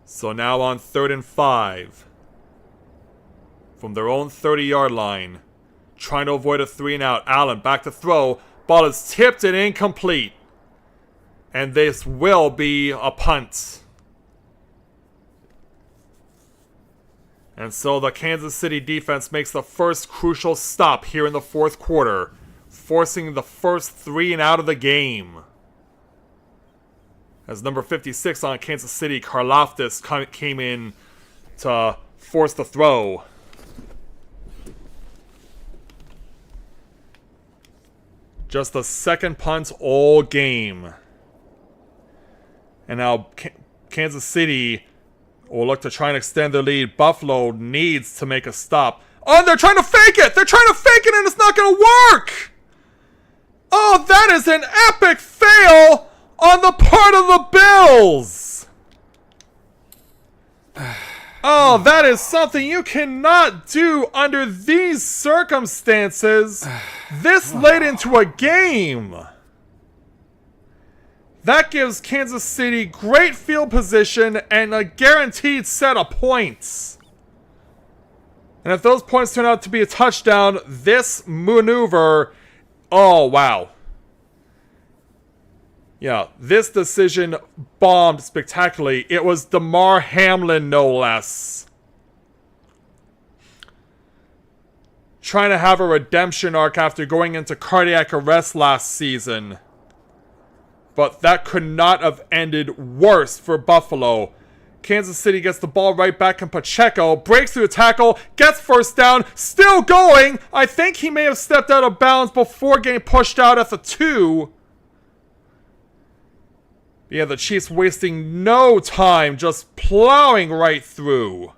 So now on 3rd and 5. From their own 30-yard line. Trying to avoid a 3 and out. Allen back to throw. Ball is tipped and incomplete. And this will be a punt. And so the Kansas City defense makes the first crucial stop here in the 4th quarter, forcing the first 3 and out of the game. As number 56 on Kansas City, Karlaftis, came in to force the throw. Just the 2nd punt all game. And now Kansas City will look to try and extend their lead. Buffalo needs to make a stop. Oh, they're trying to fake it! They're trying to fake it and it's not going to work! Oh, that is an epic fail on the part of the Bills! Oh, that is something you cannot do under these circumstances this late into a game. That gives Kansas City great field position and a guaranteed set of points. And if those points turn out to be a touchdown, this maneuver... Oh, wow. Yeah, this decision bombed spectacularly. It was Damar Hamlin, no less. Trying to have a redemption arc after going into cardiac arrest last season. But that could not have ended worse for Buffalo. Kansas City gets the ball right back in Pacheco. Breaks through the tackle. Gets first down. Still going. I think he may have stepped out of bounds before getting pushed out at the 2. Yeah, the Chiefs wasting no time. Just plowing right through.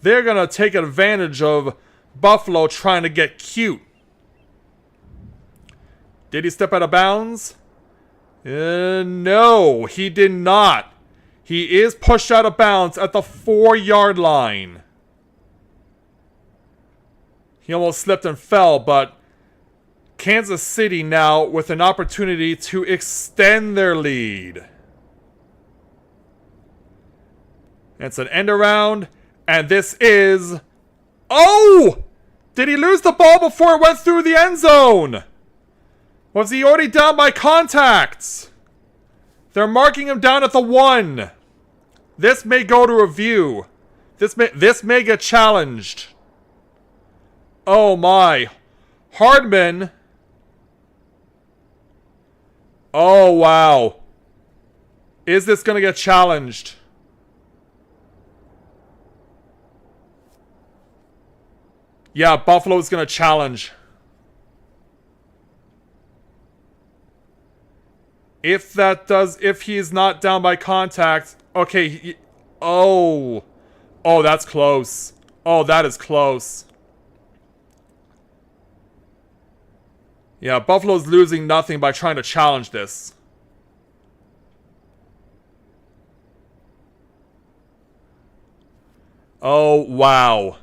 They're going to take advantage of Buffalo trying to get cute. Did he step out of bounds? No, he did not. He is pushed out of bounds at the 4-yard line. He almost slipped and fell, but Kansas City now with an opportunity to extend their lead. It's an end around, and this is... Oh! Did he lose the ball before it went through the end zone? Was he already down by contact? They're marking him down at the 1. This may go to review. This may get challenged. Oh my. Hardman. Oh wow. Is this going to get challenged? Yeah, Buffalo's going to challenge. If he's not down by contact, okay, oh, that's close. Oh, that is close. Yeah, Buffalo's losing nothing by trying to challenge this. Oh, wow.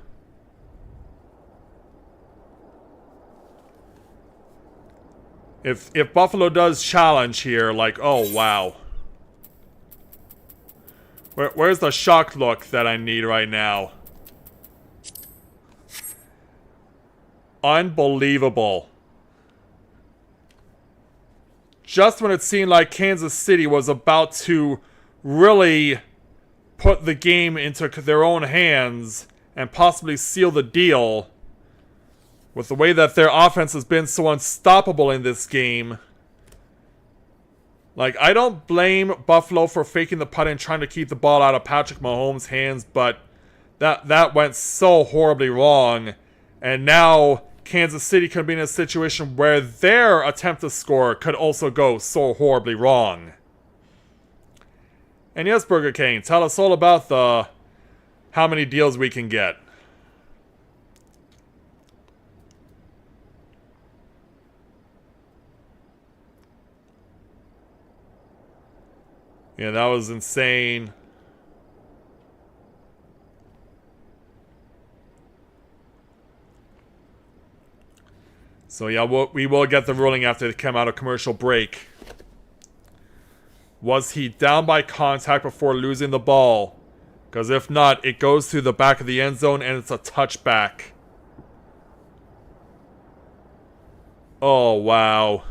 If Buffalo does challenge here, like, oh, wow. Where's the shock look that I need right now? Unbelievable. Just when it seemed like Kansas City was about to really put the game into their own hands and possibly seal the deal, with the way that their offense has been so unstoppable in this game. Like, I don't blame Buffalo for faking the punt and trying to keep the ball out of Patrick Mahomes' hands, but that went so horribly wrong. And now Kansas City could be in a situation where their attempt to score could also go so horribly wrong. And yes, Burger King, tell us all about the how many deals we can get. Yeah, that was insane. So yeah, we will get the ruling after they come out of commercial break. Was he down by contact before losing the ball? Because if not, it goes through the back of the end zone and it's a touchback. Oh, wow.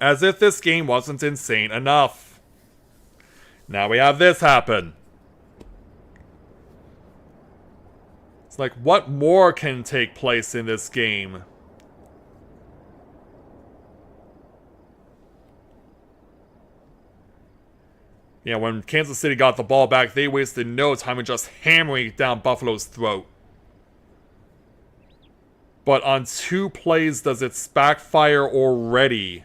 As if this game wasn't insane enough. Now we have this happen. It's like, what more can take place in this game? Yeah, when Kansas City got the ball back, they wasted no time in just hammering it down Buffalo's throat. But on 2 plays does it backfire already.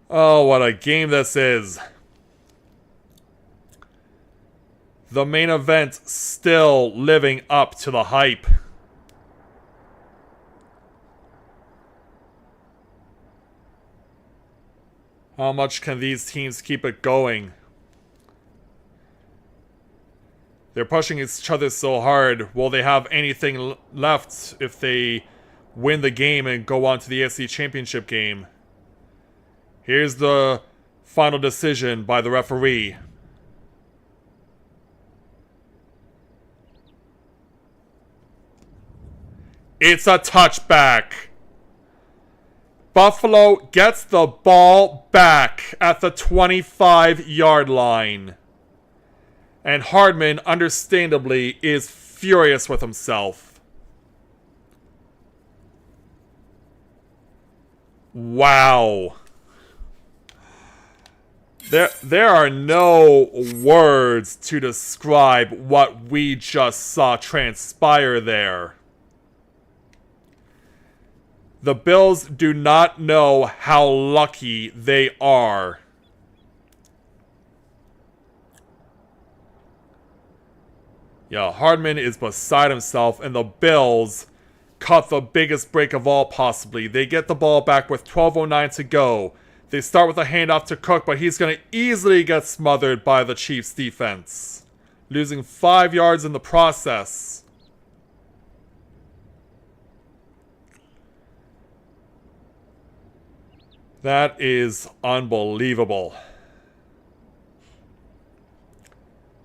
Oh, what a game this is. The main event still living up to the hype. How much can these teams keep it going? They're pushing each other so hard. Will they have anything left if they win the game and go on to the AFC Championship game? Here's the final decision by the referee. It's a touchback. Buffalo gets the ball back at the 25-yard line. And Hardman, understandably, is furious with himself. Wow. There are no words to describe what we just saw transpire there. The Bills do not know how lucky they are. Yeah, Hardman is beside himself, and the Bills cut the biggest break of all possibly. They get the ball back with 12:09 to go. They start with a handoff to Cook, but he's going to easily get smothered by the Chiefs' defense, losing 5 yards in the process. That is unbelievable.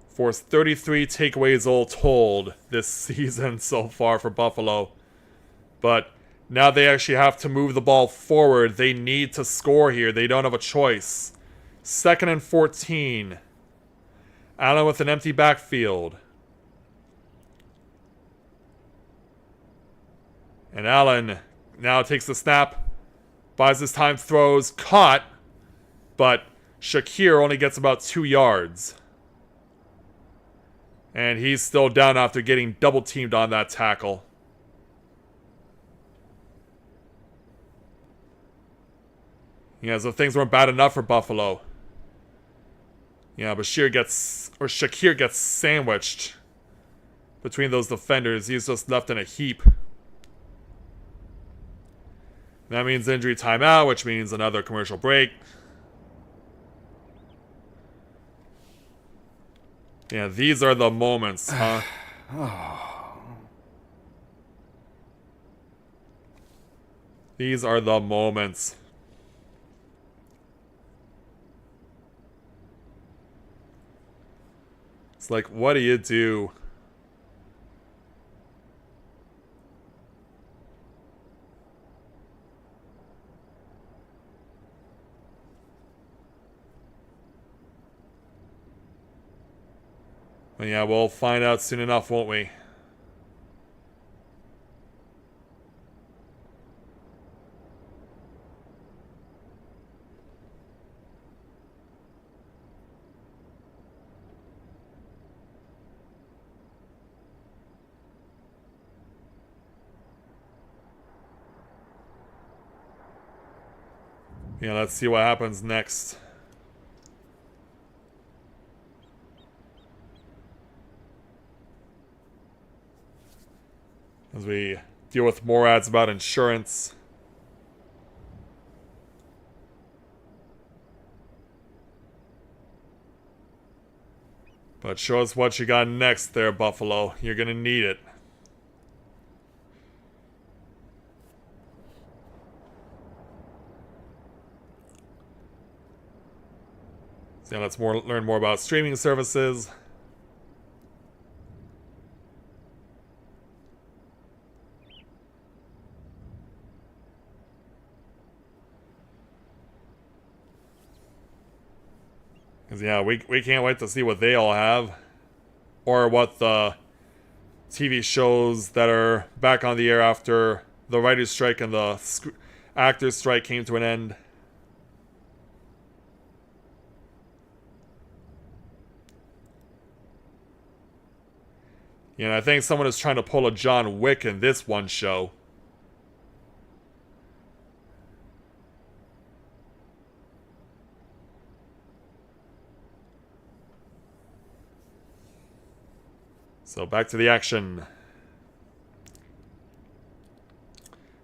Forced 33 takeaways all told this season so far for Buffalo. But now they actually have to move the ball forward. They need to score here. They don't have a choice. 2nd and 14. Allen with an empty backfield. And Allen now takes the snap. Buys his time, throws, caught. But Shakir only gets about 2 yards. And he's still down after getting double teamed on that tackle. Yeah, so things weren't bad enough for Buffalo. Yeah, Shakir gets sandwiched between those defenders. He's just left in a heap. That means injury timeout, which means another commercial break. Yeah, these are the moments, huh? These are the moments. It's like, what do you do? Well, yeah, we'll find out soon enough, won't we? Yeah, let's see what happens next. As we deal with more ads about insurance. But show us what you got next there, Buffalo. You're gonna need it. So yeah, let's learn more about streaming services. Because, yeah, we can't wait to see what they all have. Or what the TV shows that are back on the air after the writer's strike and the actor's strike came to an end. You know, I think someone is trying to pull a John Wick in this one show. So back to the action.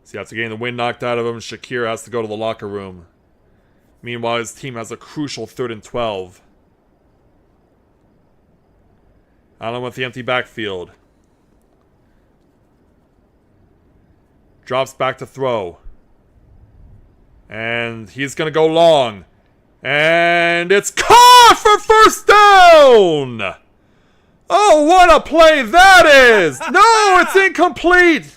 See, after getting the wind knocked out of him, Shakir has to go to the locker room. Meanwhile, his team has a crucial 3rd and 12. Allen with the empty backfield. Drops back to throw. And he's going to go long. And it's caught for first down! Oh, what a play that is! No, it's incomplete!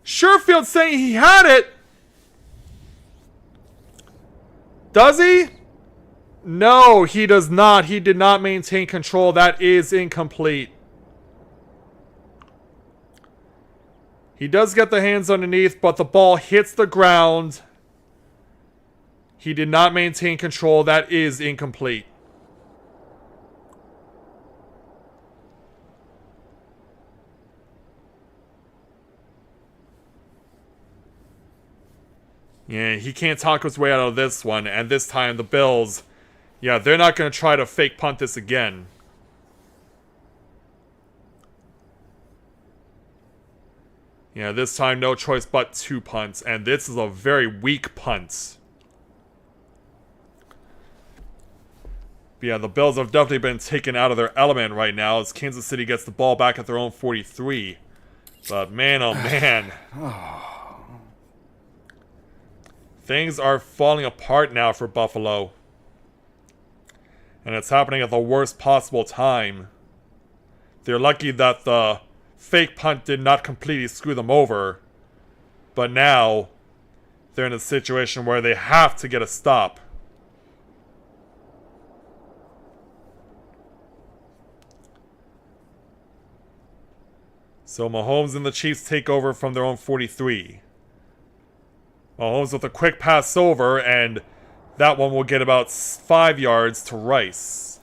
Sherfield saying he had it. Does he? No, he does not. He did not maintain control. That is incomplete. He does get the hands underneath, but the ball hits the ground. He did not maintain control. That is incomplete. Yeah, he can't talk his way out of this one. And this time, the Bills, yeah, they're not going to try to fake punt this again. Yeah, this time, no choice but 2 punts. And this is a very weak punt. But yeah, the Bills have definitely been taken out of their element right now as Kansas City gets the ball back at their own 43. But man, oh man. Things are falling apart now for Buffalo. And it's happening at the worst possible time. They're lucky that the fake punt did not completely screw them over. But now, they're in a situation where they have to get a stop. So Mahomes and the Chiefs take over from their own 43. Mahomes with a quick pass over, and that one will get about 5 yards to Rice.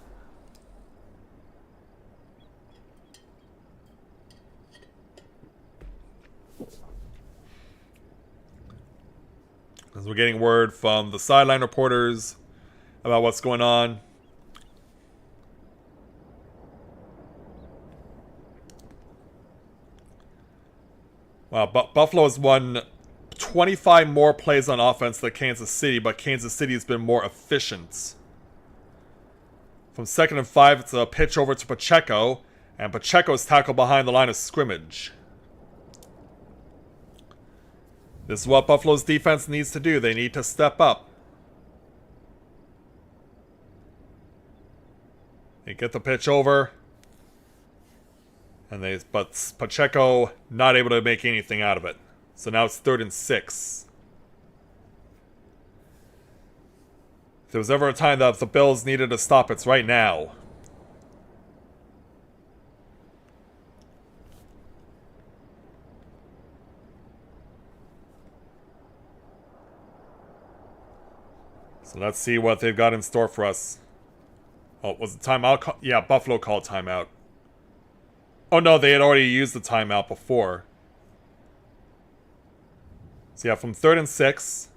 As we're getting word from the sideline reporters about what's going on. Wow, Buffalo has won 25 more plays on offense than Kansas City, but Kansas City has been more efficient. From 2nd and 5, it's a pitch over to Pacheco, and Pacheco's tackled behind the line of scrimmage. This is what Buffalo's defense needs to do. They need to step up. They get the pitch over. But Pacheco not able to make anything out of it. So now it's 3rd and 6. If there was ever a time that the Bills needed to stop, it's right now. So let's see what they've got in store for us. Oh, was the timeout? Yeah, Buffalo called timeout. Oh no, they had already used the timeout before. So yeah, from 3rd and 6.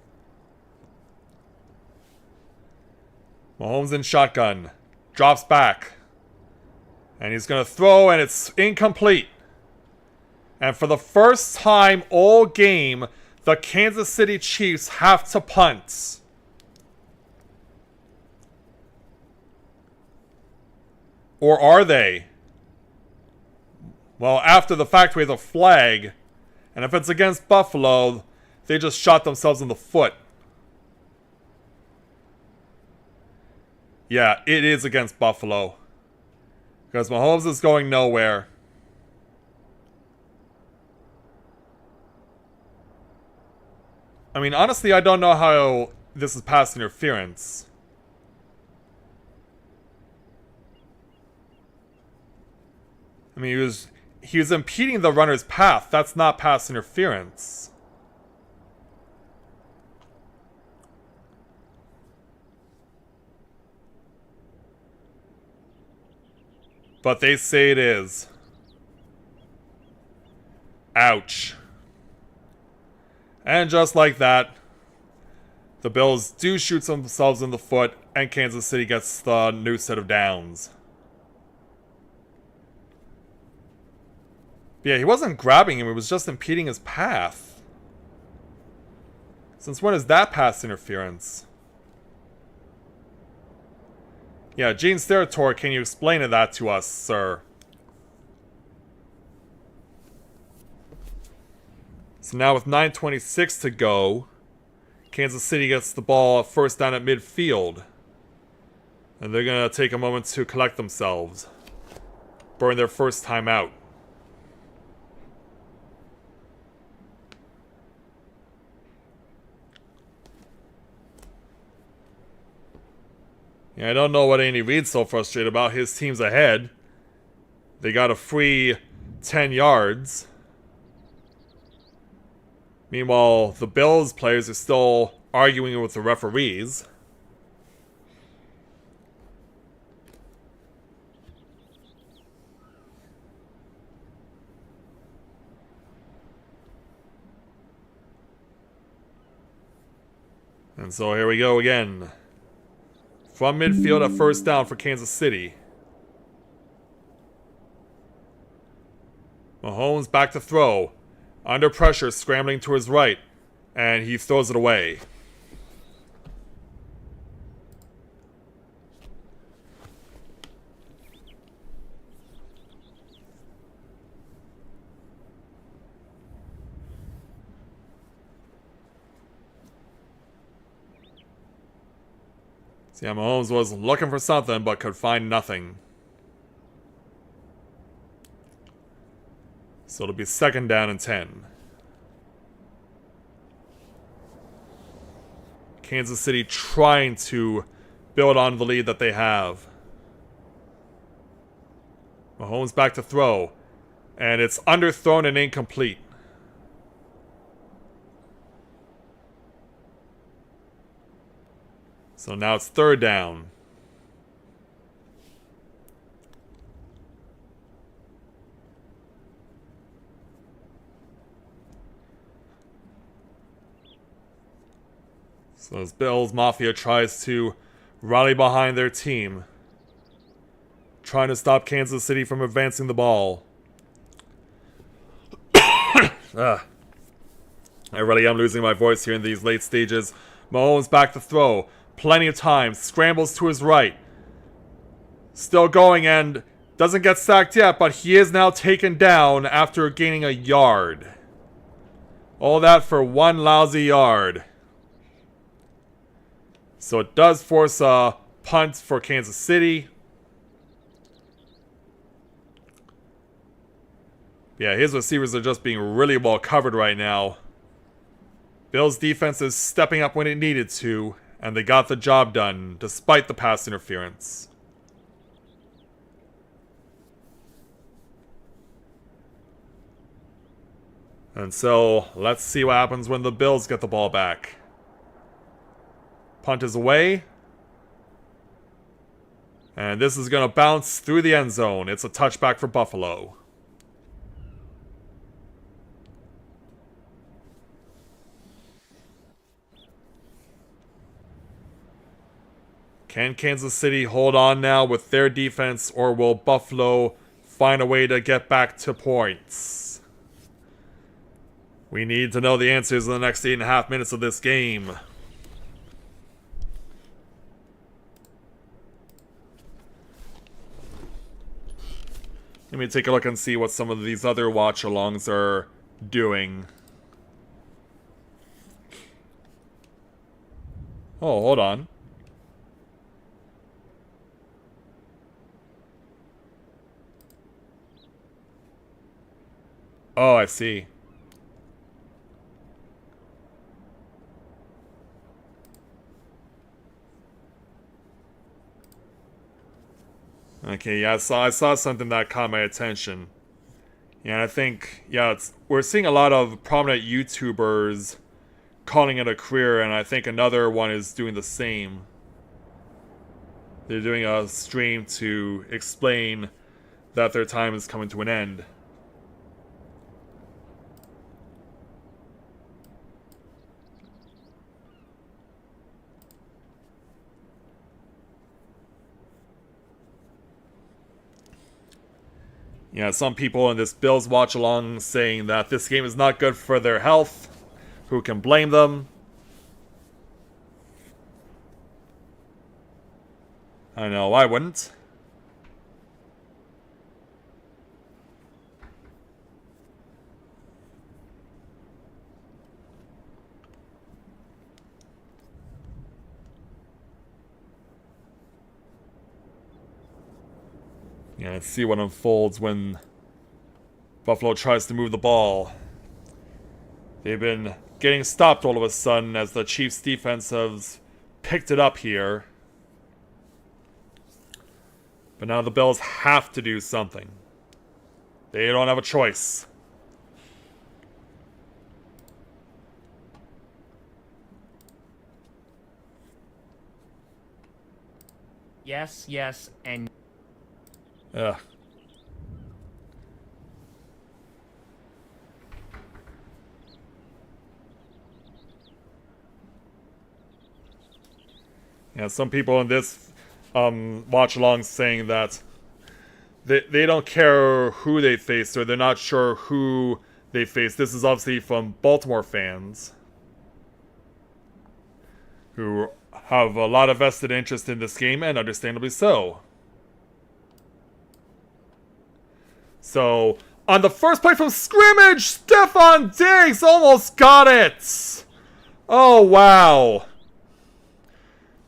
Mahomes in shotgun. Drops back. And he's going to throw, and it's incomplete. And for the first time all game, the Kansas City Chiefs have to punt. Or are they? Well, after the fact, we have a flag. And if it's against Buffalo, they just shot themselves in the foot. Yeah, it is against Buffalo. Because Mahomes is going nowhere. I mean, honestly, I don't know how this is pass interference. I mean, he was impeding the runner's path. That's not pass interference. But they say it is. Ouch. And just like that, the Bills do shoot themselves in the foot, and Kansas City gets the new set of downs. But yeah, he wasn't grabbing him, he was just impeding his path. Since when is that pass interference? Yeah, Gene Steratore, can you explain that to us, sir? So now with 9:26 to go, Kansas City gets the ball first down at midfield. And they're going to take a moment to collect themselves. Burn their first time out. Yeah, I don't know what Andy Reid's so frustrated about. His team's ahead. They got a free 10 yards. Meanwhile, the Bills players are still arguing with the referees. And so here we go again. From midfield at first down for Kansas City. Mahomes back to throw. Under pressure, scrambling to his right. And he throws it away. See, Mahomes was looking for something, but could find nothing. So it'll be second down and 10. Kansas City trying to build on the lead that they have. Mahomes back to throw. And it's underthrown and incomplete. So now it's third down. So as Bills Mafia tries to rally behind their team, trying to stop Kansas City from advancing the ball. I really am losing my voice here in these late stages. Mahomes back to throw. Plenty of time. Scrambles to his right. Still going and doesn't get sacked yet, but he is now taken down after gaining a yard. All that for one lousy yard. So it does force a punt for Kansas City. Yeah, his receivers are just being really well covered right now. Bills' defense is stepping up when it needed to, and they got the job done, despite the pass interference. And so, let's see what happens when the Bills get the ball back. Punt is away. And this is going to bounce through the end zone. It's a touchback for Buffalo. Can Kansas City hold on now with their defense, or will Buffalo find a way to get back to points? We need to know the answers in the next 8.5 minutes of this game. Let me take a look and see what some of these other watch-alongs are doing. Oh, hold on. Oh, I see. Okay, yeah, I saw something that caught my attention. Yeah, I think, yeah, we're seeing a lot of prominent YouTubers calling it a career, and I think another one is doing the same. They're doing a stream to explain that their time is coming to an end. Yeah, some people in this Bills watch-along saying that this game is not good for their health. Who can blame them? I know, I wouldn't. Yeah, let's see what unfolds when Buffalo tries to move the ball. They've been getting stopped all of a sudden as the Chiefs' defense has picked it up here. But now the Bills have to do something. They don't have a choice. Yes, and... Ugh. Yeah, some people in this watch along saying that they don't care who they face, or they're not sure who they face. This is obviously from Baltimore fans who have a lot of vested interest in this game, and understandably so. So, on the first play from scrimmage, Stefon Diggs almost got it! Oh, wow.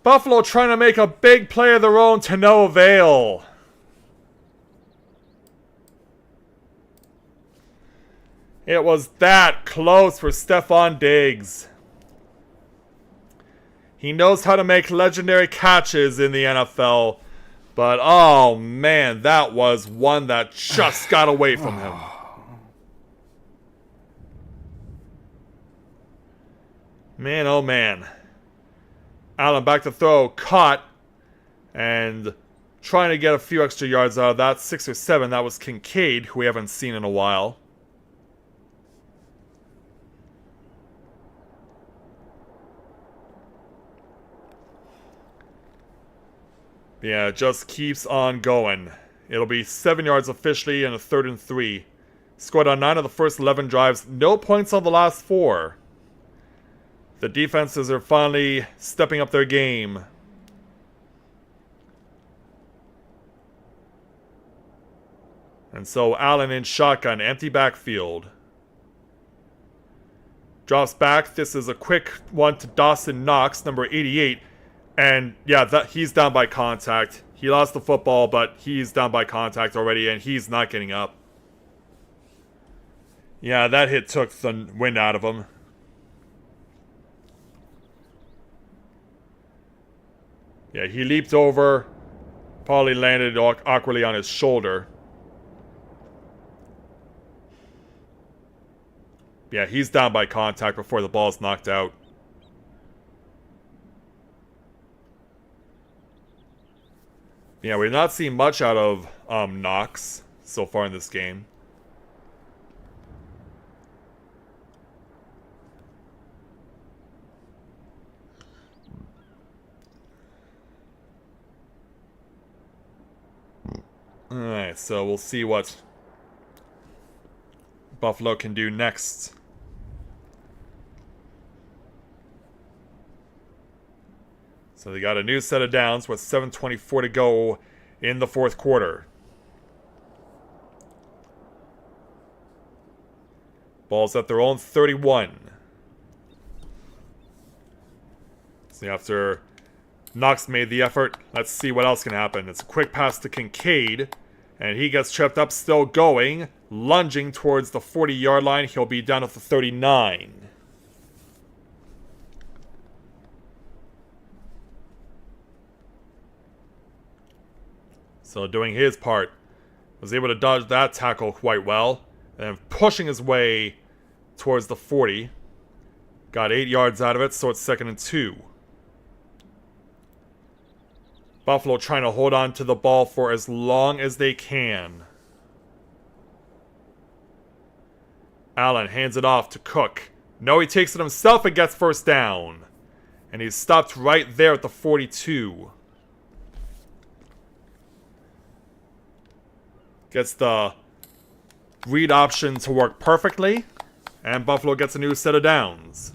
Buffalo trying to make a big play of their own to no avail. It was that close for Stefon Diggs. He knows how to make legendary catches in the NFL, but oh man, that was one that just got away from him. Man, oh man. Allen back to throw, caught, and trying to get a few extra yards out of that. 6 or 7, that was Kincaid, who we haven't seen in a while. Yeah, it just keeps on going. It'll be 7 yards officially and a 3rd and 3. Scored on 9 of the first 11 drives, no points on the last 4. The defenses are finally stepping up their game. And so Allen in shotgun, empty backfield. Drops back. This is a quick one to Dawson Knox, number 88. And yeah, he's down by contact. He lost the football, but he's down by contact already, and he's not getting up. Yeah, that hit took the wind out of him. Yeah, he leaped over, probably landed awkwardly on his shoulder. Yeah, he's down by contact before the ball's knocked out. Yeah, we've not seen much out of Knox so far in this game. Alright, so we'll see what Buffalo can do next. So they got a new set of downs with 7:24 to go in the fourth quarter. Ball's at their own 31. So after Knox made the effort, let's see what else can happen. It's a quick pass to Kincaid, and he gets tripped up, still going, lunging towards the 40-yard line. He'll be down at the 39. So doing his part, was able to dodge that tackle quite well, and pushing his way towards the 40. Got 8 yards out of it, so it's 2nd and 2. Buffalo trying to hold on to the ball for as long as they can. Allen hands it off to Cook. No, he takes it himself and gets first down. And he's stopped right there at the 42. Gets the read option to work perfectly. And Buffalo gets a new set of downs.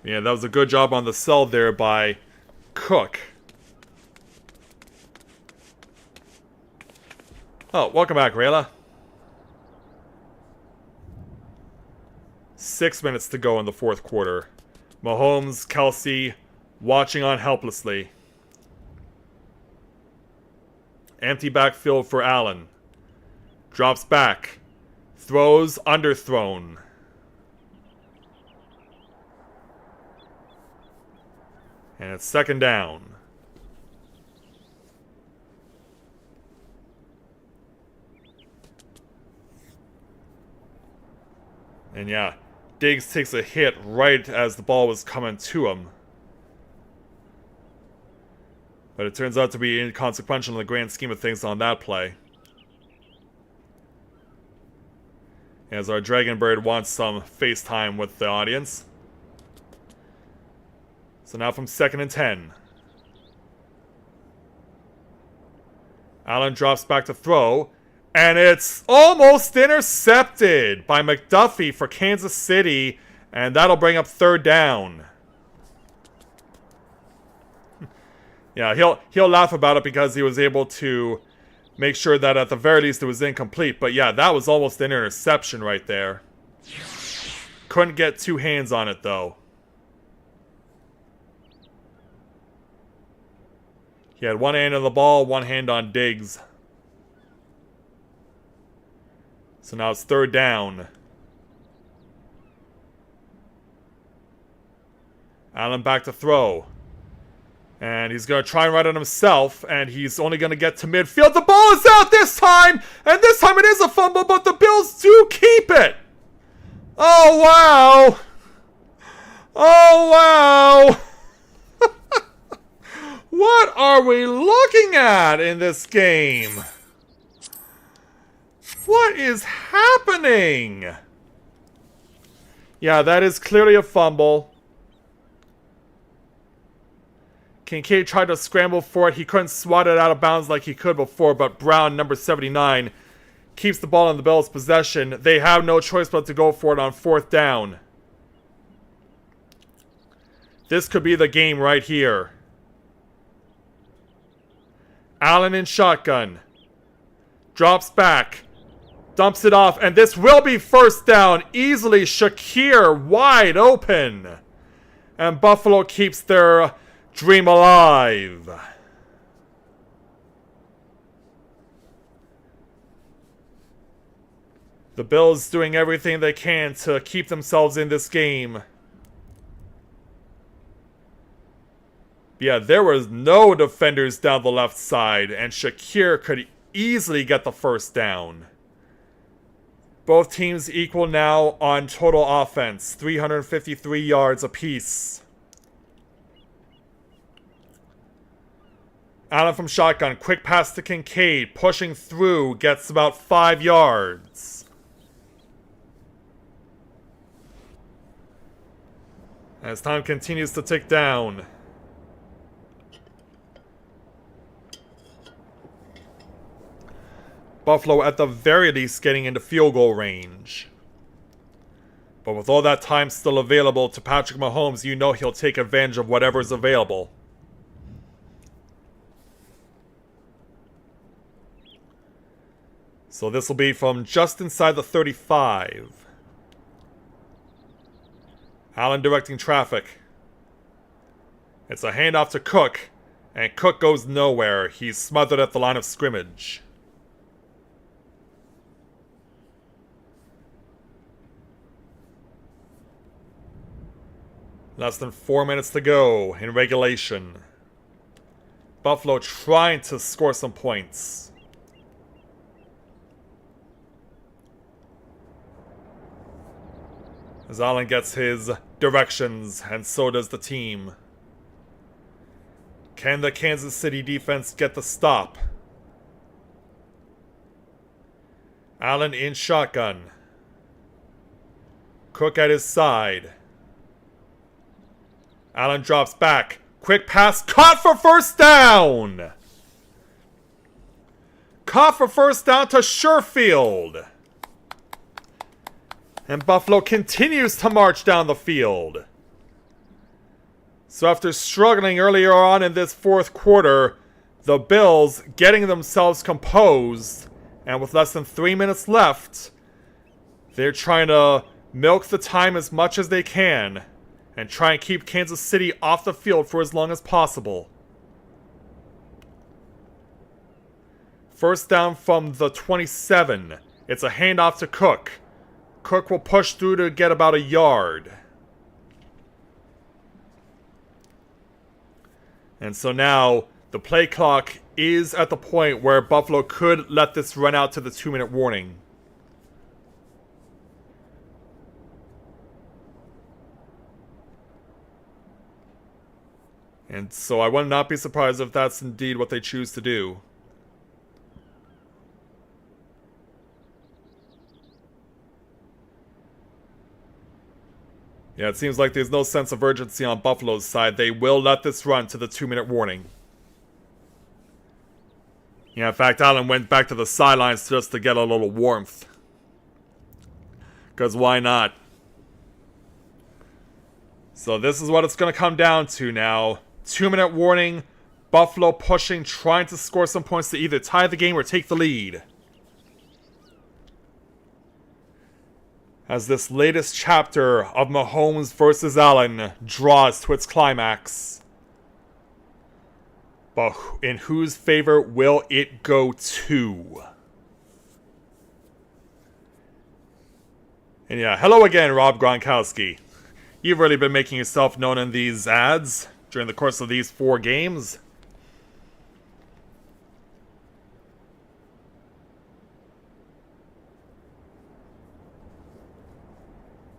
Yeah, that was a good job on the sell there by Cook. Oh, welcome back, Rayla. 6 minutes to go in the fourth quarter. Mahomes, Kelsey, watching on helplessly. Empty backfield for Allen. Drops back. Throws, underthrown. And it's 2nd down. And yeah, Diggs takes a hit right as the ball was coming to him. But it turns out to be inconsequential in the grand scheme of things on that play. As our Dragon Bird wants some FaceTime with the audience. So now from 2nd and 10. Allen drops back to throw. And it's almost intercepted by McDuffie for Kansas City. And that'll bring up 3rd down. Yeah, he'll laugh about it because he was able to make sure that at the very least it was incomplete. But yeah, that was almost an interception right there. Couldn't get 2 hands on it though. He had 1 hand on the ball, 1 hand on Diggs. So now it's 3rd down. Allen back to throw. And he's going to try and run it himself. And he's only going to get to midfield. The ball is out this time! And this time it is a fumble, but the Bills do keep it! Oh, wow! Oh, wow! What are we looking at in this game? What is happening? Yeah, that is clearly a fumble. Kincaid tried to scramble for it. He couldn't swat it out of bounds like he could before, but Brown, number 79, keeps the ball in the Bills' possession. They have no choice but to go for it on 4th down. This could be the game right here. Allen in shotgun. Drops back. Dumps it off, and this will be 1st down. Easily, Shakir wide open. And Buffalo keeps their dream alive. The Bills doing everything they can to keep themselves in this game. Yeah, there was no defenders down the left side, and Shakir could easily get the 1st down. Both teams equal now on total offense, 353 yards apiece. Allen from shotgun, quick pass to Kincaid, pushing through, gets about 5 yards. As time continues to tick down. Buffalo at the very least getting into field goal range. But with all that time still available to Patrick Mahomes, you know he'll take advantage of whatever's available. So this will be from just inside the 35. Allen directing traffic. It's a handoff to Cook, and Cook goes nowhere. He's smothered at the line of scrimmage. Less than 4 minutes to go in regulation. Buffalo trying to score some points. As Allen gets his directions, and so does the team. Can the Kansas City defense get the stop? Allen in shotgun. Cook at his side. Allen drops back. Quick pass. Caught for first down! Caught for first down to Sherfield. And Buffalo continues to march down the field. So after struggling earlier on in this fourth quarter, the Bills getting themselves composed, and with less than 3 minutes left, they're trying to milk the time as much as they can and try and keep Kansas City off the field for as long as possible. First down from the 27. It's a handoff to Cook. Cook will push through to get about a yard. And so now, the play clock is at the point where Buffalo could let this run out to the 2-minute warning. And so I would not be surprised if that's indeed what they choose to do. Yeah, it seems like there's no sense of urgency on Buffalo's side. They will let this run to the 2-minute warning. Yeah, in fact, Allen went back to the sidelines just to get a little warmth. Because why not? So this is what it's going to come down to now. 2-minute warning. Buffalo pushing, trying to score some points to either tie the game or take the lead. As this latest chapter of Mahomes versus Allen draws to its climax. But in whose favor will it go to? And yeah, hello again, Rob Gronkowski. You've really been making yourself known in these ads during the course of these 4 games.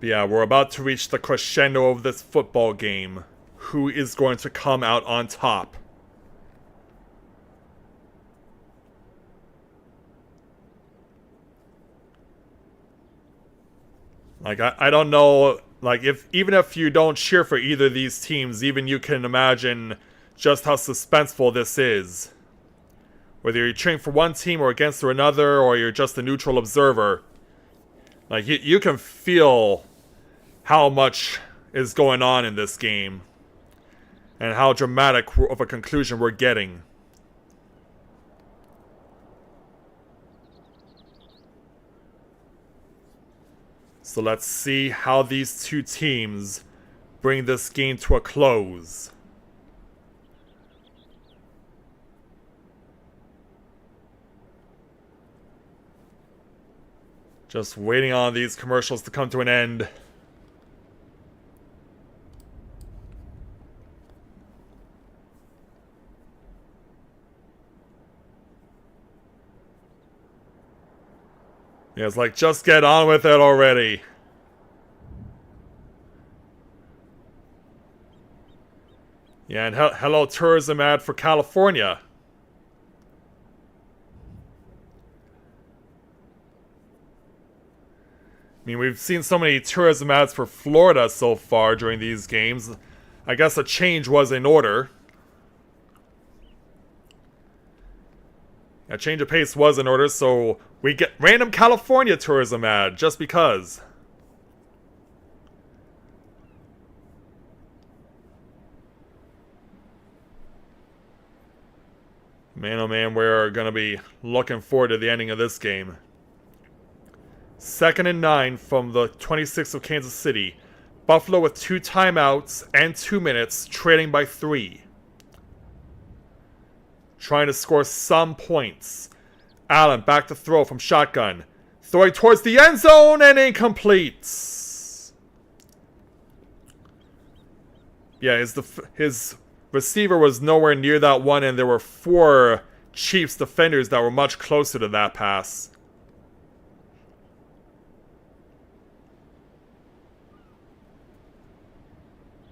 But yeah, we're about to reach the crescendo of this football game. Who is going to come out on top? Like, I don't know, like, even if you don't cheer for either of these teams, even you can imagine just how suspenseful this is. Whether you're cheering for one team or against another, or you're just a neutral observer. Like, you can feel how much is going on in this game. And how dramatic of a conclusion we're getting. So let's see how these two teams bring this game to a close. Just waiting on these commercials to come to an end. Yeah, it's like, just get on with it already. Yeah, and hello tourism ad for California. I mean, we've seen so many tourism ads for Florida so far during these games. I guess a change was in order. A change of pace was in order, so we get random California tourism ad, just because. Man, oh man, we're going to be looking forward to the ending of this game. 2nd and 9 from the 26th of Kansas City. Buffalo with 2 timeouts and 2 minutes, trailing by 3. Trying to score some points. Allen back to throw from shotgun. Throwing towards the end zone and incomplete. Yeah, his receiver was nowhere near that one, and there were 4 Chiefs defenders that were much closer to that pass.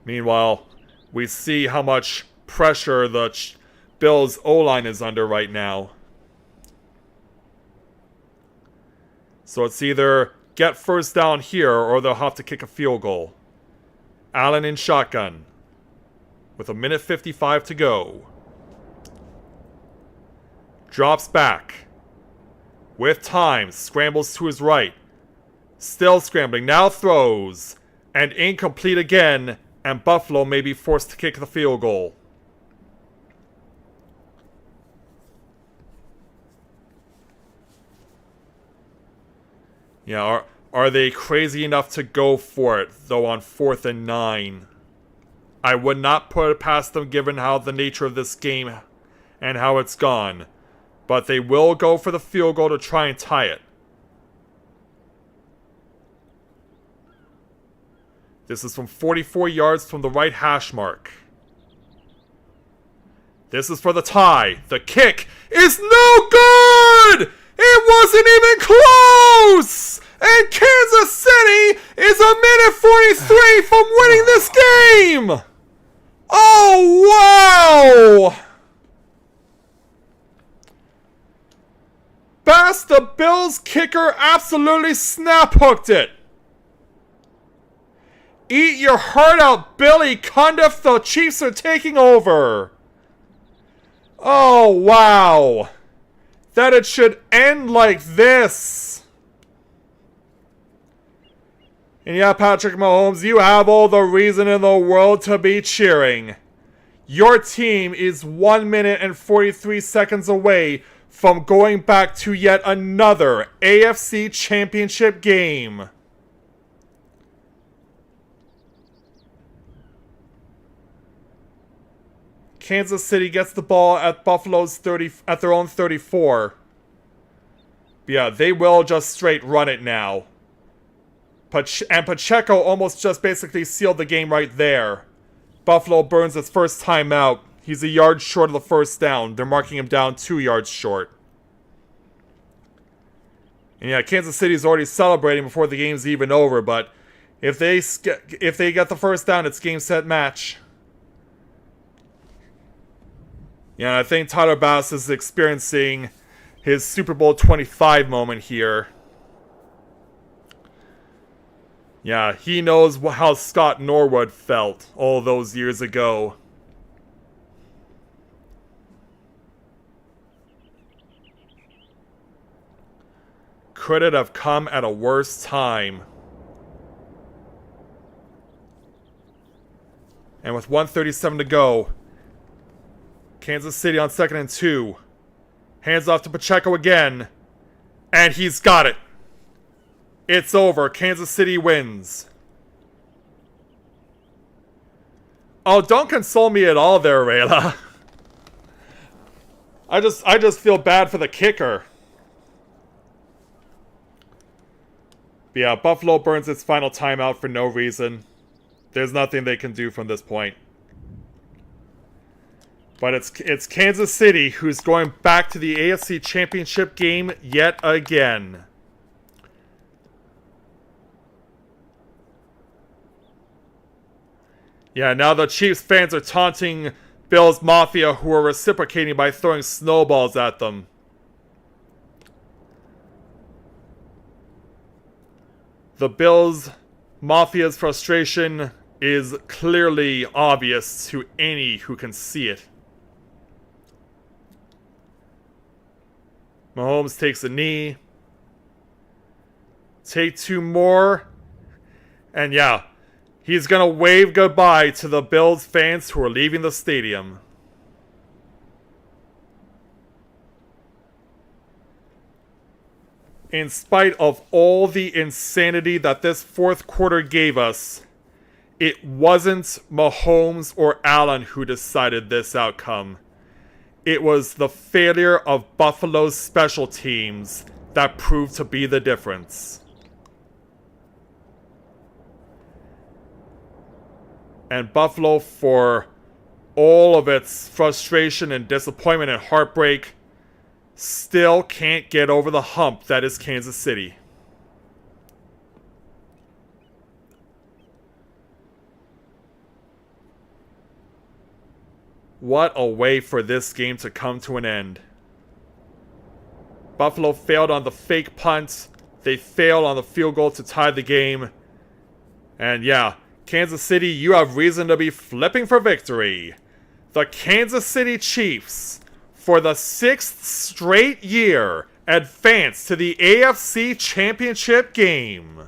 Meanwhile, we see how much pressure the Bills' O-line is under right now. So it's either get first down here or they'll have to kick a field goal. Allen in shotgun with 1:55 to go. Drops back. With time, scrambles to his right. Still scrambling, now throws. And incomplete again, and Buffalo may be forced to kick the field goal. Yeah, are they crazy enough to go for it, though, on 4th and 9? I would not put it past them given how the nature of this game and how it's gone. But they will go for the field goal to try and tie it. This is from 44 yards from the right hash mark. This is for the tie. The kick is no good! It wasn't even close! And Kansas City is 1:43 from winning this game! Oh, wow! Bass, the Bills kicker, absolutely snap-hooked it. Eat your heart out, Billy Cundiff. The Chiefs are taking over. Oh, wow. That it should end like this. And yeah, Patrick Mahomes, you have all the reason in the world to be cheering. Your team is 1 minute and 43 seconds away from going back to yet another AFC Championship game. Kansas City gets the ball at Buffalo's 30 at their own 34. But yeah, they will just straight run it now. And Pacheco almost just basically sealed the game right there. Buffalo burns its first timeout. He's a yard short of the first down. They're marking him down 2 yards short. And yeah, Kansas City's already celebrating before the game's even over, but if they get the first down, it's game, set, match. Yeah, I think Tyler Bass is experiencing his Super Bowl 25 moment here. Yeah, he knows how Scott Norwood felt all those years ago. Could it have come at a worse time? And with 1:37 to go, Kansas City on 2nd and 2. Hands off to Pacheco again. And he's got it. It's over. Kansas City wins. Oh, don't console me at all there, Rayla. I just feel bad for the kicker. But yeah, Buffalo burns its final timeout for no reason. There's nothing they can do from this point. But it's Kansas City who's going back to the AFC Championship game yet again. Yeah, now the Chiefs fans are taunting Bills Mafia, who are reciprocating by throwing snowballs at them. The Bills Mafia's frustration is clearly obvious to any who can see it. Mahomes takes a knee. Take two more. And yeah, he's going to wave goodbye to the Bills fans who are leaving the stadium. In spite of all the insanity that this fourth quarter gave us, it wasn't Mahomes or Allen who decided this outcome. It was the failure of Buffalo's special teams that proved to be the difference. And Buffalo, for all of its frustration and disappointment and heartbreak, still can't get over the hump that is Kansas City. What a way for this game to come to an end. Buffalo failed on the fake punt. They failed on the field goal to tie the game. And yeah, Kansas City, you have reason to be flipping for victory. The Kansas City Chiefs, for the 6th straight year, advance to the AFC Championship game.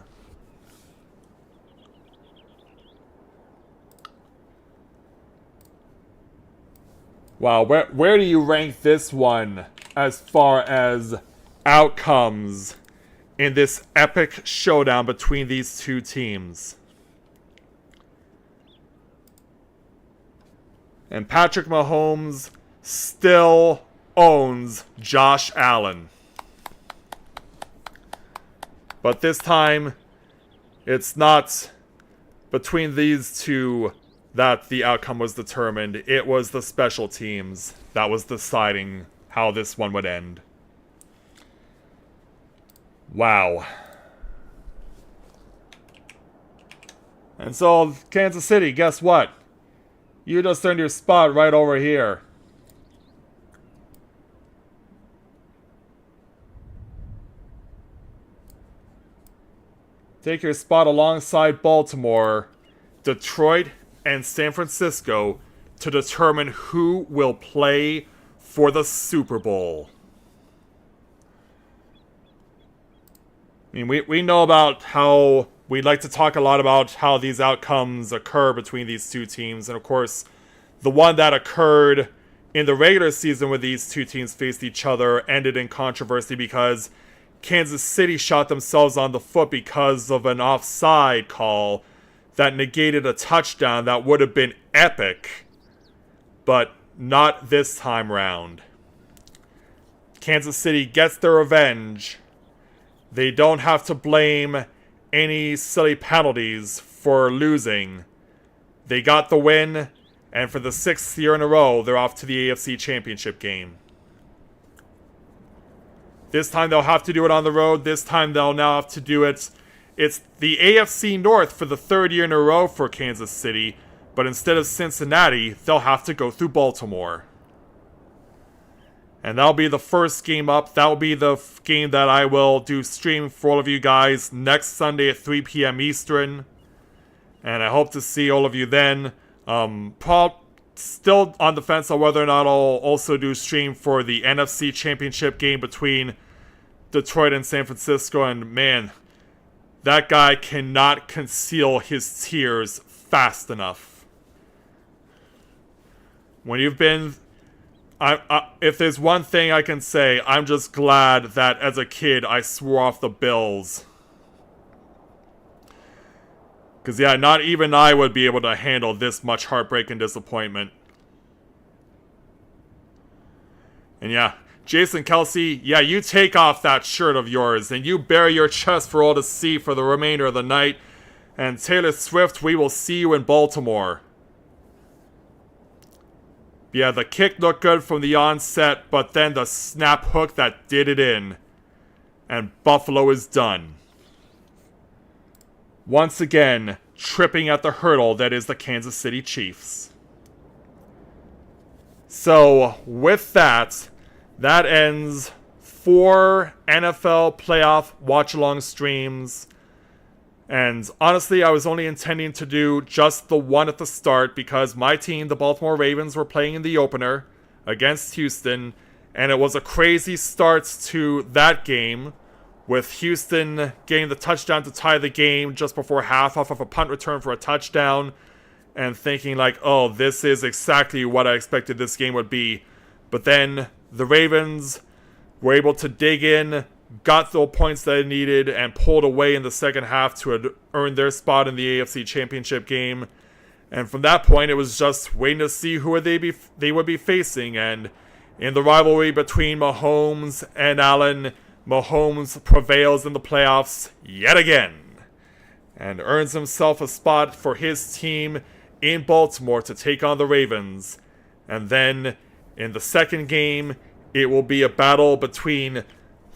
Wow, where do you rank this one as far as outcomes in this epic showdown between these two teams? And Patrick Mahomes still owns Josh Allen. But this time, it's not between these two that the outcome was determined. It was the special teams that was deciding how this one would end. Wow. And so, Kansas City, guess what? You just earned your spot right over here. Take your spot alongside Baltimore, Detroit, and San Francisco to determine who will play for the Super Bowl. I mean, we know about how we'd like to talk a lot about how these outcomes occur between these two teams. And of course, the one that occurred in the regular season when these two teams faced each other ended in controversy because Kansas City shot themselves on the foot because of an offside call that negated a touchdown that would have been epic, but not this time round. Kansas City gets their revenge. They don't have to blame any silly penalties for losing. They got the win, and for the 6th year in a row, they're off to the AFC Championship game. This time they'll have to do it on the road. This time they'll now have to do it. It's the AFC North for the 3rd year in a row for Kansas City, but instead of Cincinnati, they'll have to go through Baltimore. And that'll be the first game up. That'll be the game that I will do stream for all of you guys next Sunday at 3 p.m. Eastern. And I hope to see all of you then. Still on the fence on whether or not I'll also do stream for the NFC Championship game between Detroit and San Francisco. And man, that guy cannot conceal his tears fast enough. When you've been... if there's one thing I can say, I'm just glad that as a kid I swore off the Bills. Because yeah, not even I would be able to handle this much heartbreak and disappointment. And yeah, Jason Kelsey, yeah, you take off that shirt of yours and you bare your chest for all to see for the remainder of the night. And Taylor Swift, we will see you in Baltimore. Yeah, the kick looked good from the onset, but then the snap hook that did it in. And Buffalo is done. Once again, tripping at the hurdle that is the Kansas City Chiefs. So, with that, that ends 4 NFL playoff watch-along streams. And honestly, I was only intending to do just the one at the start because my team, the Baltimore Ravens, were playing in the opener against Houston. And it was a crazy start to that game, with Houston getting the touchdown to tie the game just before half off of a punt return for a touchdown, and thinking like, oh, this is exactly what I expected this game would be. But then the Ravens were able to dig in, got the points that they needed, and pulled away in the second half to earn their spot in the AFC Championship game. And from that point, it was just waiting to see who they would be facing. And in the rivalry between Mahomes and Allen, Mahomes prevails in the playoffs yet again and earns himself a spot for his team in Baltimore to take on the Ravens. And then in the second game, it will be a battle between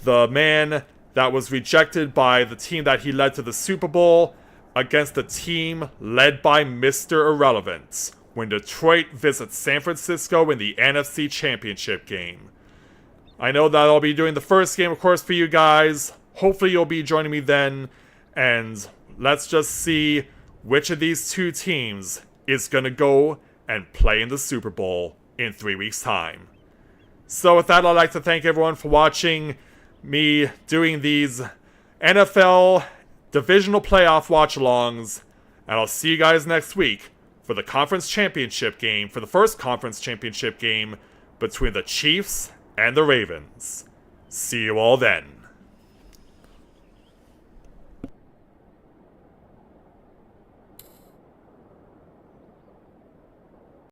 the man that was rejected by the team that he led to the Super Bowl against the team led by Mr. Irrelevant when Detroit visits San Francisco in the NFC Championship game. I know that I'll be doing the first game, of course, for you guys. Hopefully you'll be joining me then. And let's just see which of these two teams is going to go and play in the Super Bowl in 3 weeks' time. So with that, I'd like to thank everyone for watching me doing these NFL Divisional Playoff Watch-Alongs. And I'll see you guys next week for the Conference Championship game, for the first Conference Championship game between the Chiefs and the Ravens. See you all then.